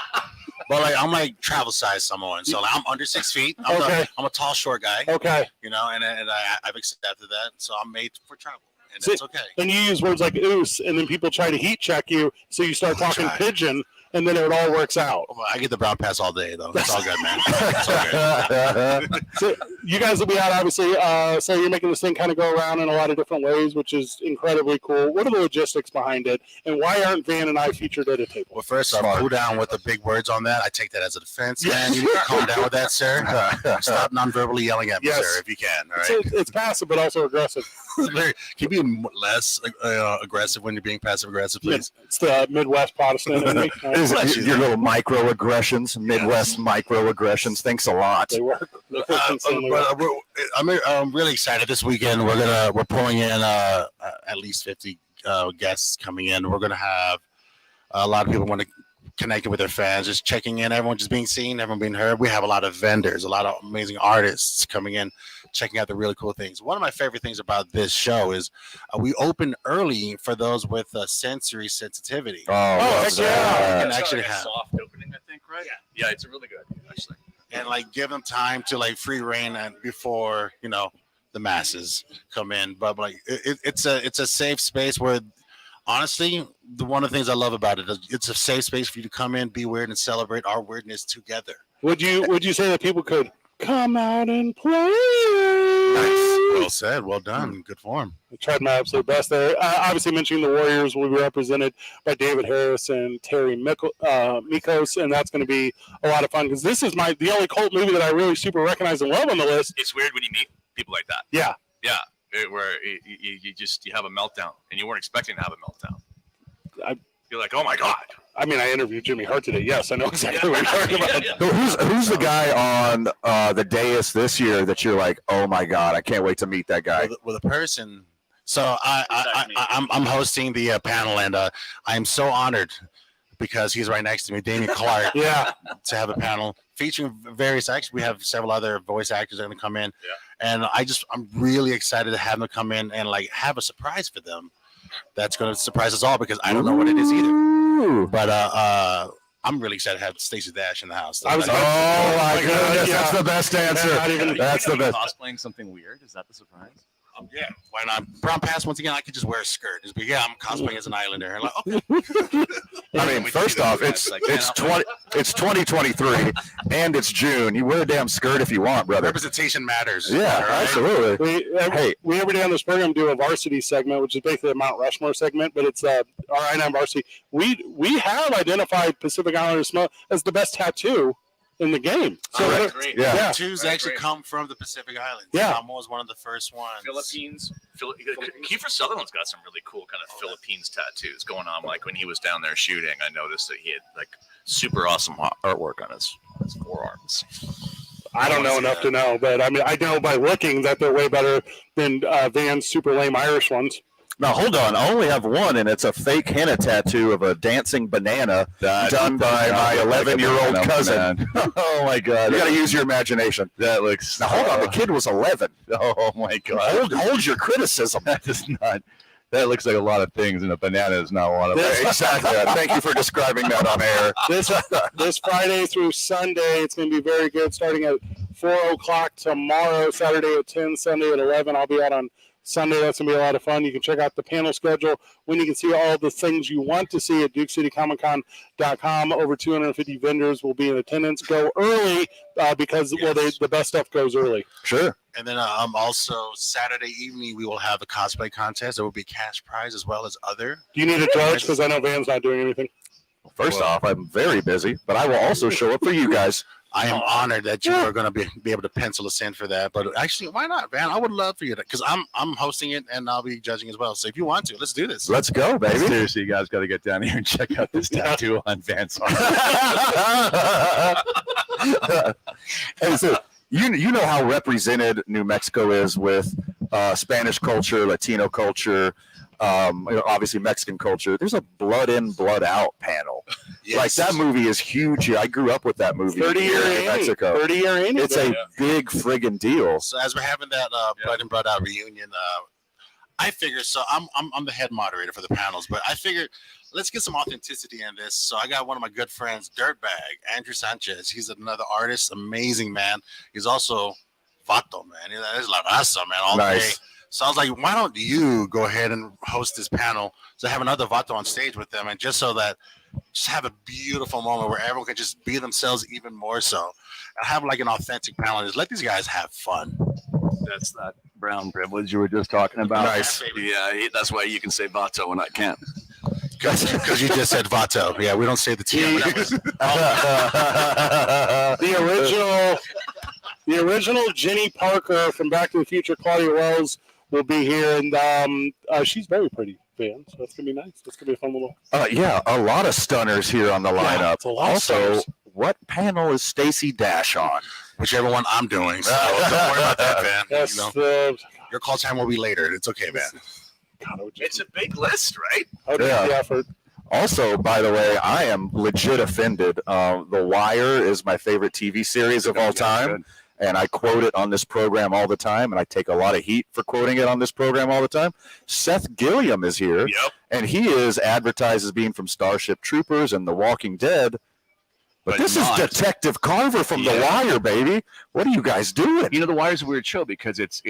Well, I'm like travel size Samoan, so I'm under 6 feet. I'm a tall, short guy. Okay. And I've accepted that, so I'm made for travel, and See, it's okay. And you use words like oos, and then people try to heat check you, so you start talking pidgin, and then it all works out. Well, I get the brown pass all day, though. It's all good, man. It's all good. So you guys will be out, obviously. So you're making this thing kind of go around in a lot of different ways, which is incredibly cool. What are the logistics behind it, and why aren't Van and I featured at a table? Well, first off, cool down with the big words on that. I take that as a defense, man. You need to calm down with that, sir. Stop non-verbally yelling at me, sir, if you can. All right? It's passive, but also aggressive. Can you be less aggressive when you're being passive-aggressive, please? It's the Midwest Protestant in me. Your little microaggressions, Midwest microaggressions. Thanks a lot. They work. I'm really excited this weekend. We're pulling in at least 50 guests coming in. We're gonna have a lot of people want to connect with their fans, just checking in. Everyone just being seen, everyone being heard. We have a lot of vendors, a lot of amazing artists coming in, checking out the really cool things. One of my favorite things about this show is we open early for those with sensory sensitivity. Heck yeah! You can actually have soft opening, I think, right? Yeah, it's really good, actually. And like give them time to like free reign and before the masses come in. But like it's a safe space where honestly one of the things I love about it is it's a safe space for you to come in, be weird, and celebrate our weirdness together. Would you say that people could come out and play? Nice. Well said. Well done. Good form. I tried my absolute best there. Obviously, mentioning the Warriors will be represented by David Harris and Terry Mikos, and that's going to be a lot of fun because this is the only cult movie that I really super recognize and love on the list. It's weird when you meet people like that. Yeah. Yeah. Where you have a meltdown, and you weren't expecting to have a meltdown. You're like, oh my God. I mean, I interviewed Jimmy Hart today. Yes, I know exactly what you're talking about. Who's the guy on the dais this year that you're like, oh my God, I can't wait to meet that guy? Well, the person. So I'm hosting the panel, and I'm so honored because he's right next to me, Damian Clark. Yeah. To have a panel featuring various actors. We have several other voice actors that are going to come in, and I'm really excited to have them come in and like have a surprise for them. That's going to surprise us all because I don't know what it is either. But I'm really excited to have Stacey Dash in the house. Oh my goodness, that's the best answer. That's the best. Cosplaying something weird? Is that the surprise? Yeah, why not? Brown pass once again. I could just wear a skirt. Just be, I'm cosplaying as an Islander. Like, okay. I mean, first off, it's 2023 and it's June. You wear a damn skirt if you want, brother. Representation matters. Yeah, right? absolutely. We every day on this program do a varsity segment, which is basically a Mount Rushmore segment, but it's our I-9 varsity. We have identified Pacific Islanders as the best tattoo in the game. So great. Tattoos actually come from the Pacific Islands. Yeah. Samoa was one of the first ones. Philippines. Kiefer Sutherland's got some really cool kind of Philippines tattoos going on. Like when he was down there shooting, I noticed that he had like super awesome artwork on his forearms. I don't know enough to know, but I mean, I know by looking that they're way better than Van's super lame Irish ones. Now, hold on. I only have one, and it's a fake henna tattoo of a dancing banana done by my 11-year-old cousin. Oh, my God. You got to use your imagination. That looks... Now, hold on. The kid was 11. Oh, my God. Hold your criticism. That is not... That looks like a lot of things, and a banana is not one of them. Exactly. Thank you for describing that on air. This Friday through Sunday, it's going to be very good, starting at 4 o'clock tomorrow, Saturday at 10, Sunday at 11. I'll be out on Sunday. That's going to be a lot of fun. You can check out the panel schedule when you can see all the things you want to see at DukeCityComicCon.com. Over 250 vendors will be in attendance. Go early because the best stuff goes early. Sure. And then also Saturday evening, we will have a cosplay contest. There will be cash prize as well as other. Do you need a judge? Because I know Van's not doing anything. First off, I'm very busy, but I will also show up for you guys. I am honored that you are going to be able to pencil us in for that. But actually, why not, Van? I would love for you to, because I'm hosting it and I'll be judging as well. So if you want to, let's do this. Let's go, baby. Seriously, you guys got to get down here and check out this tattoo on Van's arm. Hey, so you know how represented New Mexico is with Spanish culture, Latino culture, obviously Mexican culture. There's a blood in, blood out panel. Yes. Like that movie is huge. I grew up with that movie. 30-year in Mexico. 30-year in. It's a big friggin' deal. So as we're having that blood in, blood out reunion, I figure. So I'm the head moderator for the panels, but I figured let's get some authenticity in this. So I got one of my good friends, Dirtbag, Andrew Sanchez. He's another artist, amazing man. He's also vato, man. He's la raza, man, all day. So I was like, why don't you go ahead and host this panel? So I have another vato on stage with them, and just so that just have a beautiful moment where everyone can just be themselves even more so. And have like an authentic panel and just let these guys have fun. That's that brown privilege you were just talking about. Nice. Yeah, that's why you can say Vato and I can't. Because you just said Vato. Yeah, we don't say the T. The original Jenny Parker from Back to the Future, Claudia Wells, will be here, and she's very pretty, Van. So that's gonna be nice. That's gonna be a fun little. Yeah, a lot of stunners here on the lineup. it's a lot of Also, stunners. what panel is Stacy Dash on? Whichever one I'm doing. So don't worry about that, Van. Yes, You know, your call time will be later. It's okay, Van. It's a big list, right? The effort. Also, by the way, I am legit offended. The Wire is my favorite TV series of all time, and I quote it on this program all the time, and I take a lot of heat for quoting it on this program all the time. Seth Gilliam is here, and he is advertised as being from Starship Troopers and The Walking Dead. But this is Detective Carver from The Wire, baby. What are you guys doing? You know, The Wire's a weird show because it's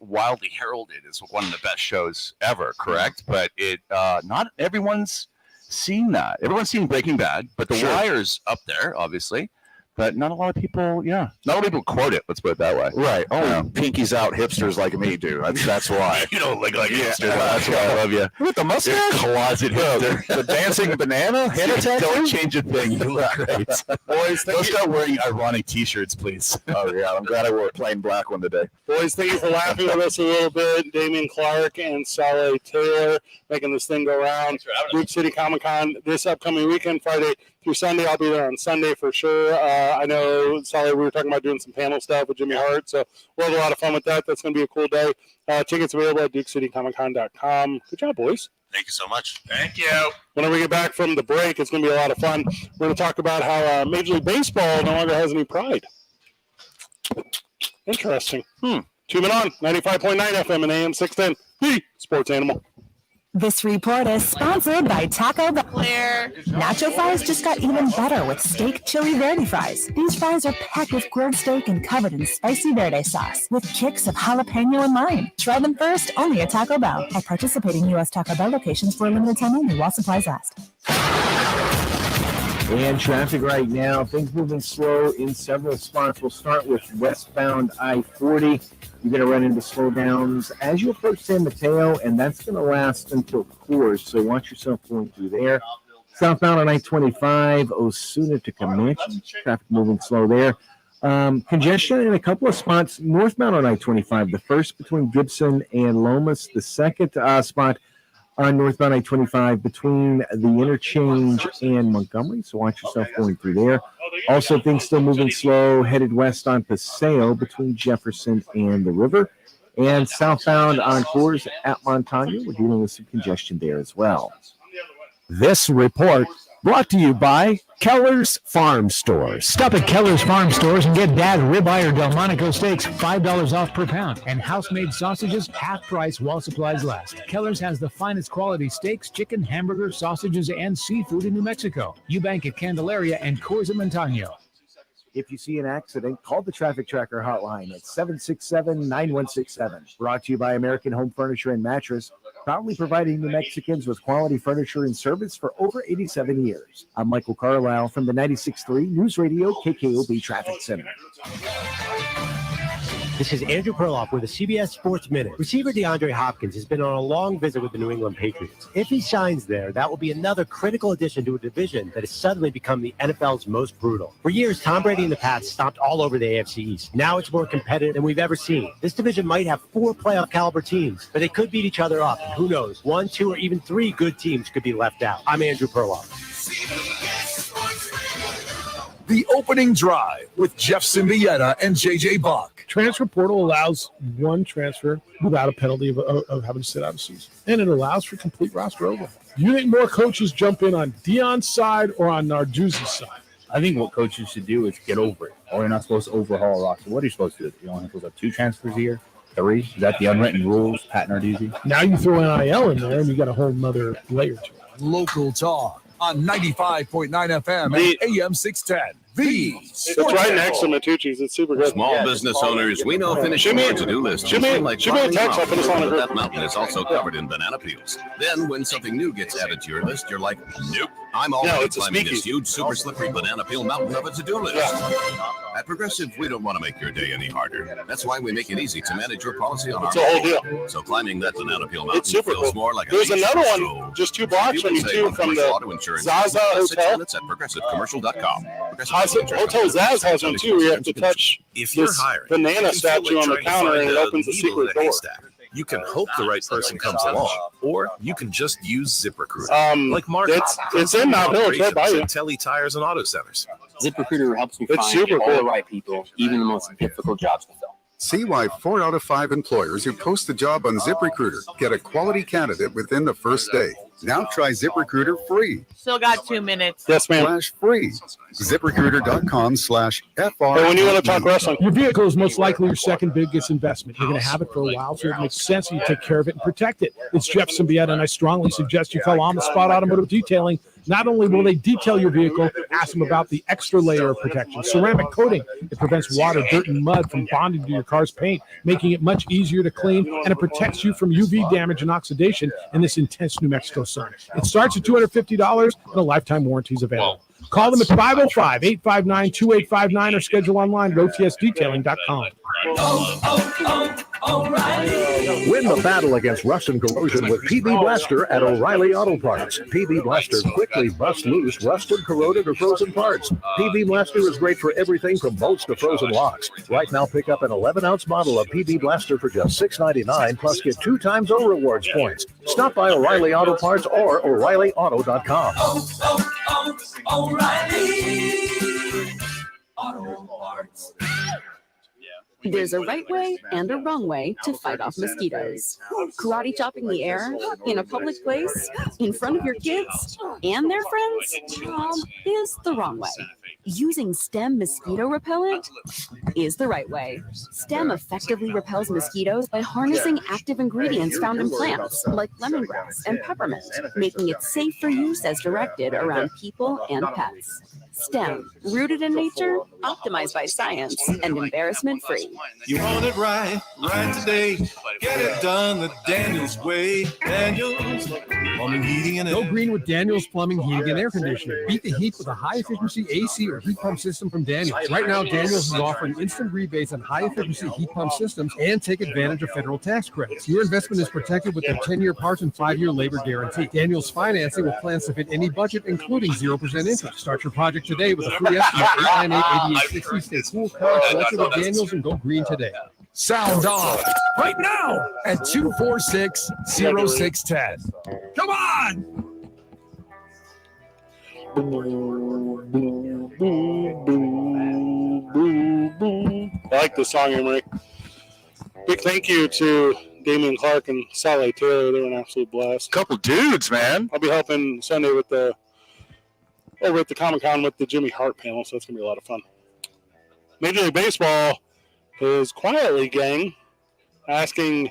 wildly heralded as one of the best shows ever, correct? But it not everyone's seen that. Everyone's seen Breaking Bad, but The Wire's up there, obviously. But not a lot of people, not a lot of people quote it. Let's put it that way. Right. Only pinkies out hipsters like me do. That's why. You don't look like a hipster. That's why I love you. With the mustache? Closet hipster. The dancing banana? Head attack? Don't change a thing. You look great. Boys, don't start wearing ironic T-shirts, please. Oh, yeah. I'm glad I wore a plain black one today. Boys, thank you for laughing with us a little bit. Damian Clark and Saleh Taylor making this thing go around. Duke City Comic Con this upcoming weekend, Friday through Sunday. I'll be there on Sunday for sure. I know, Saleh, we were talking about doing some panel stuff with Jimmy Hart, so we'll have a lot of fun with that. That's going to be a cool day. Tickets available at DukeCityComicCon.com. Good job, boys. Thank you so much. Thank you. Whenever we get back from the break, it's going to be a lot of fun. We're going to talk about how Major League Baseball no longer has any pride. Interesting. Tune in on 95.9 FM and AM 610, the Sports Animal. This report is sponsored by Taco Bell. Nacho fries just got even better with steak chili verde fries. These fries are packed with grilled steak and covered in spicy verde sauce with kicks of jalapeno and lime. Try them first only at Taco Bell. At participating U.S. Taco Bell locations for a limited time only while supplies last. And traffic right now, things moving slow in several spots. We'll start with westbound I-40. You're going to run into slowdowns as you approach San Mateo, and that's going to last until Coors, so watch yourself going through there. Southbound on I-25, Osuna to Comanche, traffic moving slow there. Congestion in a couple of spots northbound on I-25, the first between Gibson and Lomas, the second spot on northbound I-25 between the interchange and Montgomery, so watch yourself going through there. Also, things still moving slow, headed west on Paseo between Jefferson and the river. And southbound on Coors at Montano, we're dealing with some congestion there as well. This report brought to you by Keller's Farm Stores. Stop at Keller's Farm Stores and get Dad ribeye or Delmonico steaks $5 off per pound, and house-made sausages half price while supplies last. Keller's has the finest quality steaks, chicken, hamburgers, sausages, and seafood in New Mexico. Eubank at Candelaria and Coors at Montano. If you see an accident, call the Traffic Tracker hotline at 767-9167. Brought to you by American Home Furniture and Mattress, proudly providing New Mexicans with quality furniture and service for over 87 years. I'm Michael Carlisle from the 96.3 News Radio KKOB Traffic Center. This is Andrew Perloff with the CBS Sports Minute. Receiver DeAndre Hopkins has been on a long visit with the New England Patriots. If he shines there, that will be another critical addition to a division that has suddenly become the NFL's most brutal. For years, Tom Brady and the Pats stomped all over the AFC East. Now it's more competitive than we've ever seen. This division might have 4 playoff caliber teams, but they could beat each other up. And who knows, 1, 2, or even 3 good teams could be left out. I'm Andrew Perloff. The Opening Drive with Jeff Symbieta and JJ Buck. Transfer portal allows one transfer without a penalty of having to sit out a season. And it allows for complete roster overhaul. Do you think more coaches jump in on Dion's side or on Narduzzi's side? I think what coaches should do is get over it. Or you're not supposed to overhaul a roster. What are you supposed to do? You only supposed to have 2 transfers a year? 3? Is that the unwritten rules, Pat Narduzzi? Now you throw NIL in there and you got a whole nother layer to it. Local talk on 95.9 FM and AM 610. It's right next to Matucci's. It's super good. Small business owners, we know finishing your to-do list. Shoot me a text. I'll put us on a group. That mountain is also covered in banana peels. Then when something new gets added to your list, you're like, nope, I'm already climbing this huge, super slippery banana peel mountain of a to-do list. At Progressive, we don't want to make your day any harder. That's why we make it easy to manage your policy on our It's a whole deal. So climbing that banana peel mountain It's super feels cool. more like There's a another stroll. one just 2 blocks from you, too, from the auto insurance. Zaza 6 Hotel. minutes at progressivecommercial.com. Hotel Zaz has one, too, where you have to touch If you're this hiring, banana statue on the counter, and it opens a secret door. You can hope the right person comes along, or you can just use ZipRecruiter. Like Mark, it's in Mount Village, right by you. Telly Tires and Auto Centers. ZipRecruiter helps me It's find super all cool. the right people, even the most difficult jobs to fill. See why 4 out of 5 employers who post a job on ZipRecruiter get a quality candidate within the first day. Now try ZipRecruiter free. Still got 2 minutes. Yes, ma'am. Slash free. ZipRecruiter.com/FR. Hey, when you want to talk wrestling, Your vehicle is most likely your second biggest investment. You're going to have it for a while, so it makes sense that you take care of it and protect it. It's Jeff Symbieta, and I strongly suggest you call On the Spot Automotive Detailing. Not only will they detail your vehicle, ask them about the extra layer of protection. Ceramic coating, it prevents water, dirt, and mud from bonding to your car's paint, making it much easier to clean, and it protects you from UV damage and oxidation in this intense New Mexico sun. It starts at $250, and a lifetime warranty is available. Call them at 505-859-2859 or schedule online at otsdetailing.com. Win the battle against rust and corrosion with PB Blaster at O'Reilly Auto Parts. PB Blaster quickly busts loose rusted, corroded, or frozen parts. PB Blaster is great for everything from bolts to frozen locks. Right now, pick up an 11-ounce bottle of PB Blaster for just $6.99, plus get 2 times O Rewards points. Stop by O'Reilly Auto Parts or O'ReillyAuto.com. O'Reilly Auto Parts. There's a right way and a wrong way to fight off mosquitoes. Karate chopping the air in a public place, in front of your kids and their friends, is the wrong way. Using STEM mosquito repellent is the right way. STEM effectively repels mosquitoes by harnessing active ingredients found in plants like lemongrass and peppermint, making it safe for use as directed around people and pets. STEM, rooted in nature, optimized by science, and embarrassment-free. You want it right today. Get it done the Daniels way. Daniels Plumbing, Heating, and Air. Go green with Daniels Plumbing, Heating, and Air Conditioning. Beat the heat with a high-efficiency AC or heat pump system from Daniels. Right now, Daniels is offering instant rebates on high-efficiency heat pump systems and take advantage of federal tax credits. Your investment is protected with their 10-year parts and 5-year labor guarantee. Daniels financing with plans to fit any budget, including 0% interest. Start your project today with a free estimate 898-8860. Stay cool, calm, collected with Daniels, and go green today. Sound off right now at 246-0610. Come on! I like this song, Emery. Big thank you to Damian Clark and Sally Taylor. They were an absolute blast. Couple dudes, man. I'll be helping Sunday with over at the Comic-Con with the Jimmy Hart panel, so it's going to be a lot of fun. Major League Baseball is quietly, gang, asking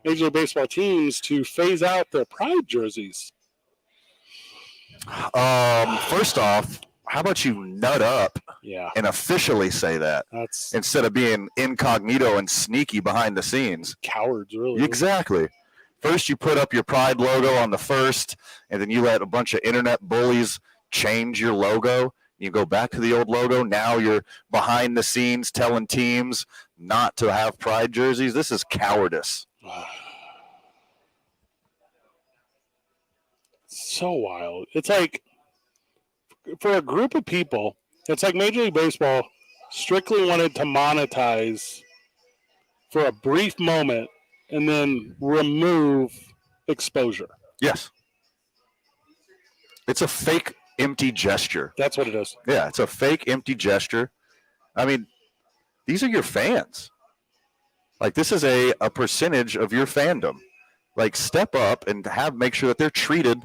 Major League Baseball teams to phase out their pride jerseys. First off, how about you nut up and officially say that instead of being incognito and sneaky behind the scenes? Cowards, really. Exactly. First, you put up your pride logo on the first, and then you let a bunch of internet bullies change your logo. You go back to the old logo. Now you're behind the scenes telling teams not to have pride jerseys. This is cowardice. So wild. It's like, for a group of people, it's like Major League Baseball strictly wanted to monetize for a brief moment and then remove exposure. Yes. It's a fake, empty gesture. That's what it is. Yeah, it's a fake, empty gesture. I mean, these are your fans. Like, this is a percentage of your fandom. Like, step up and make sure that they're treated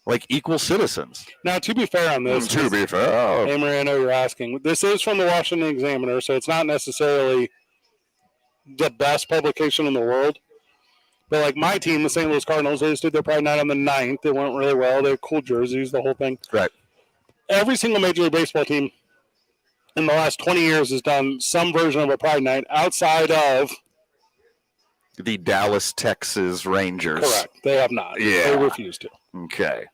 like equal citizens. Now, to be fair on this, Amory, I know you're asking. This is from the Washington Examiner, so it's not necessarily the best publication in the world. But like my team, the St. Louis Cardinals, they just did their Pride Night on the 9th. They went really well. They had cool jerseys, the whole thing. Right. Every single Major League Baseball team in the last 20 years has done some version of a Pride Night outside of the Dallas, Texas Rangers. Correct. They have not. Yeah. They refuse to. Okay.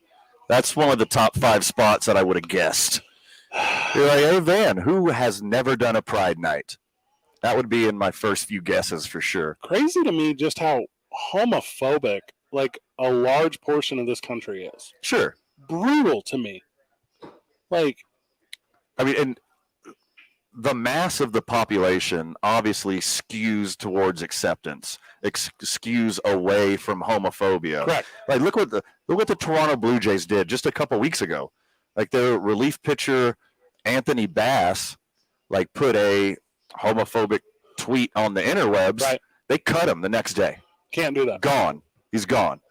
That's one of the top 5 spots that I would have guessed. You're like, hey, Van, who has never done a Pride Night? That would be in my first few guesses for sure. Crazy to me just how homophobic like a large portion of this country is. Sure. Brutal to me. Like, I mean, and the mass of the population obviously skews towards acceptance, skews away from homophobia. Correct. Like, look what the Toronto Blue Jays did just a couple weeks ago. Like, their relief pitcher Anthony Bass, like, put a homophobic tweet on the interwebs. Right. They cut him the next day. Can't do that. Gone. He's gone.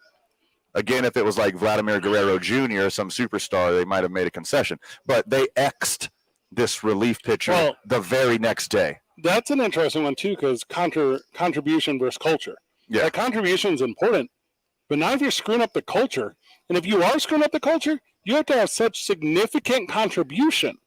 Again, if it was like Vladimir Guerrero Jr., some superstar, they might have made a concession. But they X'd this relief pitcher the very next day. That's an interesting one, too, because contribution versus culture. Yeah. That contribution is important, but not if you're screwing up the culture. And if you are screwing up the culture, you have to have such significant contribution.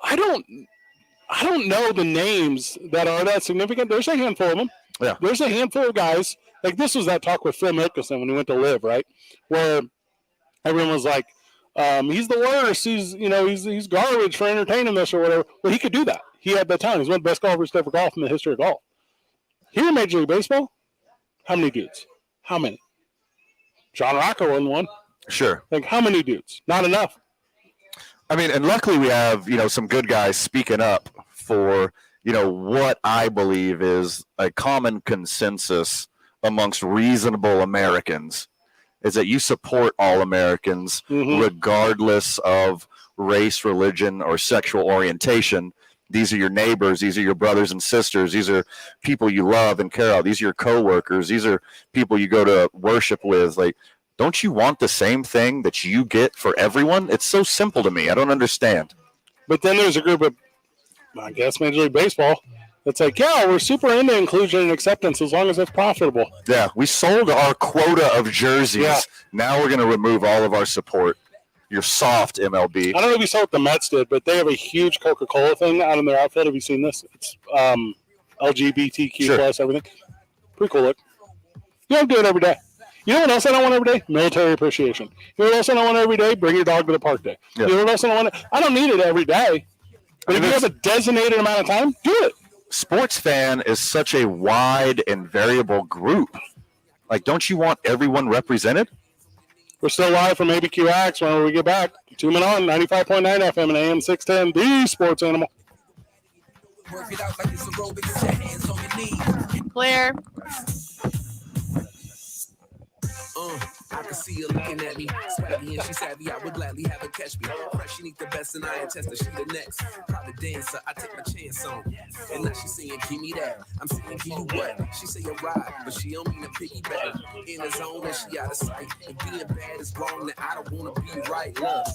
I don't know the names that are that significant. There's a handful of them. Yeah. There's a handful of guys. Like, this was that talk with Phil Mickelson when he went to Live, right? Where everyone was like, he's the worst. He's garbage for entertaining us or whatever. Well, he could do that. He had that time. He's one of the best golfers to ever golf in the history of golf. Here in Major League Baseball, how many dudes? How many? John Rocco won one. Sure. Like, how many dudes? Not enough. I mean, and luckily we have, some good guys speaking up for, what I believe is a common consensus amongst reasonable Americans is that you support all Americans regardless of race, religion, or sexual orientation. These are your neighbors. These are your brothers and sisters. These are people you love and care about. These are your coworkers. These are people you go to worship with. Like, don't you want the same thing that you get for everyone? It's so simple to me. I don't understand. But then there's a group of, I guess, Major League Baseball that's like, yeah, we're super into inclusion and acceptance as long as it's profitable. Yeah, we sold our quota of jerseys. Yeah. Now we're going to remove all of our support. You're soft, MLB. I don't know if you saw what the Mets did, but they have a huge Coca-Cola thing out in their outfit. Have you seen this? It's LGBTQ plus everything. Pretty cool look. You don't do it every day. You know what else I don't want every day? Military appreciation. You know what else I don't want every day? Bring your dog to the park day. Yeah. You know what else I don't want? I don't need it every day. But if you have a designated amount of time, do it. Sports fan is such a wide and variable group. Like, don't you want everyone represented? We're still live from ABQax when we get back. Tune in on 95.9 FM and AM 610, the sports animal. Claire. I can see her looking at me, swaggy and she savvy. I would gladly have her catch me. Fresh, she need the best, and I attest that she the next. Private dancer, I take my chance on. And now she saying, give me that. I'm saying, give you what? She say a ride, but she don't mean a piggyback. In the zone and she out of sight. And being bad is wrong, that I don't want to be right. Look.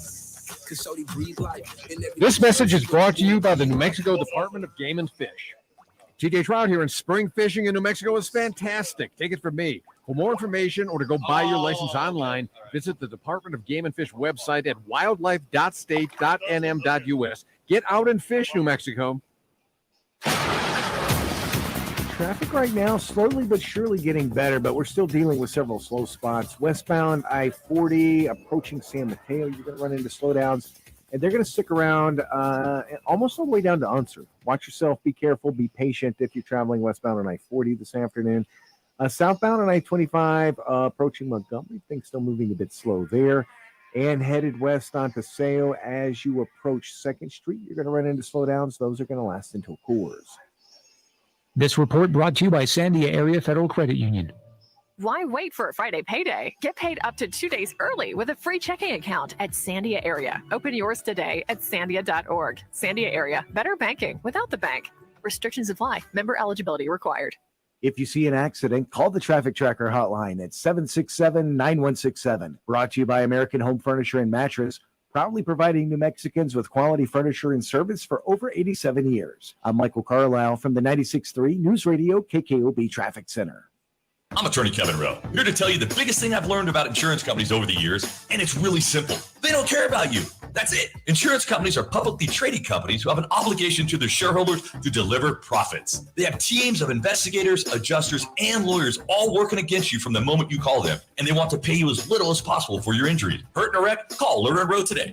This message is brought to you by the New Mexico Department of Game and Fish. TJ Trout here, and spring fishing in New Mexico is fantastic. Take it from me. For more information or to go buy your license online, visit the Department of Game and Fish website at wildlife.state.nm.us. Get out and fish, New Mexico. Traffic right now, slowly but surely getting better, but we're still dealing with several slow spots. Westbound I-40, approaching San Mateo, you're going to run into slowdowns, and they're going to stick around almost all the way down to Unser. Watch yourself, be careful, be patient if you're traveling westbound on I-40 this afternoon. Southbound on I-25, approaching Montgomery, things still moving a bit slow there. And headed west on Paseo as you approach 2nd Street, you're going to run into slowdowns. Those are going to last until Coors. This report brought to you by Sandia Area Federal Credit Union. Why wait for a Friday payday? Get paid up to 2 days early with a free checking account at Sandia Area. Open yours today at sandia.org. Sandia Area, better banking without the bank. Restrictions apply. Member eligibility required. If you see an accident, call the Traffic Tracker hotline at 767-9167. Brought to you by American Home Furniture and Mattress, proudly providing New Mexicans with quality furniture and service for over 87 years. I'm Michael Carlisle from the 96.3 News Radio KKOB Traffic Center. I'm attorney Kevin Rowe, here to tell you the biggest thing I've learned about insurance companies over the years, and it's really simple. They don't care about you. That's it. Insurance companies are publicly traded companies who have an obligation to their shareholders to deliver profits. They have teams of investigators, adjusters, and lawyers all working against you from the moment you call them, and they want to pay you as little as possible for your injuries. Hurt in a wreck? Call Lerner and Rowe today.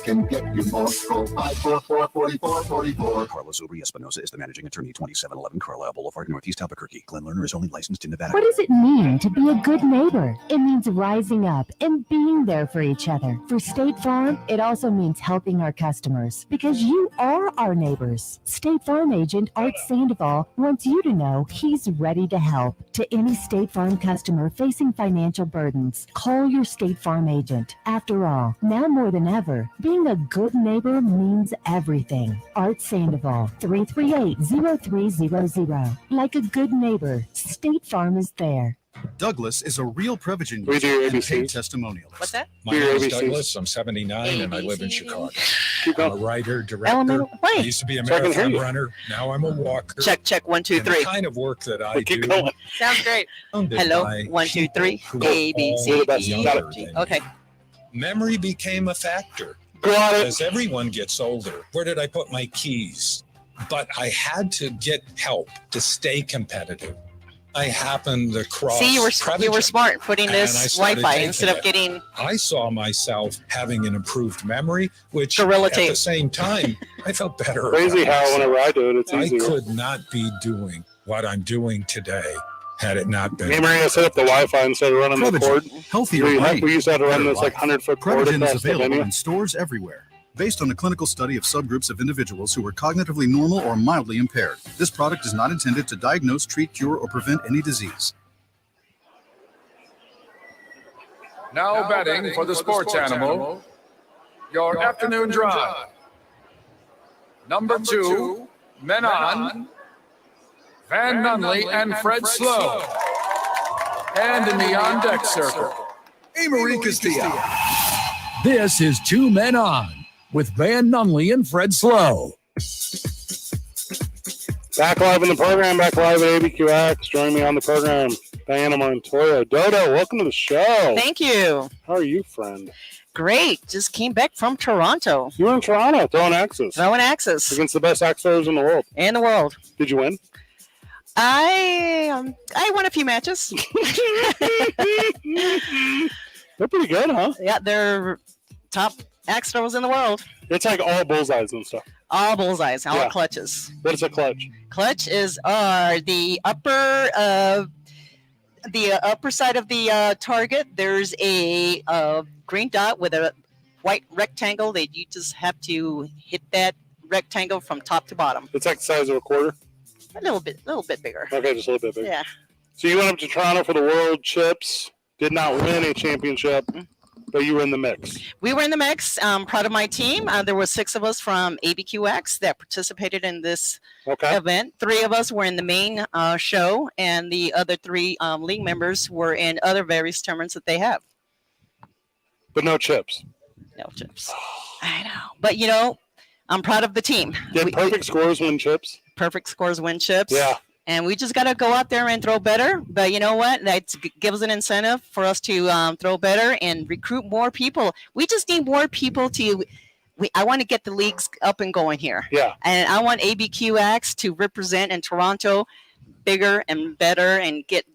Can get you more. Call 544-4444. Carlos Obri Espinosa is the managing attorney, 2711 Carlisle Boulevard, Northeast Albuquerque. Glenn Lerner is only licensed in Nevada. What does it mean to be a good neighbor? It means rising up and being there for each other. For State Farm, it also means helping our customers because you are our neighbors. State Farm agent Art Sandoval wants you to know he's ready to help. To any State Farm customer facing financial burdens, call your State Farm agent. After all, now more than ever, being a good neighbor means everything. Art Sandoval, 338-0300. Like a good neighbor, State Farm is there. Douglas is a real Prevagen We do your user and ABCs. paid testimonial. What's that? My Your name is ABCs. Douglas. I'm 79 and I live in Chicago. Keep I'm a going. writer, director. Elemental. I Wait. used to be a So I can hear marathon you. runner. Now I'm a walker. Check 1, 2, And the 3. kind of work that I But keep do. going. Sounds great. founded Hello. by 1, 2, 3. people A, B, all C, Got D, it. E, F, G. Okay. Memory became a factor. Got it. As everyone gets older, where did I put my keys? But I had to get help to stay competitive. I happened across. See, you were Prevagen, smart putting and I this started Wi-Fi taking instead of it. getting I saw myself having an improved memory, which Gorilla at tape. the same time, I felt better. Crazy about how myself. whenever I do it, it's I easier. could not be doing what I'm doing today had it not been. Hey, Maria, set up the Wi-Fi instead of running the cord. Healthier We brain, used to have to run better this like life. 100-foot cord Prevagen is across the available venue. in stores everywhere. Based on a clinical study of subgroups of individuals who were cognitively normal or mildly impaired, this product is not intended to diagnose, treat, cure, or prevent any disease. Now betting for the sports animal, your afternoon drive. Number 2, Men On, Van Nunley and Fred Slow. And in the on-deck circle, Amory Castillo. This is 2 Men On with Van Nunley and Fred Slow. Back live in the program, back live at ABQax. Joining me on the program, Diana Montoya. Dodo, welcome to the show. Thank you. How are you, friend? Great. Just came back from Toronto. You were in Toronto throwing axes. Throwing axes. Against the best axe throwers in the world. In the world. Did you win? I won a few matches. They're pretty good, huh? Yeah, they're top axe throwers in the world. It's like all bullseyes and stuff. All bullseyes, all Yeah. clutches. What is a clutch? Clutch is the upper side of the target. There's a green dot with a white rectangle that you just have to hit that rectangle from top to bottom. It's like the size of a quarter? A little bit bigger. Okay, just a little bit bigger. Yeah. So you went up to Toronto for the World Chips, did not win a championship, but you were in the mix. We were in the mix. Proud of my team. There were 6 of us from ABQax that participated in this event. 3 of us were in the main show, and the other 3 league members were in other various tournaments that they have. But no chips. No chips. I know. But, I'm proud of the team. Did perfect scores win chips? Perfect scores win chips. Yeah. And we just got to go out there and throw better. But you know what? That gives an incentive for us to throw better and recruit more people. We just need more people to. I want to get the leagues up and going here. Yeah. And I want ABQax to represent in Toronto bigger and better and get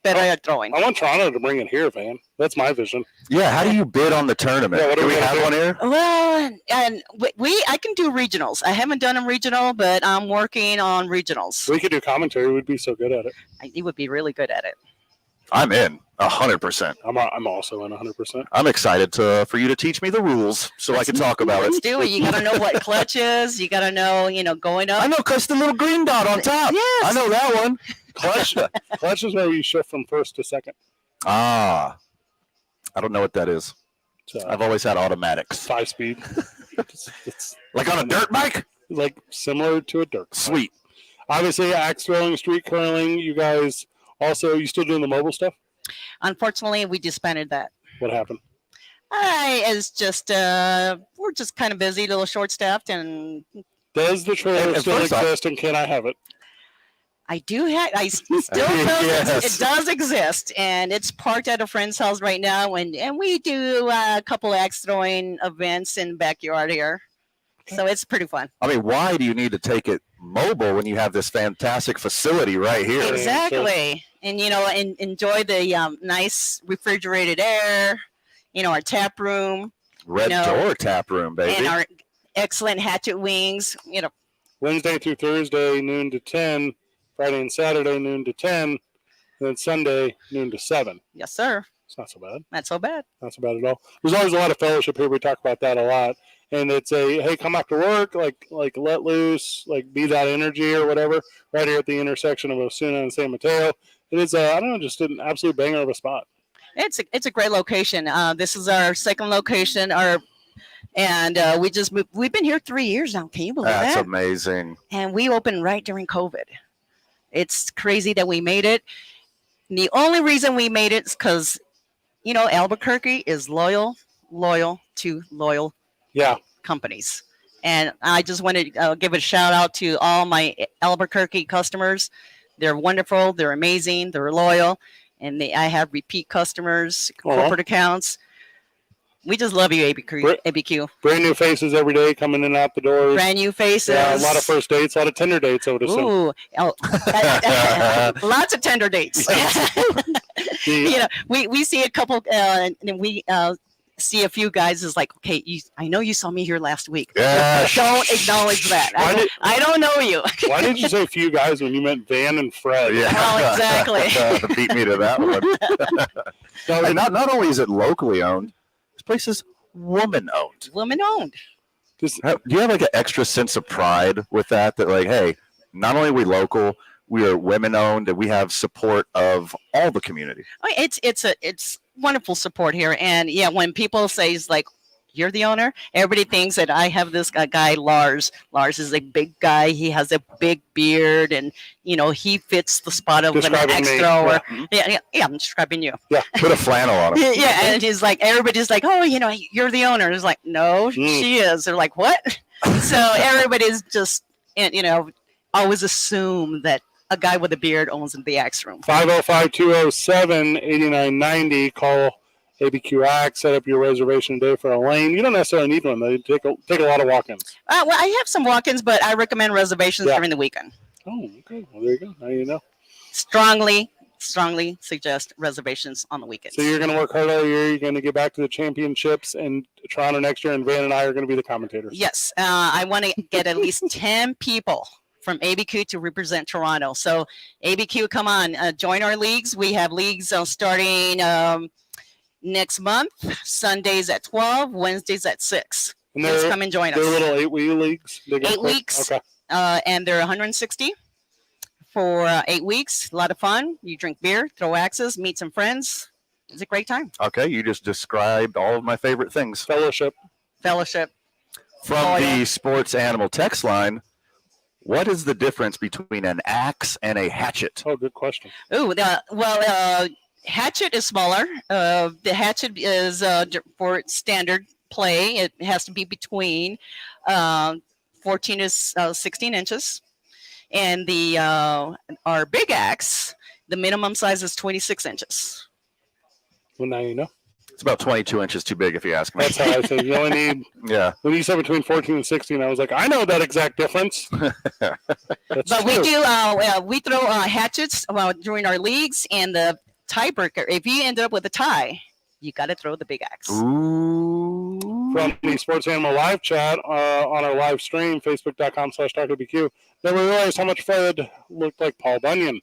better at throwing. I want Toronto to bring it here, man. That's my vision. Yeah, how do you bid on the tournament? Yeah, what do are we we have gonna one do? here? Well, and I can do regionals. I haven't done them regional, but I'm working on regionals. We could do commentary. We'd be so good at it. You would be really good at it. I'm in 100%. I'm also in 100%. I'm excited for you to teach me the rules so I can talk about Let's it. do it. You got to know what clutch is. You got to know, going up. I know, because the little green dot on top. Yes. I know that one. Clutch is where you shift from first to second. Ah, I don't know what that is. I've always had automatics. 5-speed. it's like on a dirt bike? Like similar to a dirt bike. Sweet. Obviously, axe throwing, street curling. You guys also, you still doing the mobile stuff? Unfortunately, we disbanded that. What happened? It's just we're just kind of busy, a little short-staffed, and Does the trailer And still first off- exist, and can I have it? I do have. I still it does exist, and it's parked at a friend's house right now. And we do a couple axe throwing events in the backyard here, so it's pretty fun. I mean, why do you need to take it mobile when you have this fantastic facility right here? Exactly, and enjoy the nice refrigerated air. Our tap room, Red Door tap room, baby, and our excellent hatchet wings. Wednesday through Thursday, noon to 10. Friday and Saturday, noon to 10. And then Sunday, noon to 7. Yes, sir. It's not so bad. Not so bad. Not so bad at all. There's always a lot of fellowship here. We talk about that a lot. And it's hey, come after work, like let loose, like be that energy or whatever, right here at the intersection of Osuna and San Mateo. It is, just an absolute banger of a spot. It's a great location. This is our second location. We've been here 3 years now. Can you believe that? That's amazing. And we opened right during COVID. It's crazy that we made it. And the only reason we made it is because, Albuquerque is loyal to loyal companies. And I just want to give a shout out to all my Albuquerque customers. They're wonderful. They're amazing. They're loyal. And I have repeat customers, corporate accounts. We just love you, ABQ. Brand new faces every day coming in and out the doors. Brand new faces. Yeah, a lot of first dates, a lot of Tinder dates, I would assume. Ooh, lots of Tinder dates. We see a couple, and we see a few guys is like, okay, I know you saw me here last week. Yeah. Don't acknowledge that. I don't know you. Why did you say few guys when you meant Van and Fred? Yeah. Well, exactly. Beat me to that one. And not only is it locally owned, this place is woman-owned. Woman-owned. Do you have like an extra sense of pride with that? That like, hey, not only are we local, we are women-owned, and we have support of all the community. It's wonderful support here, and when people say it's like, you're the owner, everybody thinks that I have this guy Lars. Lars is a big guy. He has a big beard, and he fits the spot of an axe thrower. Yeah, I'm describing you. Yeah, put a flannel on him. Yeah, and he's like, everybody's like, oh, you're the owner. It's like, no, she is. They're like, what? So everybody's just, always assume that a guy with a beard owns the axe room. 505-207-8990. Call ABQax. Set up your reservation today for a lane. You don't necessarily need one. They take a lot of walk-ins. Well, I have some walk-ins, but I recommend reservations during the weekend. Oh, okay. Well, there you go. Now you know. Strongly suggest reservations on the weekends. So you're going to work hard all year. You're going to get back to the championships in Toronto next year, and Van and I are going to be the commentators. Yes. I want to get at least 10 people from ABQ to represent Toronto. So ABQ, come on, join our leagues. We have leagues starting next month, Sundays at 12, Wednesdays at 6. Please come and join us. They're little 8-week leagues? 8 weeks. Okay. And they're 160 for 8 weeks. A lot of fun. You drink beer, throw axes, meet some friends. It's a great time. Okay, you just described all of my favorite things. Fellowship. From the sports animal text line, what is the difference between an axe and a hatchet? Oh, good question. Hatchet is smaller. The hatchet is for standard play. It has to be between 14 to 16 inches. And our big axe, the minimum size is 26 inches. Well, now you know. It's about 22 inches too big, if you ask me. That's how I think. You only need. Yeah. When you said between 14 and 16, I was like, I know that exact difference. But we do. We throw hatchets during our leagues, and the tiebreaker. If you ended up with a tie, you got to throw the big axe. Ooh. From the Sports Animal live chat on our live stream, facebook.com/TalkABQ. Never realized how much Fred looked like Paul Bunyan.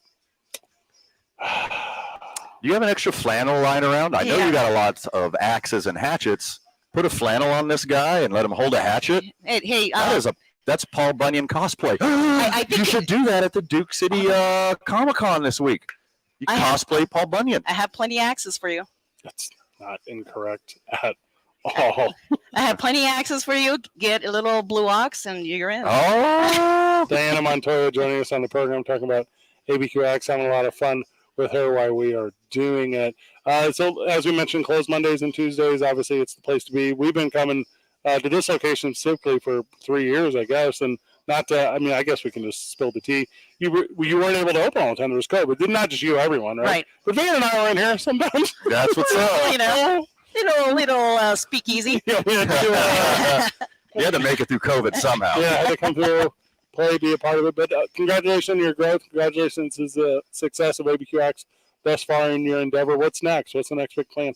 Do you have an extra flannel lying around? I know you got a lot of axes and hatchets. Put a flannel on this guy and let him hold a hatchet. Hey, that's Paul Bunyan cosplay. I think you should do that at the Duke City Comic-Con this week. You cosplay Paul Bunyan. I have plenty of axes for you. That's not incorrect at all. I have plenty of axes for you. Get a little blue ox and you're in. Oh! Diana Montoya joining us on the program, talking about ABQax, having a lot of fun with her while we are doing it. So as we mentioned, closed Mondays and Tuesdays. Obviously, it's the place to be. We've been coming to this location specifically for 3 years, I guess, and not to, I mean, I guess we can just spill the tea. You weren't able to open all the time. There was COVID, but not just you, everyone, right? Right. But Van and I were in here sometimes. That's what's up. You know, little speakeasy. Yeah, we had to do You had to make it through COVID somehow. Yeah, I had to come through, play, be a part of it. But congratulations on your growth. Congratulations on the success of ABQax thus far in your endeavor. What's next? What's the next big plan?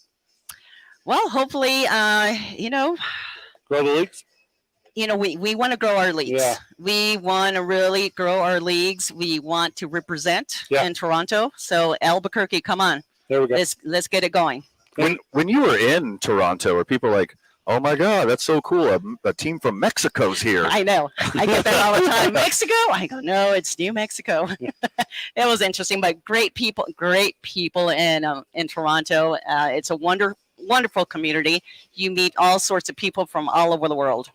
Well, hopefully, grow the leagues. We want to grow our leagues. Yeah. We want to really grow our leagues. We want to represent Yeah. in Toronto. So Albuquerque, come on. There we go. Let's get it going. When you were in Toronto, were people like, oh my God, that's so cool. A team from Mexico's here. I know. I get that all the time. Mexico? I go, no, it's New Mexico. It was interesting, but great people in Toronto. It's a wonderful community. You meet all sorts of people from all over the world.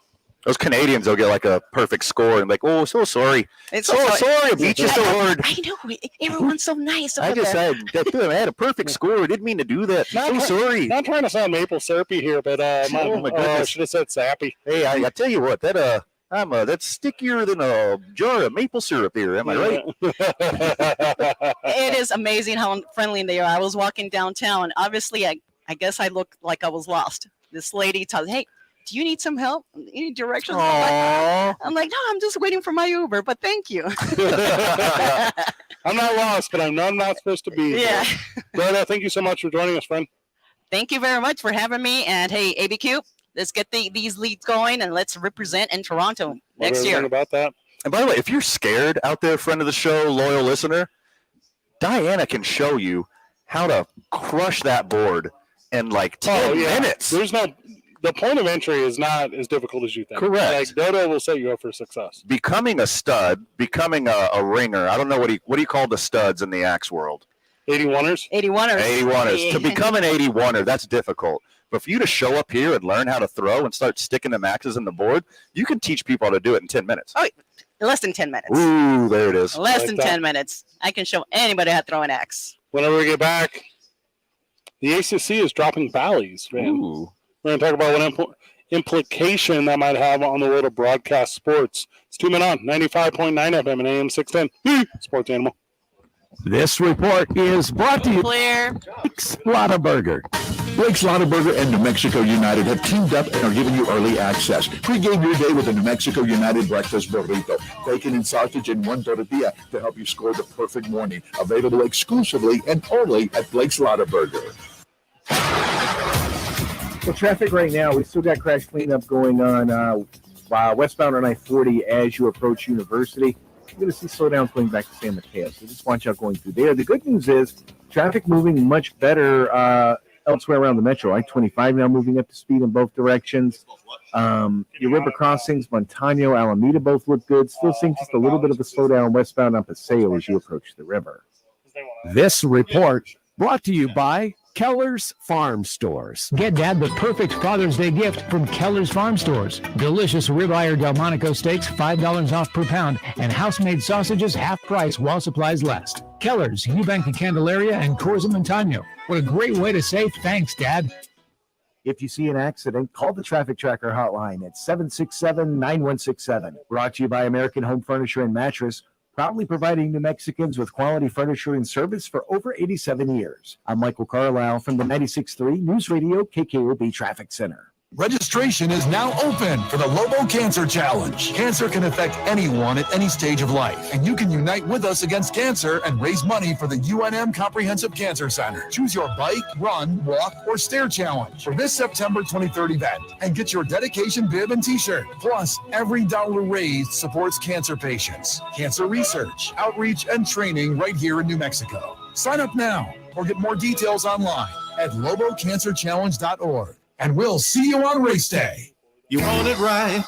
Those Canadians will get like a perfect score and like, oh, so sorry. It's sorry, I beat you so hard. I know. Everyone's so nice. I just there. I had a perfect score. I didn't mean to do that. So sorry. Not trying to sound maple syrupy here, but Oh my goodness. I should have said sappy. Hey, I tell you what, that's stickier than a jar of maple syrup here. Am I right? It is amazing how friendly they are. I was walking downtown. Obviously, I guess I looked like I was lost. This lady tells me, hey, do you need some help? Any directions? I'm like, no, I'm just waiting for my Uber, but thank you. I'm not lost, but I'm not supposed to be. Yeah. But thank you so much for joining us, friend. Thank you very much for having me. And hey, ABQ, let's get these leads going and let's represent in Toronto next year. About that. And by the way, if you're scared out there, friend of the show, loyal listener, Diana can show you how to crush that board in like 10 minutes. The point of entry is not as difficult as you think. Correct. Like Dodo will set you up for success. Becoming a stud, becoming a ringer. I don't know what do you call the studs in the axe world? 81ers? 81ers. To become an 81er, that's difficult. But for you to show up here and learn how to throw and start sticking the axes in the board, you can teach people how to do it in 10 minutes. Oh, less than 10 minutes. Ooh, there it is. Less than 10 minutes. I can show anybody how to throw an axe. Whenever we get back, the ACC is dropping Bally's. Ooh. We're going to talk about what implication that might have on the world of broadcast sports. It's 2 Men On, 95.9 FM and AM 610. Sports Animal. This report is brought to you by Blake's Lottaburger. Blake's Lottaburger and New Mexico United have teamed up and are giving you early access. Pre-game your day with a New Mexico United breakfast burrito, bacon and sausage in one tortilla to help you score the perfect morning. Available exclusively and only at Blake's Lottaburger. Well, traffic right now, we still got crash cleanup going on westbound on I-40 as you approach University. You're going to see slowdowns going back to San Mateo, so just watch out going through there. The good news is traffic moving much better elsewhere around the metro. I-25 now moving up to speed in both directions. Your river crossings, Montano, Alameda both look good. Still seeing just a little bit of a slowdown westbound on Paseo as you approach the river. This report brought to you by Keller's Farm Stores. Get Dad the perfect Father's Day gift from Keller's Farm Stores. Delicious ribeye or Delmonico steaks, $5 off per pound, and house-made sausages half price while supplies last. Keller's, Eubank and Candelaria, and Corza Montano. What a great way to say thanks, Dad. If you see an accident, call the Traffic Tracker hotline at 767-9167. Brought to you by American Home Furniture and Mattress, proudly providing New Mexicans with quality furniture and service for over 87 years. I'm Michael Carlisle from the 96.3 News Radio KKOB Traffic Center. Registration is now open for the Lobo Cancer Challenge. Cancer can affect anyone at any stage of life, and you can unite with us against cancer and raise money for the UNM Comprehensive Cancer Center. Choose your bike, run, walk, or stair challenge for this September 23rd event and get your dedication bib and t-shirt. Plus, every dollar raised supports cancer patients, cancer research, outreach, and training right here in New Mexico. Sign up now or get more details online at lobocancerchallenge.org. And we'll see you on race day. You want it right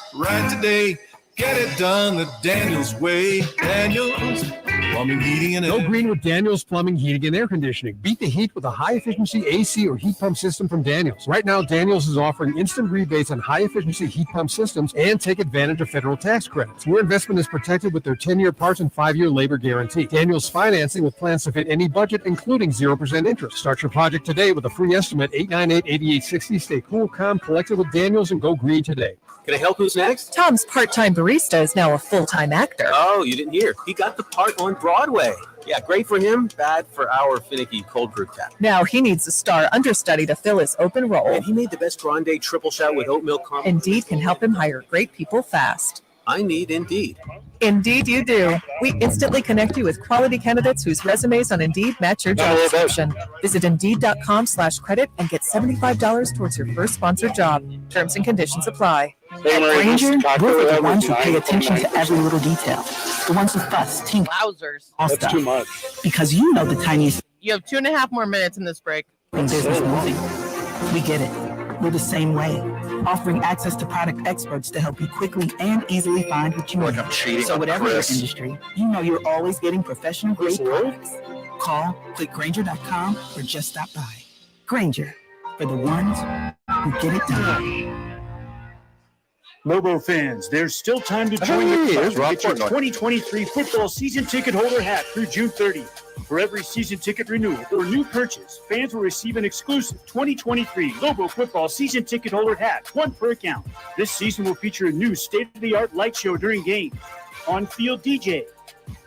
today. Get it done the Daniels way. Daniels Plumbing, Heating, and Go green with Daniels Plumbing, Heating, and Air Conditioning. Beat the heat with a high-efficiency AC or heat pump system from Daniels. Right now, Daniels is offering instant rebates on high-efficiency heat pump systems and take advantage of federal tax credits. Your investment is protected with their 10-year parts and 5-year labor guarantee. Daniels financing with plans to fit any budget, including 0% interest. Start your project today with a free estimate, 898-8860. Stay cool, calm, collected with Daniels, and go green today. Can I help? Who's next? Tom's part-time barista barista is now a full-time actor. Oh, you didn't hear. He got the part on Broadway. Yeah, great for him, bad for our finicky cold brew cat. Now he needs a star understudy to fill his open role. And he made the best grande triple shot with oat milk caramel. Indeed can help him hire great people fast. I need Indeed. Indeed you do. We instantly connect you with quality candidates whose resumes on Indeed match your job description. Visit Indeed.com/credit and get $75 towards your first sponsored job. Terms and conditions apply. Hey, Granger, we're the ones who pay attention to every little detail. The ones who fuss, tinker, Wowzers. all That's stuff. too much. Because you know the tiniest You have 2.5 more minutes in this break. thing business moving. We get it. We're the same way. Offering access to product experts to help you quickly and easily find what you need. I'm cheating So on whatever your Chris. industry, you know you're always getting professional grade products. Call, click Granger.com or just stop by. Granger, for the ones who get it done. Lobo fans, there's still time to join Hey, the there's club Rob to get your Portnoy. 2023 football season ticket holder hat through June 30th. For every season ticket renewal or new purchase, fans will receive an exclusive 2023 Lobo football season ticket holder hat, one per account. This season will feature a new state-of-the-art light show during games, on-field DJ,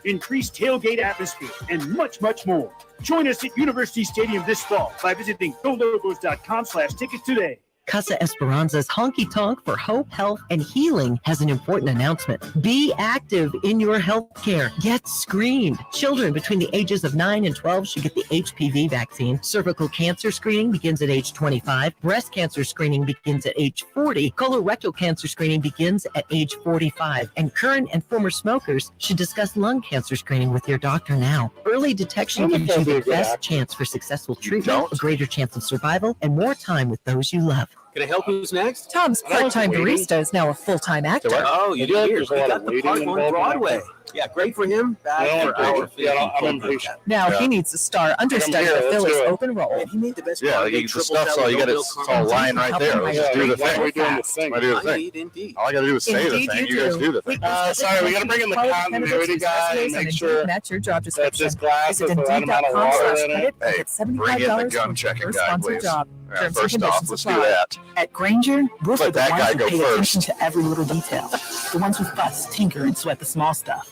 increased tailgate atmosphere, and much, much more. Join us at University Stadium this fall by visiting golobos.com/tickets today. Casa Esperanza's Honky Tonk for Hope, Health, and Healing has an important announcement. Be active in your health care. Get screened. Children between the ages of 9 and 12 should get the HPV vaccine. Cervical cancer screening begins at age 25. Breast cancer screening begins at age 40. Colorectal cancer screening begins at age 45. And current and former smokers should discuss lung cancer screening with your doctor now. Early detection gives you the best chance for successful treatment, a greater chance of survival, and more time with those you love. Can I help? Who's next? Tom's part-time barista is now a full-time actor. Oh, you didn't hear. He got the part on Broadway. Yeah, great for him, bad for our finicky cold brew cat. Now he needs a star understudy to fill his open role. And he made the best Yeah, grande the triple stuff's shot all with you got. oat It's milk all caramel. lying right there. Let's just do the Why are we thing. doing the thing? I do the I thing. need Indeed. All I got to do is say the Indeed thing. you You guys do. do the thing. Sorry, we got to bring in the continuity guy and make sure match your job that description. this glass has Visit the right amount of water in it. Indeed.com/credit and Hey, get bring in the $75 gun towards checking your first guy, sponsored please. job. Yeah, Terms and first off, conditions let's do apply. that. At Granger, we're for Let the that ones guy who go pay first. attention to every little detail. The ones who fuss, tinker, and sweat the small stuff.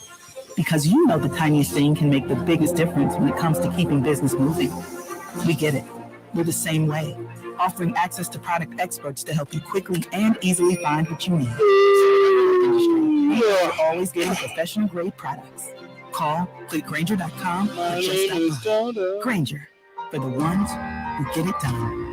Because you know the tiniest thing can make the biggest difference when it comes to keeping business moving. We get it. We're the same way. Offering access to product experts to help you quickly and easily find what you need. You're always getting professional grade products. Call, click Granger.com or just stop by. Granger, for the ones who get it done.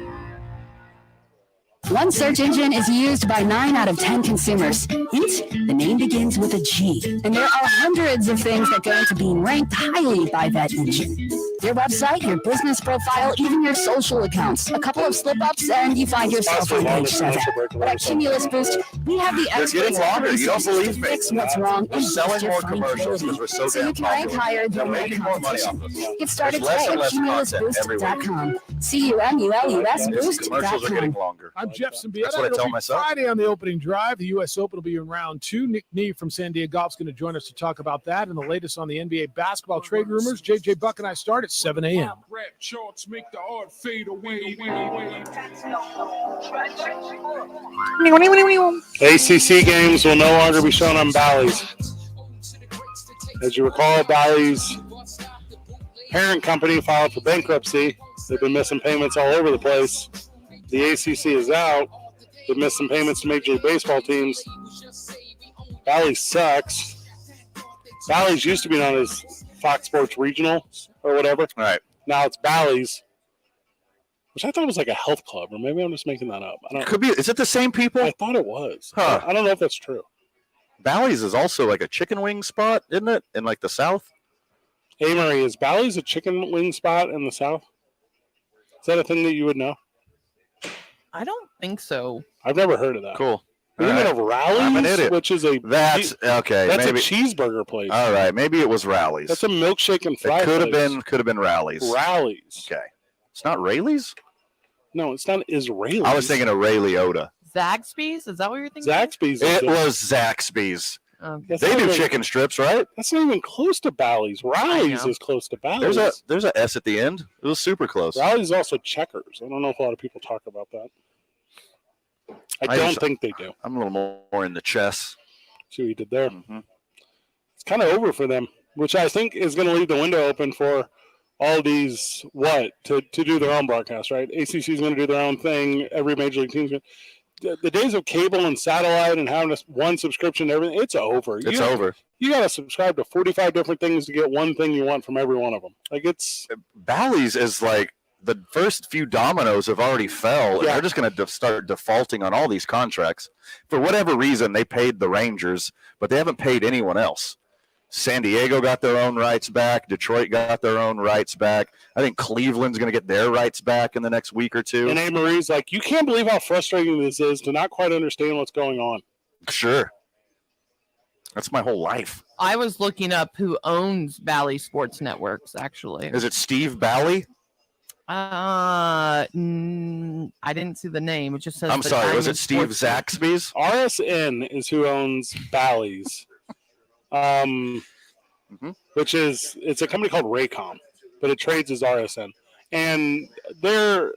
One search engine is used by 9 out of 10 consumers. Hint, the name begins with a G. And there are hundreds of things that go into being ranked highly by that engine. Your website, your business profile, even your social accounts. A couple of slip-ups and you find yourself on page 7. But at Cumulus Boost, we have the They're getting experts longer. You don't resources believe to me. fix what's wrong We're and selling boost your more commercials because we're so so you damn can rank popular. higher They're than your making more money off competition. us. Get started There's less today and at less content every week. cumulusboost.com. CUMULUS These commercials are getting boost.com. longer. I'm Jeff Simbieta. That's what I It'll tell be myself. Friday on the opening drive. The U.S. Open will be in round 2. Nick Neve from San Diego Golf is going to join us to talk about that and the latest on the NBA basketball trade rumors. J.J. Buck and I start at 7 a.m. Rap charts make the art fade away. ACC games will no longer be shown on Bally's. As you recall, Bally's parent company filed for bankruptcy. They've been missing payments all over the place. The ACC is out. They've missed some payments to Major League Baseball teams. Bally's sucks. Bally's used to be known as Fox Sports Regional or whatever. All right. Now it's Bally's, which I thought was like a health club, or maybe I'm just making that up. I don't Could be. Is it the same people? I thought it was. Huh. I don't know if that's true. Bally's is also like a chicken wing spot, isn't it? In like the South? Hey, Marie, is Bally's a chicken wing spot in the South? Is that a thing that you would know? I don't think so. I've never heard of that. Cool. You All mean right. of Rallies, I'm an idiot. which is a That's okay. That's maybe. a cheeseburger place. All right. Maybe it was Rallies. That's a milkshake and It fry could have place. been Rallies. Rallies. Okay. It's not Rayleigh's? No, it's not Israeli. I was thinking of Ray Liotta. Zaxby's? Is that what you're thinking? Zaxby's. It was Zaxby's. That's They not do even- chicken strips, right? That's not even close to Bally's. Rallies know. is close to Bally's. There's a S at the end. It was super close. Rallies is also Checkers. I don't know if a lot of people talk about that. I don't think they do. I'm a little more in the chess. See what he did there. It's kind of over for them, which I think is going to leave the window open for all these to do their own broadcast, right? ACC is going to do their own thing. Every major league team's going to. The days of cable and satellite and having one subscription to everything, it's over. It's over. You got to subscribe to 45 different things to get one thing you want from every one of them. Like it's Bally's is like the first few dominoes have already fell, and they're just going to start defaulting on all these contracts. For whatever reason, they paid the Rangers, but they haven't paid anyone else. San Diego got their own rights back. Detroit got their own rights back. I think Cleveland's going to get their rights back in the next week or two. And Marie's like, you can't believe how frustrating this is to not quite understand what's going on. Sure. That's my whole life. I was looking up who owns Bally Sports Networks, actually. Is it Steve Bally? I didn't see the name. It just says. I'm sorry. Was it Steve Zaxby's? RSN is who owns Bally's. Which is it's a company called Raycom, but it trades as RSN, and they're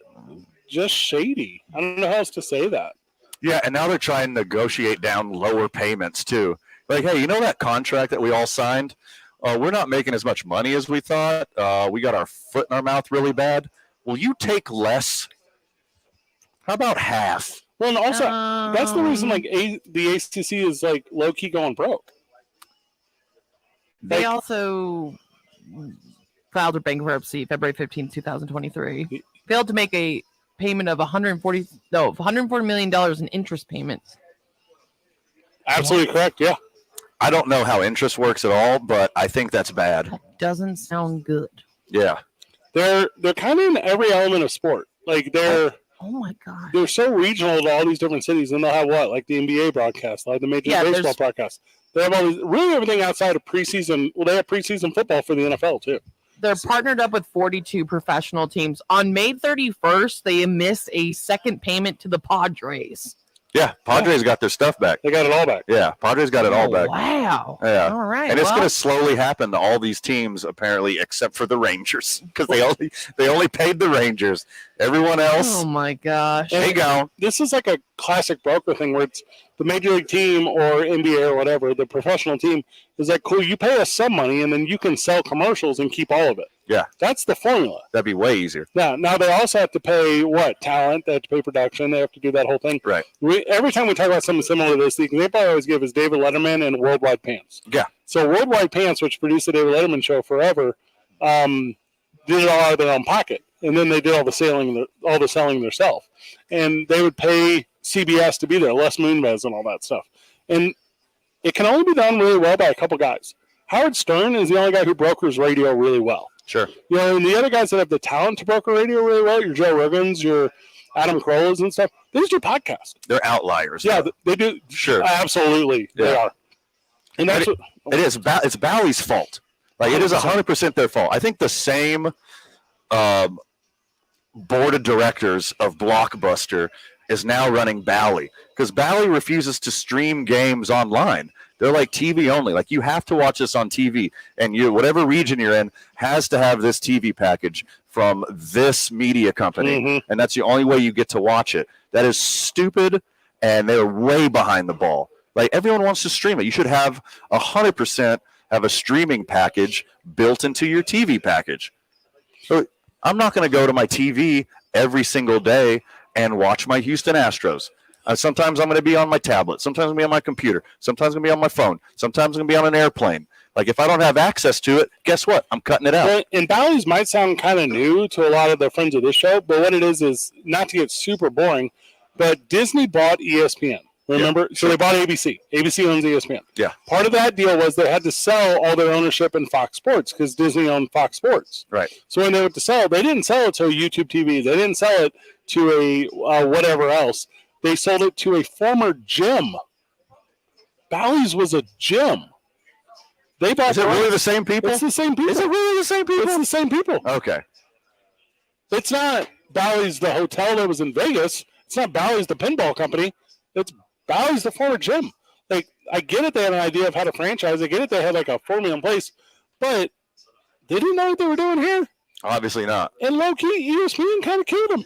just shady. I don't know how else to say that. Yeah, and now they're trying to negotiate down lower payments too. Like, hey, you know that contract that we all signed? We're not making as much money as we thought. We got our foot in our mouth really bad. Will you take less? How about half? Well, and also that's the reason like the ACC is like low key going broke. They also filed for bankruptcy February 15, 2023. Failed to make a payment of $140 million in interest payments. Absolutely correct. Yeah. I don't know how interest works at all, but I think that's bad. That doesn't sound good. Yeah. They're kind of in every element of sport. Like they're oh my god. They're so regional to all these different cities, and they'll have like the NBA broadcast, like the Major League Baseball broadcast. They have all these, really everything outside of preseason. Well, they have preseason football for the NFL too. They're partnered up with 42 professional teams. On May 31st, they missed a second payment to the Padres. Yeah, Padres got their stuff back. They got it all back. Yeah, Padres got it all back. Wow. Yeah. All right. And it's going to slowly happen to all these teams, apparently, except for the Rangers, because they only paid the Rangers. Everyone else. Oh my gosh. They go. This is like a classic broker thing where it's the major league team or NBA or whatever, the professional team is like, cool, you pay us some money and then you can sell commercials and keep all of it. Yeah. That's the formula. That'd be way easier. Now they also have to pay talent, they have to pay production, they have to do that whole thing. Right. Every time we talk about something similar to this, the example I always give is David Letterman and Worldwide Pants. Yeah. So Worldwide Pants, which produced the David Letterman show forever, did it all out of their own pocket. And then they did all the selling themselves. And they would pay CBS to be there, Les Moonves and all that stuff. And it can only be done really well by a couple guys. Howard Stern is the only guy who brokers radio really well. Sure. You know, and the other guys that have the talent to broker radio really well, your Joe Rogans, your Adam Carolla's and stuff, they just do podcasts. They're outliers. Yeah, they do. Sure. Absolutely. Yeah. They are. And that's it is. It's Bally's fault. Like, it is 100% their fault. I think the same board of directors of Blockbuster is now running Bally, because Bally refuses to stream games online. They're like TV only. Like, you have to watch this on TV, and whatever region you're in has to have this TV package from this media company, and that's the only way you get to watch it. That is stupid, and they're way behind the ball. Like, everyone wants to stream it. You should have 100% have a streaming package built into your TV package. So I'm not going to go to my TV every single day and watch my Houston Astros. Sometimes I'm going to be on my tablet. Sometimes I'm going to be on my computer. Sometimes I'm going to be on my phone. Sometimes I'm going to be on an airplane. Like, if I don't have access to it, guess what? I'm cutting it out. Well, and Bally's might sound kind of new to a lot of the friends of this show, but what it is not to get super boring, but Disney bought ESPN. Remember? Yeah, so they bought ABC. ABC owns ESPN. Yeah. Part of that deal was they had to sell all their ownership in Fox Sports because Disney owned Fox Sports. Right. So when they went to sell, they didn't sell it to a YouTube TV. They didn't sell it to a whatever else. They sold it to a former gym. Bally's was a gym. They bought. Is it really the same people? It's the same people. Is it really the same people? It's the same people. Okay. It's not Bally's the hotel that was in Vegas. It's not Bally's the pinball company. It's Bally's the former gym. Like, I get it, they had an idea of how to franchise. I get it, they had like a formula in place, but they didn't know what they were doing here. Obviously not. And low-key, ESPN kind of killed them.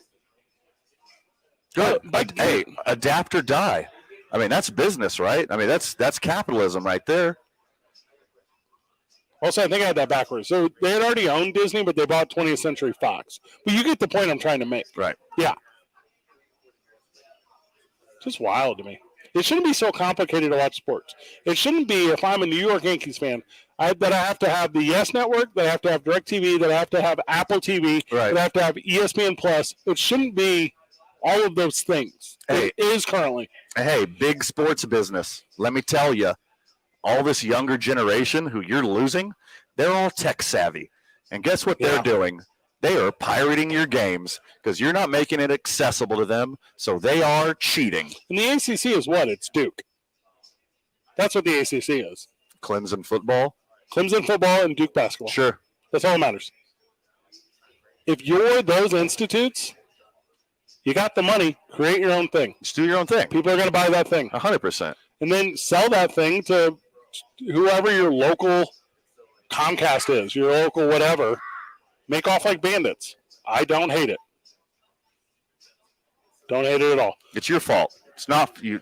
Good. Hey, adapt or die. I mean, that's business, right? I mean, that's capitalism right there. Also, I think I had that backwards. So they had already owned Disney, but they bought 20th Century Fox. But you get the point I'm trying to make. Right. Yeah. Just wild to me. It shouldn't be so complicated to watch sports. It shouldn't be, if I'm a New York Yankees fan, that I have to have the Yes Network, that I have to have DirecTV, that I have to have Apple TV, that I have to have ESPN Plus. It shouldn't be all of those things. Hey, it is currently. Hey, big sports business. Let me tell you, all this younger generation who you're losing, they're all tech savvy. And guess what they're doing? They are pirating your games because you're not making it accessible to them, so they are cheating. And the ACC is what? It's Duke. That's what the ACC is. Clemson football? Clemson football and Duke basketball. Sure. That's all that matters. If you're those institutes, you got the money, create your own thing. Just do your own thing. People are going to buy that thing. 100%. And then sell that thing to whoever your local Comcast is, your local whatever. Make off like bandits. I don't hate it. Don't hate it at all. It's your fault. It's not you.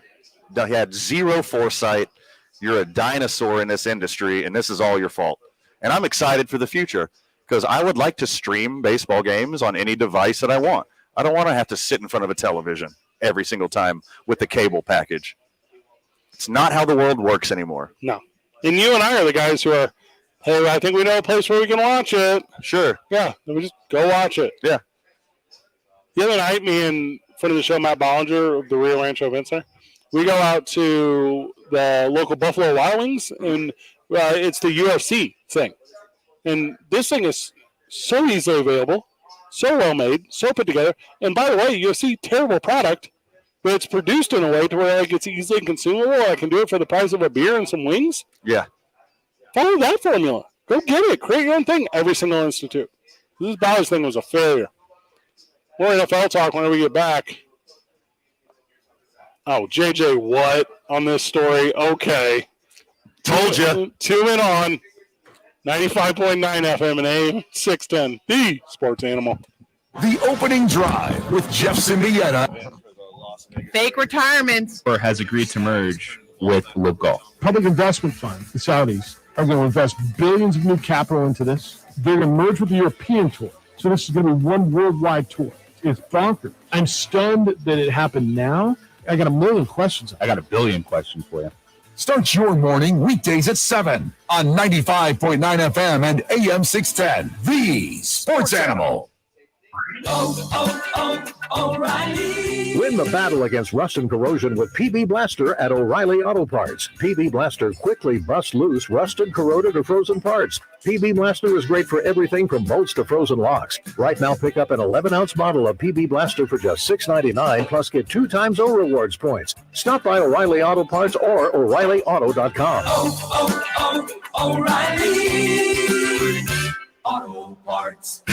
You had zero foresight. You're a dinosaur in this industry, and this is all your fault. And I'm excited for the future because I would like to stream baseball games on any device that I want. I don't want to have to sit in front of a television every single time with the cable package. It's not how the world works anymore. No. And you and I are the guys who are, hey, I think we know a place where we can watch it. Sure. Yeah, then we just go watch it. Yeah. The other night, me and friend of the show, Matt Bollinger of the Rio Rancho Event Center, we go out to the local Buffalo Wild Wings, and it's the UFC thing. And this thing is so easily available, so well made, so put together. And by the way, UFC, terrible product, but it's produced in a way to where it's easily consumable. I can do it for the price of a beer and some wings. Yeah. Follow that formula. Go get it. Create your own thing. Every single institute. This Bowers thing was a failure. More NFL talk whenever we get back. Oh, JJ, what on this story? Okay. Told you. 2 and on. 95.9 FM and AM 610. The sports animal. The opening drive with Jeff Cindietta. Fake retirements. Or has agreed to merge with Live Golf. Public investment fund, the Saudis, are going to invest billions of new capital into this. They're going to merge with the European tour. So this is going to be one worldwide tour. It's bonkers. I'm stunned that it happened now. I got a million questions. I got a billion questions for you. Start your morning weekdays at 7 on 95.9 FM and AM 610. The Sports Animal. O'Reilly. Win the battle against rust and corrosion with PB Blaster at O'Reilly Auto Parts. PB Blaster quickly busts loose rusted, corroded, or frozen parts. PB Blaster is great for everything from bolts to frozen locks. Right now, pick up an 11-ounce bottle of PB Blaster for just $6.99, plus get 2 times O Rewards points. Stop by O'Reilly Auto Parts or O'ReillyAuto.com. O'Reilly Auto Parts.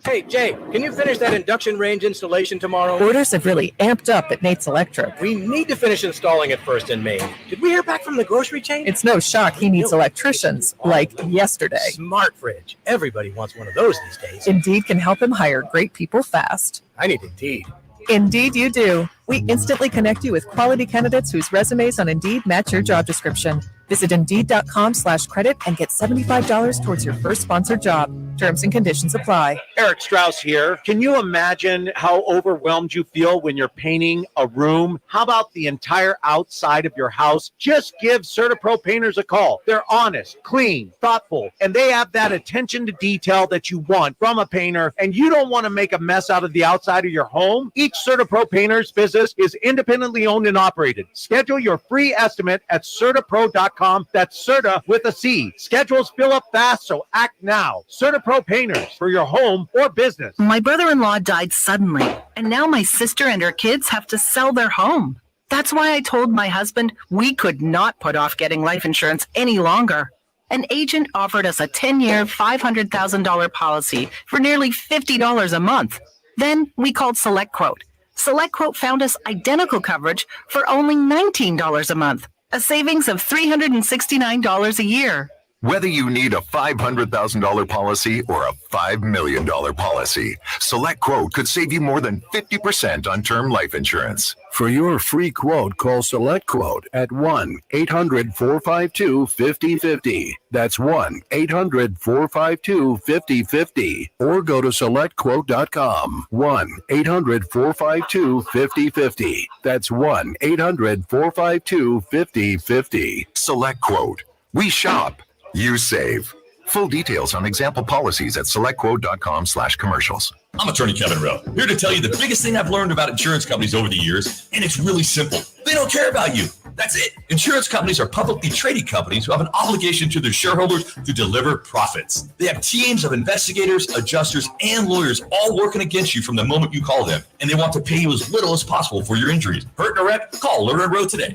Hey, Jay, can you finish that induction range installation tomorrow? Orders have really amped up at Nate's Electric. We need to finish installing it first in Maine. Did we hear back from the grocery chain? It's no shock he needs electricians, like yesterday. Smart fridge. Everybody wants one of those these days. Indeed can help him hire great people fast. I need Indeed. Indeed you do. We instantly connect you with quality candidates whose resumes on Indeed match your job description. Visit Indeed.com/credit and get $75 towards your first sponsored job. Terms and conditions apply. Eric Strauss here. Can you imagine how overwhelmed you feel when you're painting a room? How about the entire outside of your house? Just give CertaPro Painters a call. They're honest, clean, thoughtful, and they have that attention to detail that you want from a painter, and you don't want to make a mess out of the outside of your home. Each CertaPro Painters business is independently owned and operated. Schedule your free estimate at CertaPro.com. That's Certa with a C. Schedules fill up fast, so act now. CertaPro Painters for your home or business. My brother-in-law died suddenly, and now my sister and her kids have to sell their home. That's why I told my husband we could not put off getting life insurance any longer. An agent offered us a 10-year, $500,000 policy for nearly $50 a month. Then we called SelectQuote. SelectQuote found us identical coverage for only $19 a month. A savings of $369 a year. Whether you need a $500,000 policy or a $5 million policy, Select Quote could save you more than 50% on term life insurance. For your free quote, call Select Quote at 1-800-452-5050. That's 1-800-452-5050. Or go to SelectQuote.com. 1-800-452-5050. That's 1-800-452-5050. Select Quote. We shop. You save. Full details on example policies at selectquote.com/commercials. I'm attorney Kevin Rowe, here to tell you the biggest thing I've learned about insurance companies over the years, and it's really simple. They don't care about you. That's it. Insurance companies are publicly traded companies who have an obligation to their shareholders to deliver profits. They have teams of investigators, adjusters, and lawyers all working against you from the moment you call them, and they want to pay you as little as possible for your injuries. Hurt in a wreck? Call Lerner & Rowe today.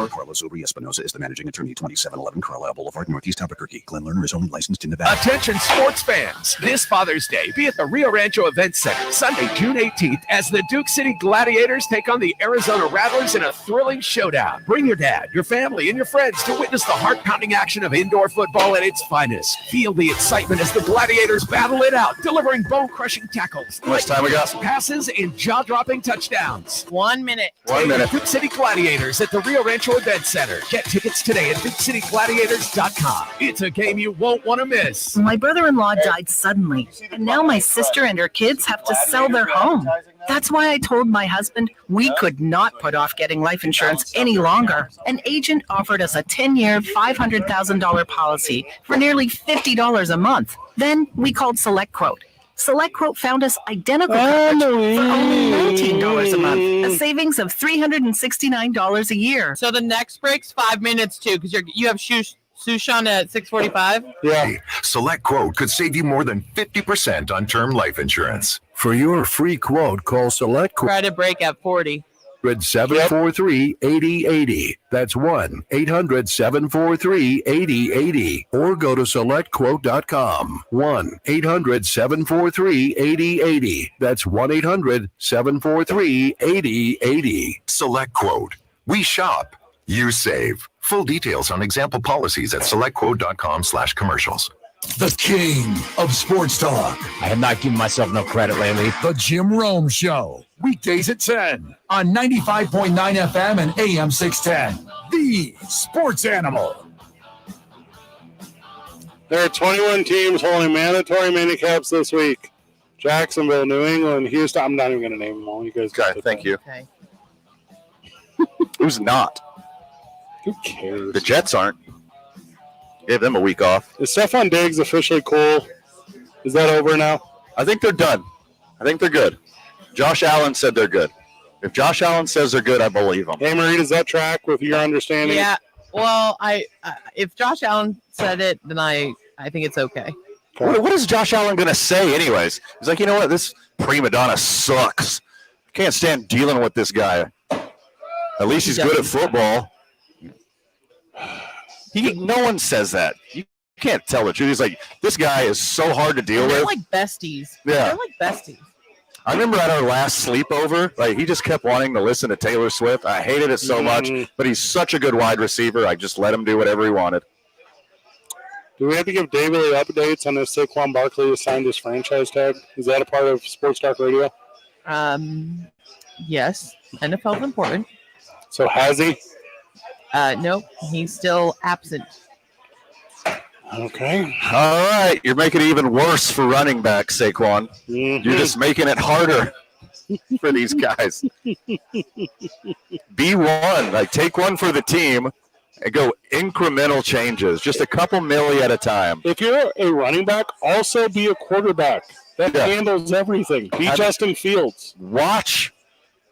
Carlos Uri Espinosa is the managing attorney, 2711 Carlisle Boulevard, Northeast Albuquerque. Glen Lerner is only licensed in Nevada. Attention sports fans, this Father's Day, be at the Rio Rancho Event Center Sunday, June 18th, as the Duke City Gladiators take on the Arizona Rattlers in a thrilling showdown. Bring your dad, your family, and your friends to witness the heart-pounding action of indoor football at its finest. Feel the excitement as the Gladiators battle it out, delivering bone-crushing tackles, How much time we got? passes, and jaw-dropping touchdowns. 1 minute. 1 minute. Duke City Gladiators at the Rio Rancho Event Center. Get tickets today at DukeCityGladiators.com. It's a game you won't want to miss. My brother-in-law died suddenly, and now my sister and her kids have to sell their home. That's why I told my husband we could not put off getting life insurance any longer. An agent offered us a 10-year, $500,000 policy for nearly $50 a month. Then we called Select Quote. Select Quote found us identical coverage for only $19 a month, a savings of $369 a year. So the next break's 5 minutes too, because you have Sushan at 6:45. Yeah. Select Quote could save you more than 50% on term life insurance. For your free quote, call Select Quote. Try to break at 40. 743-8080. That's 1-800-743-8080. Or go to SelectQuote.com. 1-800-743-8080. That's 1-800-743-8080. Select Quote. We shop. You save. Full details on example policies at selectquote.com/commercials. The king of sports talk. I have not given myself no credit lately. The Jim Rome Show. Weekdays at 10 on 95.9 FM and AM 610. The Sports Animal. There are 21 teams holding mandatory minicaps this week. Jacksonville, New England, Houston. I'm not even going to name them all. You guys. Okay, thank you. Okay. Who's not? Who cares? The Jets aren't. Gave them a week off. Is Stephon Diggs officially cool? Is that over now? I think they're done. I think they're good. Josh Allen said they're good. If Josh Allen says they're good, I believe him. Hey, Marie, does that track with your understanding? Yeah. Well, I if Josh Allen said it, then I think it's okay. What is Josh Allen going to say anyways? He's like, you know what? This prima donna sucks. I can't stand dealing with this guy. At least he's good at football. No one says that. You can't tell the truth. He's like, this guy is so hard to deal They're with. like besties. Yeah. They're like besties. I remember at our last sleepover, like he just kept wanting to listen to Taylor Swift. I hated it so much, but he's such a good wide receiver. I just let him do whatever he wanted. Do we have to give David updates on if Saquon Barkley has signed his franchise tag? Is that a part of Sports Talk Radio? Yes. NFL's important. So has he? Nope. He's still absent. Okay. All right. You're making it even worse for running back, Saquon. You're just making it harder for these guys. Be one. Like, take one for the team and go incremental changes. Just a couple milli at a time. If you're a running back, also be a quarterback. That handles everything. Be Justin Fields. Watch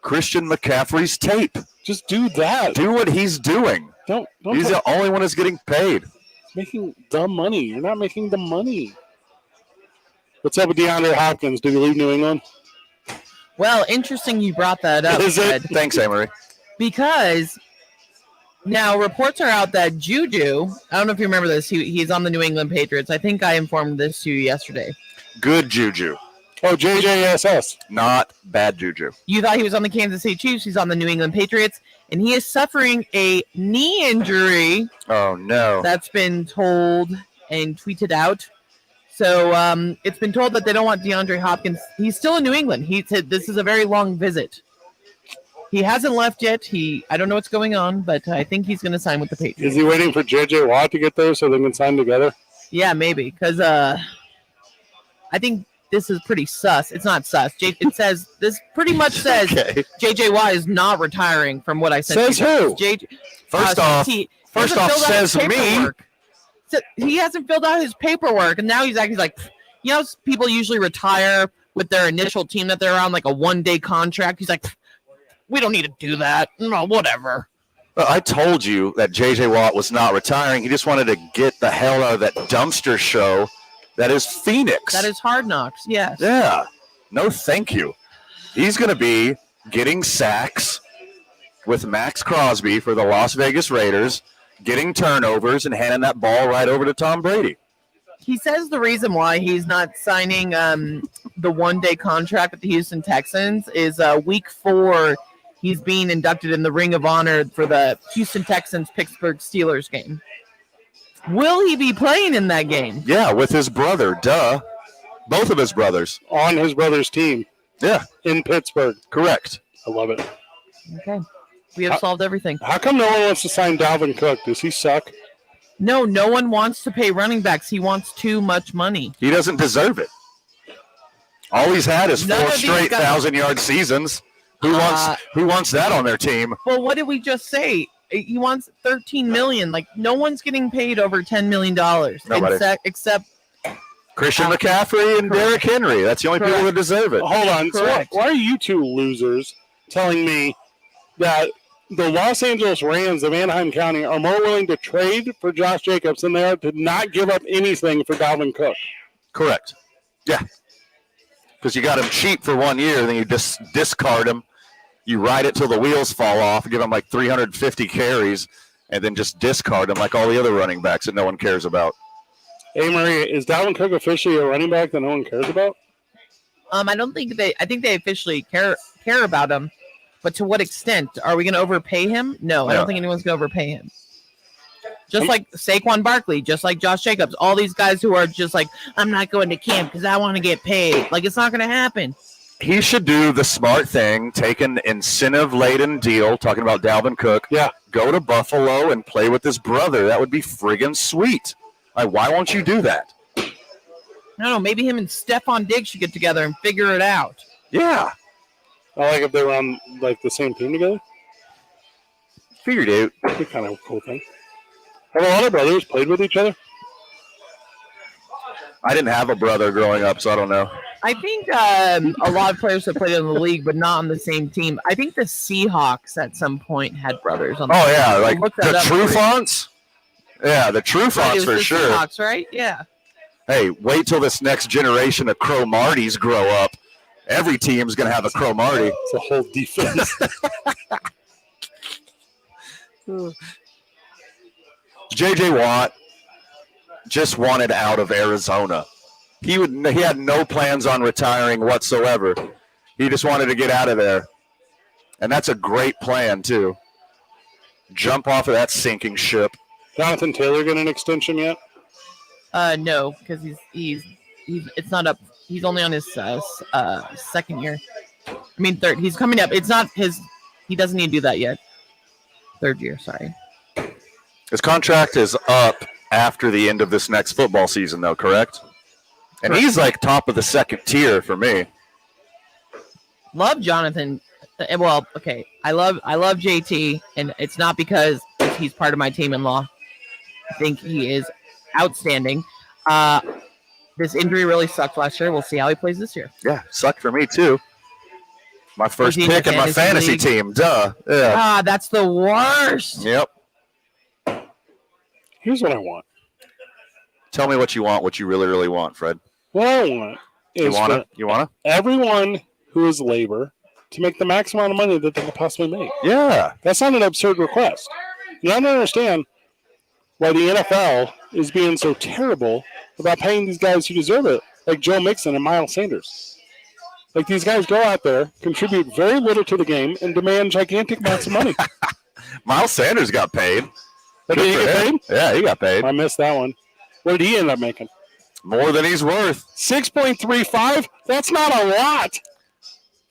Christian McCaffrey's tape. Just do that. Do what he's doing. Don't he's the only one that's getting paid. Making the money. You're not making the money. What's up with DeAndre Hopkins? Did he leave New England? Well, interesting you brought that up. Is it? Thanks, Amory. Because now reports are out that Juju, I don't know if you remember this, he's on the New England Patriots. I think I informed this to you yesterday. Good Juju. Oh, JJSS. Not bad Juju. You thought he was on the Kansas City Chiefs. He's on the New England Patriots. and he is suffering a knee injury. Oh, no. That's been told and tweeted out. So it's been told that they don't want DeAndre Hopkins. He's still in New England. He said this is a very long visit. He hasn't left yet. I don't know what's going on, but I think he's going to sign with the Patriots. Is he waiting for J.J. Watt to get there so they can sign together? Yeah, maybe, because I think this is pretty sus. It's not sus. This pretty much says Okay. J.J. Watt is not retiring from what I said. Says who? First off, says me. So he hasn't filled out his paperwork, and now he's actually like, people usually retire with their initial team that they're on, like a one-day contract. He's like, we don't need to do that. No, whatever. Well, I told you that J.J. Watt was not retiring. He just wanted to get the hell out of that dumpster show that is Phoenix. That is Hard Knocks, yes. Yeah. No, thank you. He's going to be getting sacks with Max Crosby for the Las Vegas Raiders, getting turnovers and handing that ball right over to Tom Brady. He says the reason why he's not signing the one-day contract with the Houston Texans is week 4, he's being inducted in the Ring of Honor for the Houston Texans-Pittsburgh Steelers game. Will he be playing in that game? Yeah, with his brother, duh. Both of his brothers. On his brother's team. Yeah. In Pittsburgh. Correct. I love it. Okay. We have solved everything. How come no one wants to sign Dalvin Cook? Does he suck? No one wants to pay running backs. He wants too much money. He doesn't deserve it. All he's had is 4 straight 1,000-yard seasons. Who wants that on their team? Well, what did we just say? He wants $13 million. Like, no one's getting paid over $10 million. Nobody. Except Christian McCaffrey and Derrick Henry. That's the only people that deserve it. Hold on. So why are you two losers telling me that the Los Angeles Rams of Anaheim County are more willing to trade for Josh Jacobs than they are to not give up anything for Dalvin Cook? Correct. Yeah. Because you got him cheap for 1 year, then you just discard him. You ride it till the wheels fall off, give him like 350 carries, and then just discard him like all the other running backs that no one cares about. Hey, Maria, is Dalvin Cook officially a running back that no one cares about? I don't think I think they officially care about him, but to what extent? Are we going to overpay him? No, I don't think anyone's going to overpay him. Just like Saquon Barkley, just like Josh Jacobs, all these guys who are just like, I'm not going to camp because I want to get paid. Like, it's not going to happen. He should do the smart thing, take an incentive-laden deal, talking about Dalvin Cook. Yeah. Go to Buffalo and play with his brother. That would be friggin' sweet. Like, why won't you do that? I don't know. Maybe him and Stephon Diggs should get together and figure it out. Yeah. I like if they were on like the same team together. Figured out. That'd be kind of a cool thing. Have a lot of brothers played with each other? I didn't have a brother growing up, so I don't know. I think a lot of players have played in the league, but not on the same team. I think the Seahawks at some point had brothers on the team. Yeah, like the Trufants? Yeah, the Trufants for sure. Seahawks, right? Yeah. Hey, wait till this next generation of Cromarties grow up. Every team's going to have a Cromartie. It's a whole defense. J.J. Watt just wanted out of Arizona. He had no plans on retiring whatsoever. He just wanted to get out of there. And that's a great plan, too. Jump off of that sinking ship. Jonathan Taylor get an extension yet? No, because he's it's not up. He's only on his second year. I mean, third. He's coming up. It's not his. He doesn't need to do that yet. Third year, sorry. His contract is up after the end of this next football season, though, correct? And he's like top of the second tier for me. Love Jonathan. Well, okay. I love JT, and it's not because he's part of my team-in-law. I think he is outstanding. This injury really sucked last year. We'll see how he plays this year. Yeah, sucked for me too. My first pick in my fantasy team. Duh. Yeah. That's the worst. Yep. Here's what I want. Tell me what you want, what you really, really want, Fred. What I want is you wanna? Everyone who is labor to make the maximum amount of money that they can possibly make. Yeah. That's not an absurd request. You don't understand why the NFL is being so terrible about paying these guys who deserve it, like Joe Mixon and Miles Sanders. Like, these guys go out there, contribute very little to the game, and demand gigantic amounts of money. Miles Sanders got paid. Did he get paid? Yeah, he got paid. I missed that one. What did he end up making? More than he's worth. 6.35? That's not a lot.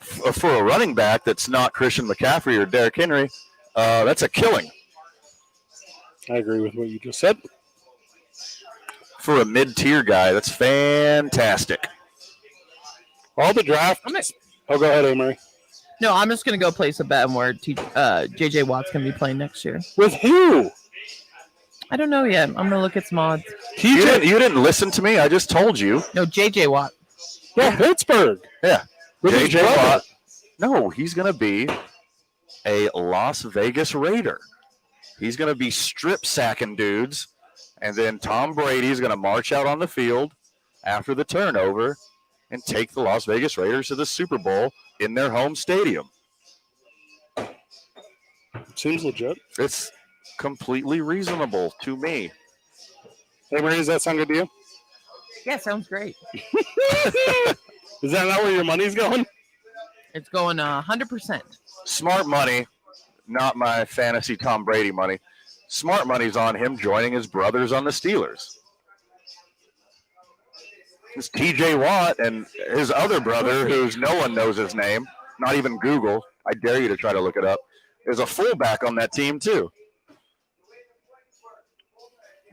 For a running back that's not Christian McCaffrey or Derrick Henry, that's a killing. I agree with what you just said. For a mid-tier guy, that's fantastic. All the draft. Oh, go ahead, Amory. No, I'm just going to go place a bet on where J.J. Watt's going to be playing next year. With who? I don't know yet. I'm going to look at some odds. You didn't listen to me. I just told you. No, J.J. Watt. Yeah, Pittsburgh. Yeah. With his J.J. brother. Watt. No, he's going to be a Las Vegas Raider. He's going to be strip sacking dudes, and then Tom Brady's going to march out on the field after the turnover and take the Las Vegas Raiders to the Super Bowl in their home stadium. Seems legit. It's completely reasonable to me. Hey, Marie, does that sound good to you? Yeah, sounds great. Is that not where your money's going? It's going 100%. Smart money, not my fantasy Tom Brady money. Smart money's on him joining his brothers on the Steelers. It's TJ Watt and his other brother, who's no one knows his name, not even Google. I dare you to try to look it up. Is a fullback on that team, too.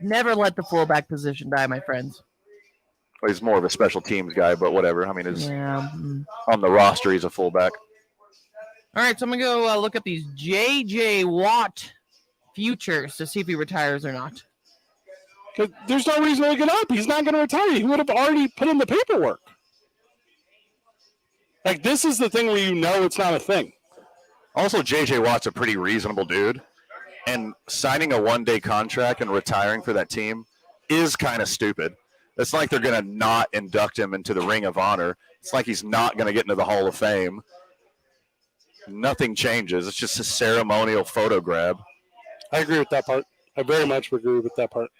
Never let the fullback position die, my friends. Well, he's more of a special teams guy, but whatever. I mean, on the roster, he's a fullback. All right, so I'm going to go look up these J.J. Watt futures to see if he retires or not. There's no reason to look it up. He's not going to retire. He would have already put in the paperwork. Like, this is the thing where you know it's not a thing. Also, J.J. Watt's a pretty reasonable dude. And signing a one-day contract and retiring for that team is kind of stupid. It's like they're going to not induct him into the Ring of Honor. It's like he's not going to get into the Hall of Fame. Nothing changes. It's just a ceremonial photo grab. I agree with that part. I very much agree with that part.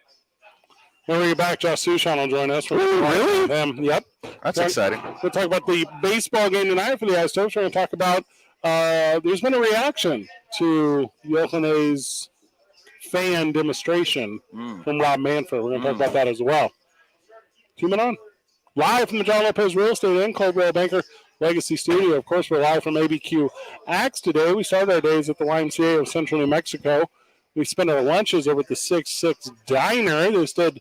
When we get back, Josh Sushan will join us. Really? Yep. That's exciting. We'll talk about the baseball game tonight for the Ice Topes. We're going to talk about there's been a reaction to Jochen A's fan demonstration from Rob Manfred. We're going to talk about that as well. 2 minutes on. Live from the John Lopez Real Estate and Coldwell Banker Legacy Studio. Of course, we're live from ABQax today. We started our days at the YMCA of Central New Mexico. We spent our lunches over at the 6-6 Diner. There's a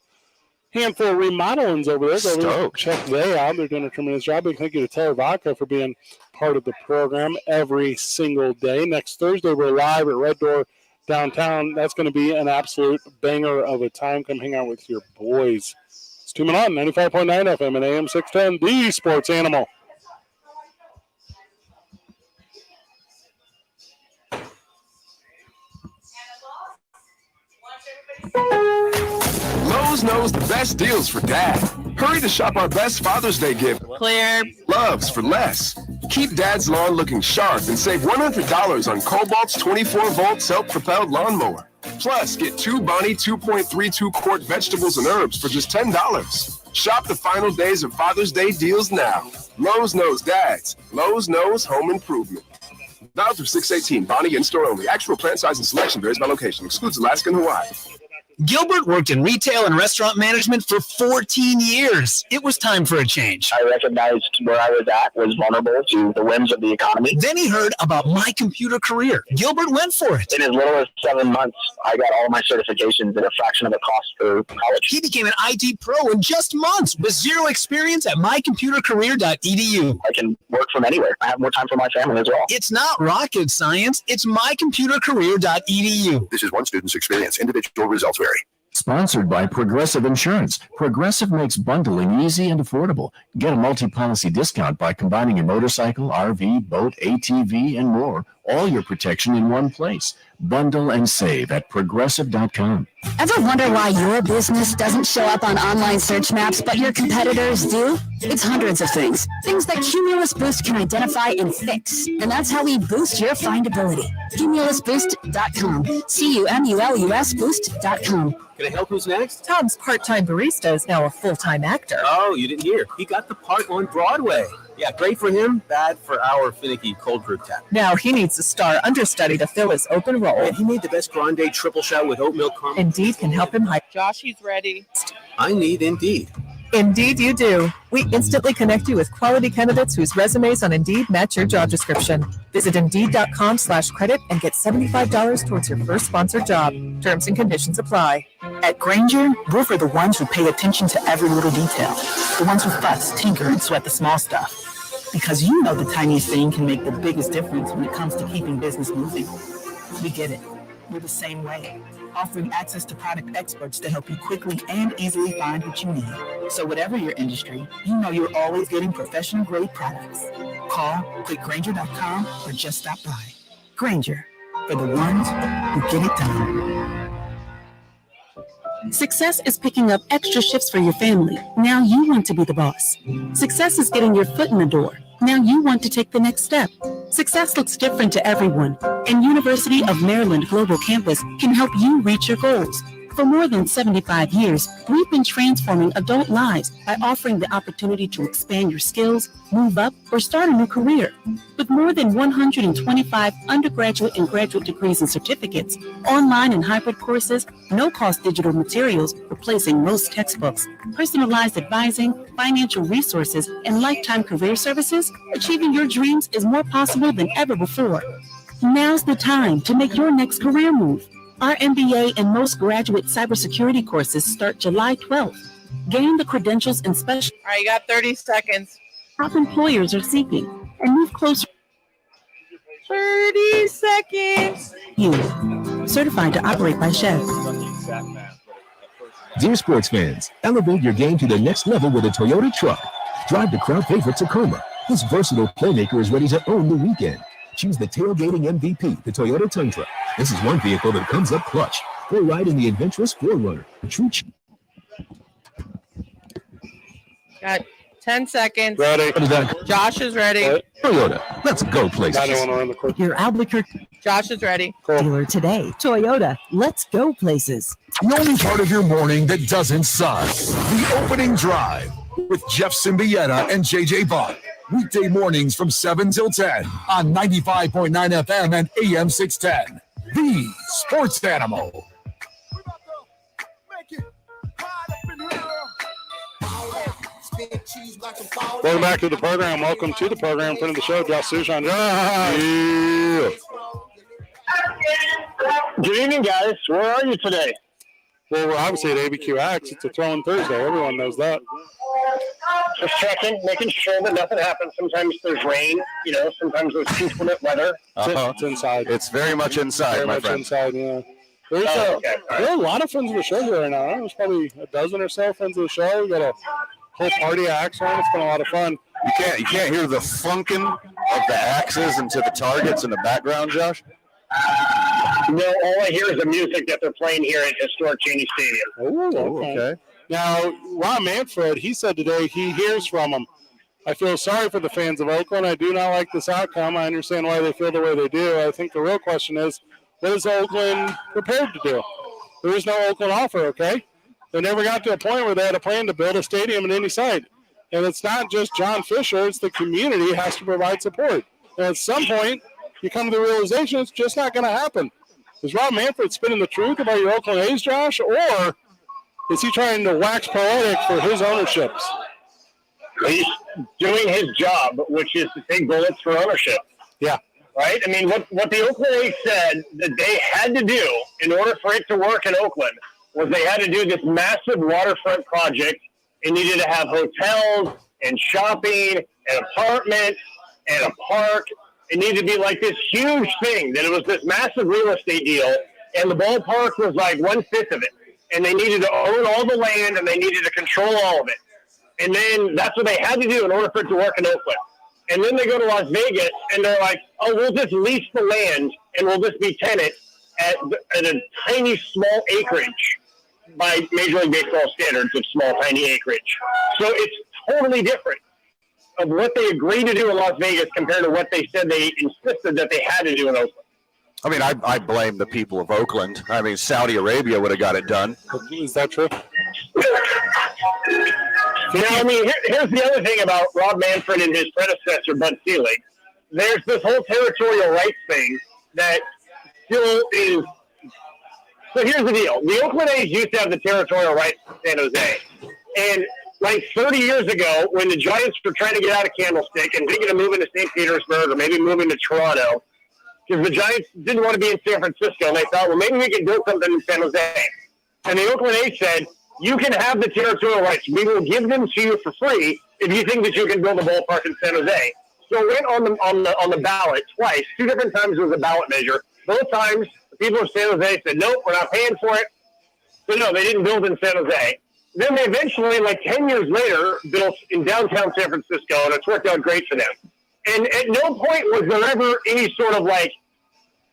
handful of remodelings over there. Go check they out. They're doing a tremendous job. Big thank you to Taylor Vodka for being part of the program every single day. Next Thursday, we're live at Red Door downtown. That's going to be an absolute banger of a time. Come hang out with your boys. It's 2 minutes on 95.9 FM and AM 610, the Sports Animal. Lowe's knows the best deals for dad. Hurry to shop our best Father's Day gift. Clear. Loves for less. Keep dad's lawn looking sharp and save $100 on Cobalt's 24-volt self-propelled lawnmower. Plus, get 2 Bonnie 2.32 quart vegetables and herbs for just $10. Shop the final days of Father's Day deals now. Lowe's knows dads. Lowe's knows home improvement. Valid through 6/18. Bonnie in-store only. Actual plant size and selection varies by location. Excludes Alaska and Hawaii. Gilbert worked in retail and restaurant management for 14 years. It was time for a change. I recognized where I was at was vulnerable to the whims of the economy. Then he heard about My Computer Career. Gilbert went for it. In as little as 7 months, I got all my certifications at a fraction of the cost for college. He became an IT pro in just months with zero experience at mycomputercareer.edu. I can work from anywhere. I have more time for my family as well. It's not rocket science. It's mycomputercareer.edu. This is one student's experience. Individual results vary. Sponsored by Progressive Insurance. Progressive makes bundling easy and affordable. Get a multi-policy discount by combining your motorcycle, RV, boat, ATV, and more. All your protection in one place. Bundle and save at Progressive.com. Ever wonder why your business doesn't show up on online search maps, but your competitors do? It's hundreds of things. Things that Cumulus Boost can identify and fix. And that's how we boost your findability. CumulusBoost.com. CUMULUS Boost.com. Can I help? Who's next? Tom's part-time barista is now a full-time actor. Oh, you didn't hear. He got the part on Broadway. Yeah, great for him, bad for our finicky cold brew tap. Now he needs a star understudy to fill his open role. And he made the best grande triple shot with oat milk caramel. Indeed can help him hype. Josh, he's ready. I need Indeed. Indeed you do. We instantly connect you with quality candidates whose resumes on Indeed match your job description. Visit Indeed.com/credit and get $75 towards your first sponsored job. Terms and conditions apply. At Granger, we're for the ones who pay attention to every little detail. The ones who fuss, tinker, and sweat the small stuff. Because you know the tiniest thing can make the biggest difference when it comes to keeping business moving. We get it. We're the same way, offering access to product experts to help you quickly and easily find what you need. So whatever your industry, you know you're always getting professional-grade products. Call, click Granger.com, or just stop by. Granger, for the ones who get it done. Success is picking up extra shifts for your family. Now you want to be the boss. Success is getting your foot in the door. Now you want to take the next step. Success looks different to everyone, and University of Maryland Global Campus can help you reach your goals. For more than 75 years, we've been transforming adult lives by offering the opportunity to expand your skills, move up, or start a new career. With more than 125 undergraduate and graduate degrees and certificates, online and hybrid courses, no-cost digital materials replacing most textbooks, personalized advising, financial resources, and lifetime career services, achieving your dreams is more possible than ever before. Now's the time to make your next career move. Our MBA and most graduate cybersecurity courses start July 12th. Gain the credentials and special. All right, you got 30 seconds. Top employers are seeking and move closer. 30 seconds. You, certified to operate by Chef. Dear sports fans, elevate your game to the next level with a Toyota truck. Drive the crowd favorite Tacoma. This versatile playmaker is ready to own the weekend. Choose the tailgating MVP, the Toyota Tundra. This is one vehicle that comes up clutch. Or ride in the adventurous 4Runner. Got 10 seconds. Ready. Josh is ready. Toyota, let's go places. Your Albuquerque Josh is ready. dealer today. Toyota, let's go places. The only part of your morning that doesn't suck. The opening drive with Jeff Symbieta and JJ Buck. Weekday mornings from 7 till 10 on 95.9 FM and AM 610. The Sports Animal. Welcome back to the program. Welcome to the program. Friend of the show, Josh Sushan. Yeah. Good evening, guys. Where are you today? Well, we're obviously at ABQax. It's a Throwing Thursday. Everyone knows that. Just checking, making sure that nothing happens. Sometimes there's rain, sometimes there's inclement weather. It's inside. It's very much inside, Very my much friend. inside, yeah. There are a lot of friends of the show here right now. There's probably a dozen or so friends of the show. We got a whole party of acts on. It's been a lot of fun. You can't hear the funking of the axes into the targets in the background, Josh? No, all I hear is the music that they're playing here at historic Cheney Stadium. Oh, okay. Now, Ron Manfred, he said today he hears from them. I feel sorry for the fans of Oakland. I do not like this outcome. I understand why they feel the way they do. I think the real question is, what is Oakland prepared to do? There is no Oakland offer, okay? They never got to a point where they had a plan to build a stadium at any site. And it's not just John Fisher. It's the community has to provide support. And at some point, you come to the realization it's just not going to happen. Is Rob Manfred spinning the truth about your Oakland A's, Josh, or is he trying to wax poetic for his ownerships? He's doing his job, which is to take bullets for ownership. Yeah. Right? I mean, what the Oakland A's said that they had to do in order for it to work in Oakland was they had to do this massive waterfront project. It needed to have hotels and shopping and apartments and a park. It needed to be like this huge thing, that it was this massive real estate deal, and the ballpark was like 1/5 of it. And they needed to own all the land, and they needed to control all of it. And then that's what they had to do in order for it to work in Oakland. And then they go to Las Vegas, and they're like, oh, we'll just lease the land, and we'll just be tenants at a tiny, small acreage by Major League Baseball standards of small, tiny acreage. So it's totally different of what they agreed to do in Las Vegas compared to what they said they insisted that they had to do in Oakland. I mean, I blame the people of Oakland. I mean, Saudi Arabia would have got it done. Is that true? I mean, here's the other thing about Rob Manfred and his predecessor, Bud Selig. There's this whole territorial rights thing that still is. So here's the deal. The Oakland A's used to have the territorial rights in San Jose. And like 30 years ago, when the Giants were trying to get out of Candlestick and thinking of moving to St. Petersburg or maybe moving to Toronto, because the Giants didn't want to be in San Francisco, and they thought, well, maybe we can do something in San Jose. And the Oakland A's said, you can have the territorial rights. We will give them to you for free if you think that you can build a ballpark in San Jose. So it went on the ballot twice. 2 different times it was a ballot measure. Both times, the people of San Jose said, nope, we're not paying for it. So no, they didn't build in San Jose. Then they eventually, like 10 years later, built in downtown San Francisco, and it's worked out great for them. And at no point was there ever any sort of like,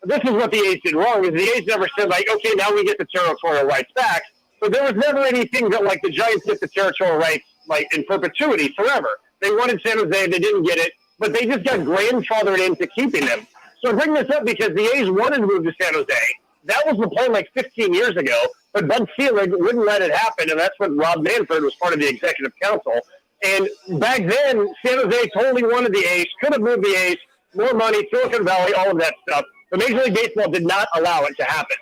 this is what the A's did wrong, is the A's never said like, okay, now we get the territorial rights back. But there was never anything that like the Giants get the territorial rights like in perpetuity forever. They wanted San Jose, they didn't get it, but they just got grandfathered into keeping them. So I bring this up because the A's wanted to move to San Jose. That was the plan like 15 years ago, but Bud Selig wouldn't let it happen, and that's when Rob Manfred was part of the executive council. And back then, San Jose totally wanted the A's, could have moved the A's, more money, Silicon Valley, all of that stuff. But Major League Baseball did not allow it to happen.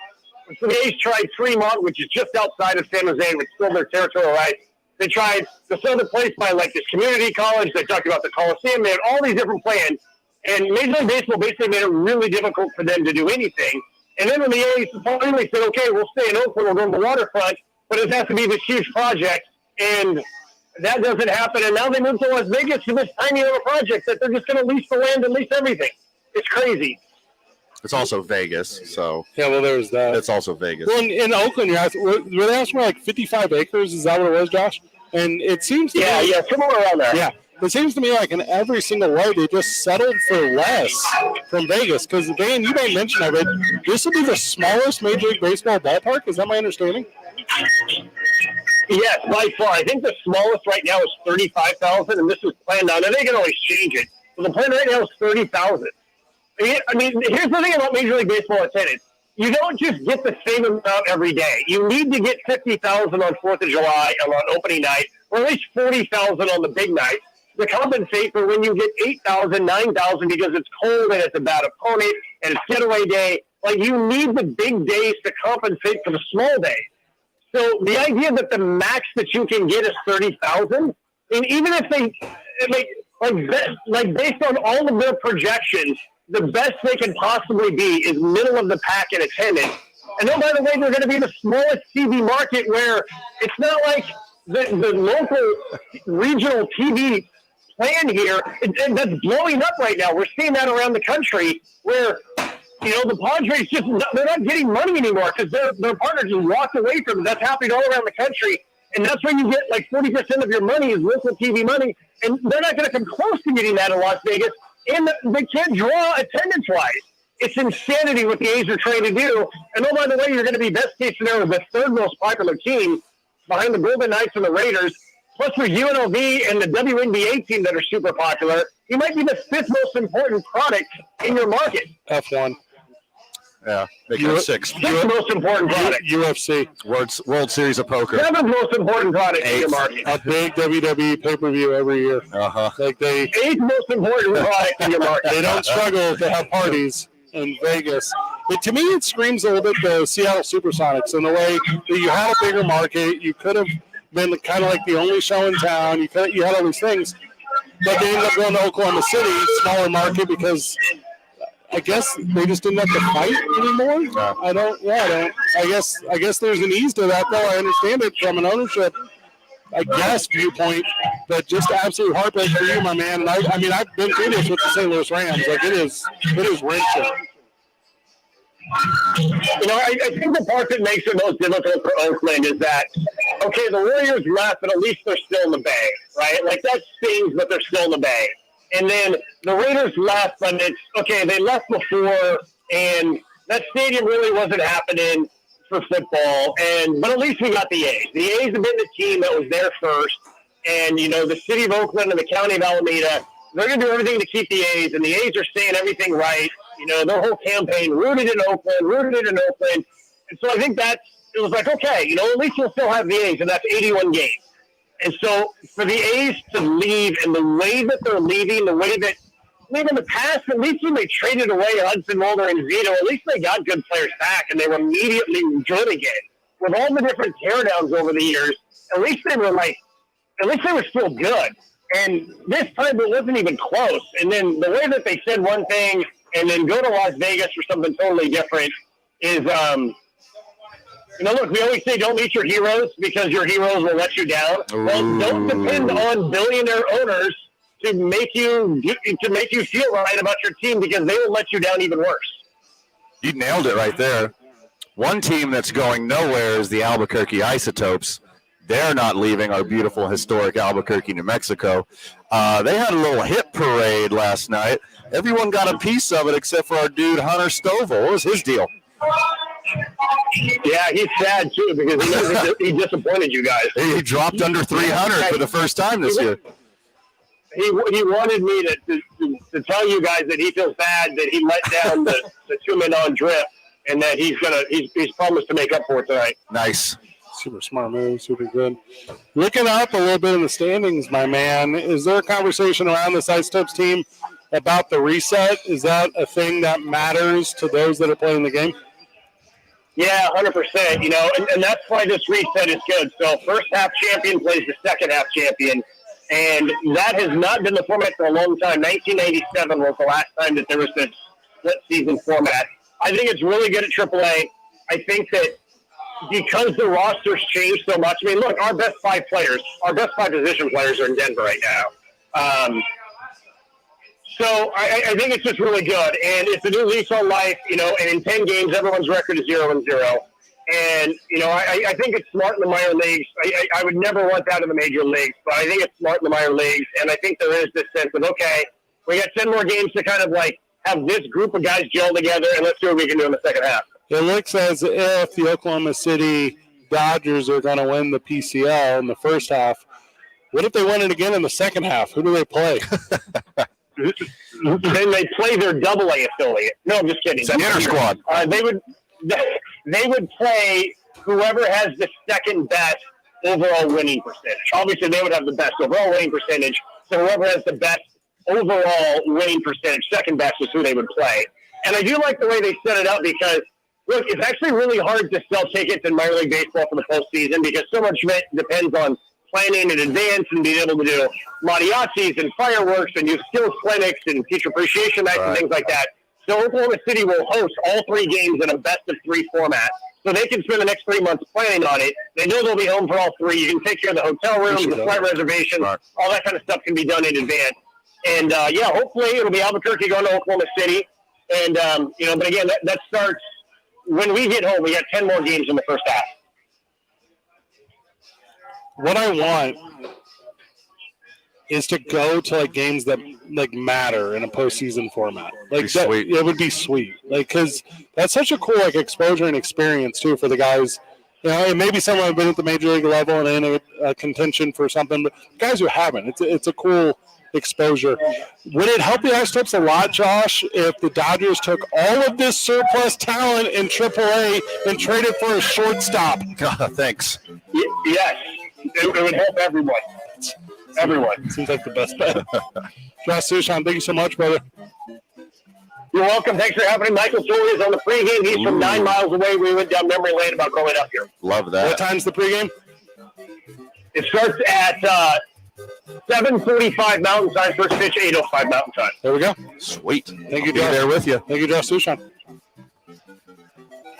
So the A's tried Fremont, which is just outside of San Jose, which still their territorial rights. They tried this other place by like this community college. They talked about the Coliseum. They had all these different plans. And Major League Baseball basically made it really difficult for them to do anything. And then when the A's finally said, okay, we'll stay in Oakland, we'll go to the waterfront, but it has to be this huge project. And that doesn't happen. And now they moved to Las Vegas to this tiny little project that they're just going to lease the land and lease everything. It's crazy. It's also Vegas, so yeah. Well, there's that. It's also Vegas. Well, in Oakland, were they asking for like 55 acres? Is that what it was, Josh? And it seems to me, somewhere around there. Yeah, it seems to me like in every single way they just settled for less from Vegas. Because Dan, you made mention of it. This will be the smallest Major League Baseball ballpark. Is that my understanding? Yes, by far. I think the smallest right now is 35,000, and this is planned out. And they can always change it. So the plan right now is 30,000. I mean, here's the thing about Major League Baseball attendance. You don't just get the same amount every day. You need to get 50,000 on 4th of July or on opening night, or at least 40,000 on the big night to compensate for when you get 8,000, 9,000 because it's cold and it's a bad opponent and it's getaway day. Like, you need the big days to compensate for the small days. So the idea that the max that you can get is 30,000, and even if they, like based on all of their projections, the best they can possibly be is middle of the pack in attendance. And oh, by the way, they're going to be the smallest TV market where it's not like the local regional TV plan here. That's blowing up right now. We're seeing that around the country where, you know, the Padres they're not getting money anymore because their partners just walked away from it. That's happening all around the country. And that's where you get like 40% of your money is local TV money. And they're not going to come close to getting that in Las Vegas. And they can't draw attendance-wise. It's insanity what the A's are trying to do. And oh, by the way, you're going to be best case scenario the third most popular team behind the Golden Knights and the Raiders. Plus for UNLV and the WNBA team that are super popular, you might be the 5th most important product in your market. F1. Yeah, make it 6th. 6th most important product. UFC. World Series of Poker. 7th most important product in your market. A big WWE pay-per-view every year. Like 8th most important product in your market. They don't struggle to have parties in Vegas. But to me, it screams a little bit the Seattle Supersonics in the way that you had a bigger market. You could have been kind of like the only show in town. You had all these things. But they ended up going to Oklahoma City, smaller market, because I guess they just didn't have to fight anymore. I guess there's an ease to that, though. I understand it from an ownership, viewpoint, but just absolute heartbreak for you, my man. And I mean, I've been through this with the St. Louis Rams. Like, it is wrenching. You know, I think the part that makes it most difficult for Oakland is that, okay, the Warriors left, but at least they're still in the Bay, right? Like, that stings, but they're still in the Bay. And then the Raiders left, but it's, okay, they left before, and that stadium really wasn't happening for football. But at least we got the A's. The A's have been the team that was there first. And, you know, the city of Oakland and the county of Alameda, they're going to do everything to keep the A's, and the A's are saying everything right. You know, their whole campaign rooted in Oakland. And so I think it was like, okay, you know, at least we'll still have the A's, and that's 81 games. And so for the A's to leave and the way that they're leaving, the way that maybe in the past, at least when they traded away Hudson Mulder and Zito, at least they got good players back and they were immediately good again. With all the different teardowns over the years, at least they were still good. And this time it wasn't even close. And then the way that they said one thing and then go to Las Vegas for something totally different is, look, we always say don't meet your heroes because your heroes will let you down. Well, don't depend on billionaire owners to make you feel right about your team because they will let you down even worse. You nailed it right there. One team that's going nowhere is the Albuquerque Isotopes. They're not leaving our beautiful, historic Albuquerque, New Mexico. They had a little hit parade last night. Everyone got a piece of it except for our dude, Hunter Stovall. What was his deal? Yeah, he's sad, too, because he knows he disappointed you guys. He dropped under 300 for the first time this year. He wanted me to tell you guys that he feels bad that he let down the 2-minute on drift and that he's promised to make up for it tonight. Nice. Super smart move, super good. Looking up a little bit in the standings, my man, is there a conversation around this Isotopes team about the reset? Is that a thing that matters to those that are playing the game? Yeah, 100%. And that's why this reset is good. So first half champion plays the second half champion, and that has not been the format for a long time. 1997 was the last time that there was this split season format. I think it's really good at AAA. I think that because the rosters changed so much. I mean, look, our best 5 position players are in Denver right now. So I think it's just really good. And it's a new lease on life, and in 10 games, everyone's record is 0-0. And, I think it's smart in the minor leagues. I would never want that in the major leagues, but I think it's smart in the minor leagues. And I think there is this sense of, okay, we got 10 more games to kind of have this group of guys gel together, and let's see what we can do in the second half. It looks as if the Oklahoma City Dodgers are going to win the PCL in the first half. What if they win it again in the second half? Who do they play? Then they play their AA affiliate. No, I'm just kidding. It's an inter squad. They would play whoever has the second best overall winning percentage. Obviously, they would have the best overall winning percentage. So whoever has the best overall winning percentage, second best, is who they would play. And I do like the way they set it up because, look, it's actually really hard to sell tickets in minor league baseball for the postseason because so much of it depends on planning in advance and being able to do mariachis and fireworks and do skills clinics and teacher appreciation nights and things like that. So Oklahoma City will host all 3 games in a best-of-3 format. So they can spend the next 3 months planning on it. They know they'll be home for all 3. You can take care of the hotel rooms, the flight reservations, all that kind of stuff can be done in advance. And, hopefully it'll be Albuquerque going to Oklahoma City. And, but again, that starts when we get home. We got 10 more games in the first half. What I want is to go to games that matter in a postseason format. Sweet. It would be sweet. Because that's such a cool exposure and experience too for the guys. And maybe someone have been at the major league level and in a contention for something, but guys who haven't, it's a cool exposure. Would it help the Isotopes a lot, Josh, if the Dodgers took all of this surplus talent in AAA and traded for a shortstop? Thanks. Yes. It would help everyone. Everyone. Seems like the best bet. Josh Sushan, thank you so much, brother. You're welcome. Thanks for having me. Michael Torrey is on the pregame. He's from 9 miles away. We went down memory lane about growing up here. Love that. What time's the pregame? It starts at 7:45 Mountain Time. First pitch, 8:05 Mountain Time. There we go. Sweet. Thank you, Josh. Josh. There with you. Thank you, Josh Sushan.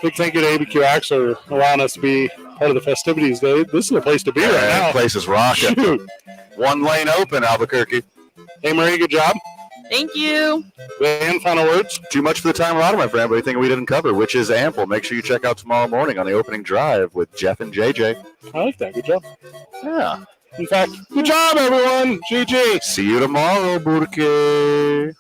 Big thank you to ABQax for allowing us to be part of the festivities. This is the place to be right now. The place is rocking. Shoot. 1 lane open, Albuquerque. Hey, Marie, good job. Thank you. And final words? Too much for the time allotted, my friend, but anything we didn't cover, which is ample. Make sure you check out tomorrow morning on the opening drive with Jeff and JJ. I like that. Good job. Yeah. In fact, good job, everyone. GG. See you tomorrow, Burke.